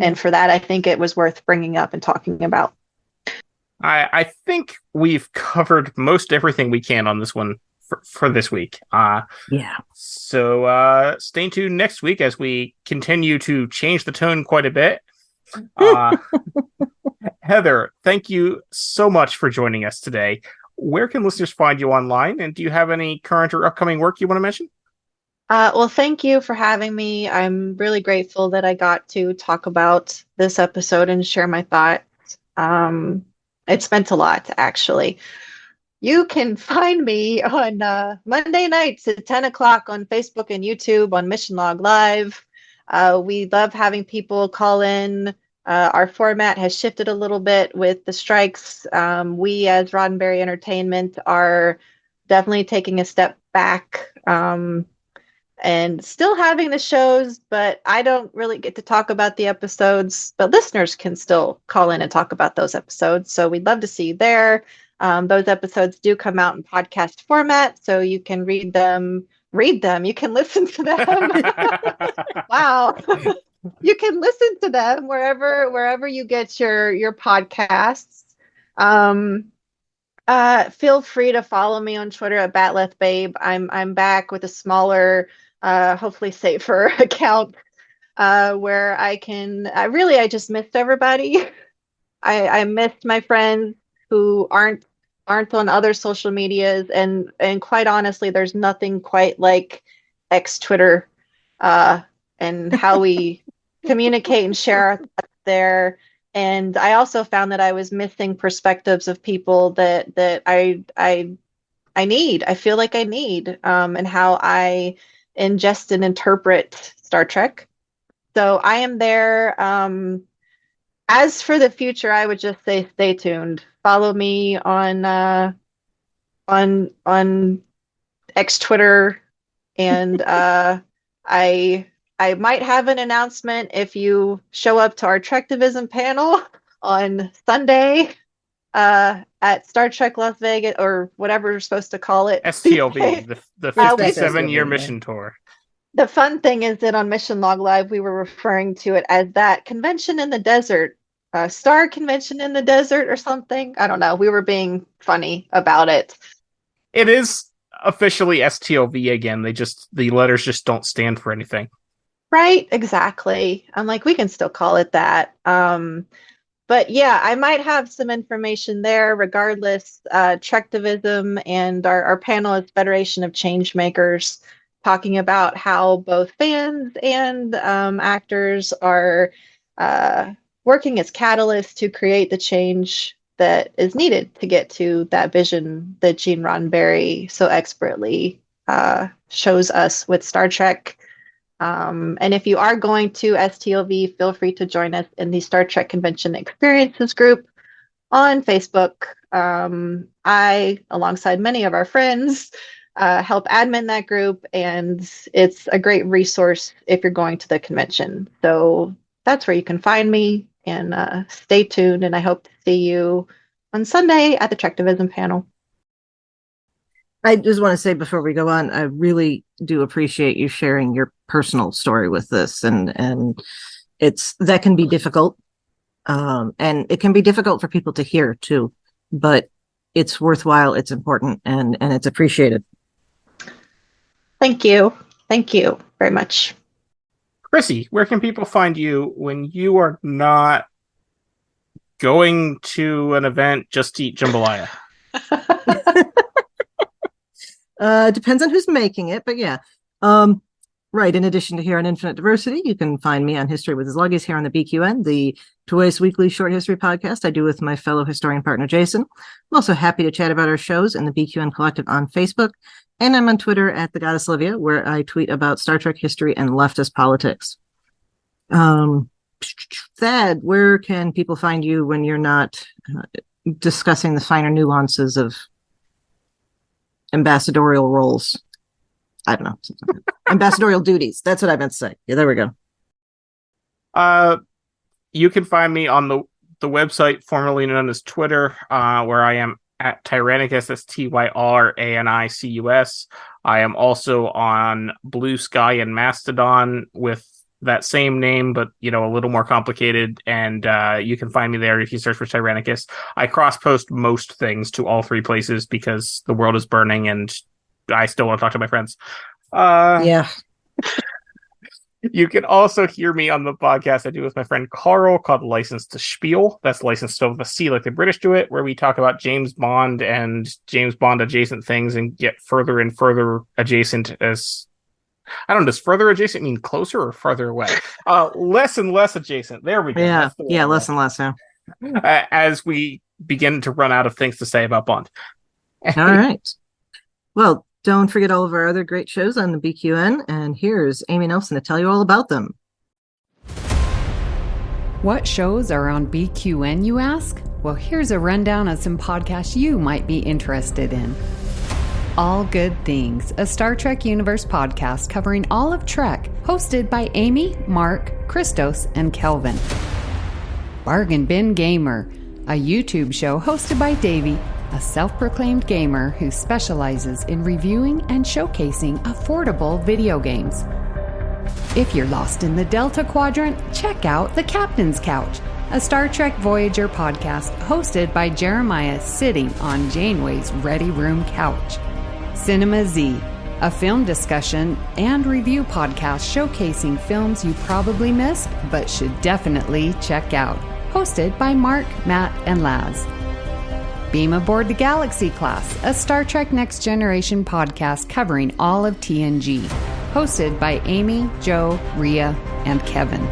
And for that, I think it was worth bringing up and talking about. I think we've covered most everything we can on this one for this week. Yeah. So stay tuned next week as we continue to change the tone quite a bit. Heather, thank you so much for joining us today. Where can listeners find you online? And do you have any current or upcoming work you want to mention? Well, thank you for having me. I'm really grateful that I got to talk about this episode and share my thoughts. It's meant a lot, actually. You can find me on Monday nights at 10 o'clock on Facebook and YouTube on Mission Log Live. We love having people call in. Our format has shifted a little bit with the strikes. We, as Roddenberry Entertainment, are definitely taking a step back and still having the shows, but I don't really get to talk about the episodes, but listeners can still call in and talk about those episodes. So we'd love to see you there. Those episodes do come out in podcast format, so you can read them. You can listen to them. Wow. You can listen to them wherever you get your podcasts. Feel free to follow me on Twitter at @BatlethBabe. I'm back with a smaller, hopefully safer account where I just missed everybody. I missed my friends who aren't on other social medias, and quite honestly, there's nothing quite like X Twitter, and how we communicate and share our thoughts there. And I also found that I was missing perspectives of people that I need. I feel like I need, and how I ingest and interpret Star Trek. So I am there. As for the future, I would just say stay tuned. Follow me on X Twitter, and I might have an announcement if you show up to our Trektivism panel on Sunday at Star Trek Las Vegas, or whatever we're supposed to call it. STLV, the 57-year mission tour. The fun thing is that on Mission Log Live, we were referring to it as that convention in the desert, Star Convention in the desert or something. I don't know. We were being funny about it. It is officially STLV again. The letters just don't stand for anything. Right, exactly. I'm like, we can still call it that. But yeah, I might have some information there. Regardless, Trektivism and our panel is Federation of Changemakers, talking about how both fans and actors are working as catalysts to create the change that is needed to get to that vision that Gene Roddenberry so expertly shows us with Star Trek. And if you are going to STLV, feel free to join us in the Star Trek Convention Experiences group on Facebook. I, alongside many of our friends, help admin that group, and it's a great resource if you're going to the convention. So that's where you can find me, and stay tuned, and I hope to see you on Sunday at the Trektivism panel. I just want to say before we go on, I really do appreciate you sharing your personal story with this, and that can be difficult, and it can be difficult for people to hear too, but it's worthwhile, it's important, and it's appreciated. Thank you very much. Chrissy, where can people find you when you are not going to an event just to eat jambalaya? Depends on who's making it, but yeah. Right. In addition to here on Infinite Diversity, you can find me on History with Szilagyi here on the BQN, the twice weekly short history podcast I do with my fellow historian partner, Jason. I'm also happy to chat about our shows in the BQN Collective on Facebook, and I'm on Twitter at the Goddess Livia, where I tweet about Star Trek history and leftist politics. Thad, where can people find you when you're not discussing the finer nuances of ambassadorial roles? I don't know. Ambassadorial duties. That's what I meant to say. Yeah, there we go. You can find me on the website formerly known as Twitter, where I am at Tyrannicus, STYRANICUS. I am also on Blue Sky and Mastodon with that same name, but a little more complicated. And you can find me there if you search for Tyrannicus. I cross-post most things to all three places because the world is burning and I still want to talk to my friends. Yeah. You can also hear me on the podcast I do with my friend Carl called License to Spiel. That's licensed with a C like the British do it, where we talk about James Bond and James Bond adjacent things and get further and further adjacent as... I don't know, does further adjacent mean closer or farther away? Less and less adjacent. There we go. Yeah, less and less, yeah. As we begin to run out of things to say about Bond. All right. Well, don't forget all of our other great shows on the BQN, and here's Amy Nelson to tell you all about them. What shows are on BQN, you ask? Well, here's a rundown of some podcasts you might be interested in. All Good Things, a Star Trek Universe podcast covering all of Trek, hosted by Amy, Mark, Christos, and Kelvin. Bargain Bin Gamer, a YouTube show hosted by Davey, a self-proclaimed gamer who specializes in reviewing and showcasing affordable video games. If you're lost in the Delta Quadrant, check out The Captain's Couch, a Star Trek Voyager podcast hosted by Jeremiah sitting on Janeway's Ready Room couch. Cinema Z, a film discussion and review podcast showcasing films you probably missed but should definitely check out. Hosted by Mark, Matt, and Laz. Beam Aboard the Galaxy Class, a Star Trek Next Generation podcast covering all of TNG. Hosted by Amy, Joe, Rhea, and Kevin.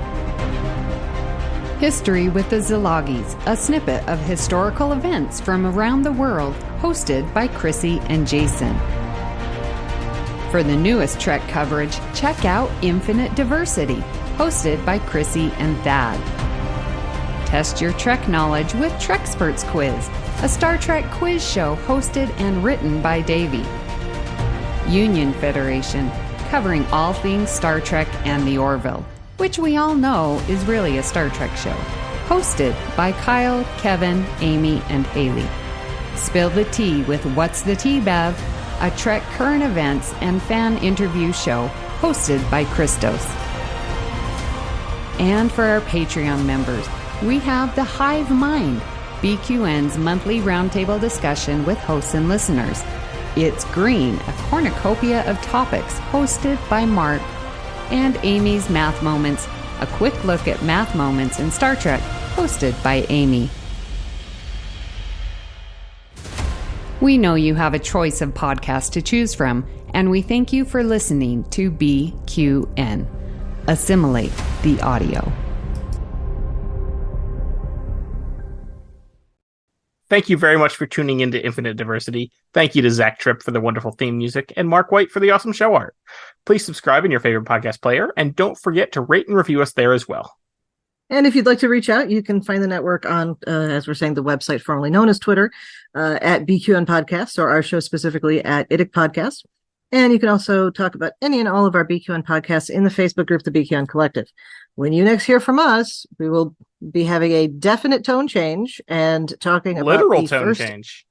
History with the Szilagys, a snippet of historical events from around the world, hosted by Chrissie and Jason. For the newest Trek coverage, check out Infinite Diversity, hosted by Chrissie and Thad. Test your Trek knowledge with Treksperts Quiz, a Star Trek quiz show hosted and written by Davey. Union Federation, covering all things Star Trek and the Orville, which we all know is really a Star Trek show. Hosted by Kyle, Kevin, Amy, and Haley. Spill the Tea with What's the Tea, Bev? A Trek current events and fan interview show hosted by Christos. And for our Patreon members, we have The Hive Mind, BQN's monthly roundtable discussion with hosts and listeners. It's Green, a cornucopia of topics hosted by Mark, and Amy's Math Moments, a quick look at math moments in Star Trek, hosted by Amy. We know you have a choice of podcasts to choose from, and we thank you for listening to BQN. Assimilate the audio. Thank you very much for tuning into Infinite Diversity. Thank you to Zach Tripp for the wonderful theme music and Mark White for the awesome show art. Please subscribe in your favorite podcast player, and don't forget to rate and review us there as well. And if you'd like to reach out, you can find the network on, as we're saying, the website formerly known as Twitter, at BQN Podcast, or our show specifically at IDIC Podcast. And you can also talk about any and all of our BQN podcasts in the Facebook group, the BQN Collective. When you next hear from us, we will be having a definite tone change and talking about literal tone change.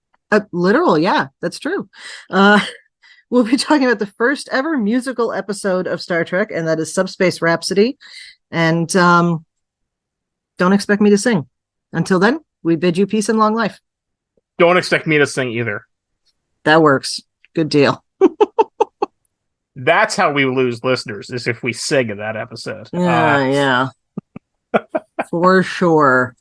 Literal, yeah, that's true. We'll be talking about the first ever musical episode of Star Trek, and that is Subspace Rhapsody. And don't expect me to sing. Until then, we bid you peace and long life. Don't expect me to sing either. That works. Good deal. That's how we lose listeners, is if we sing in that episode. Yeah. For sure.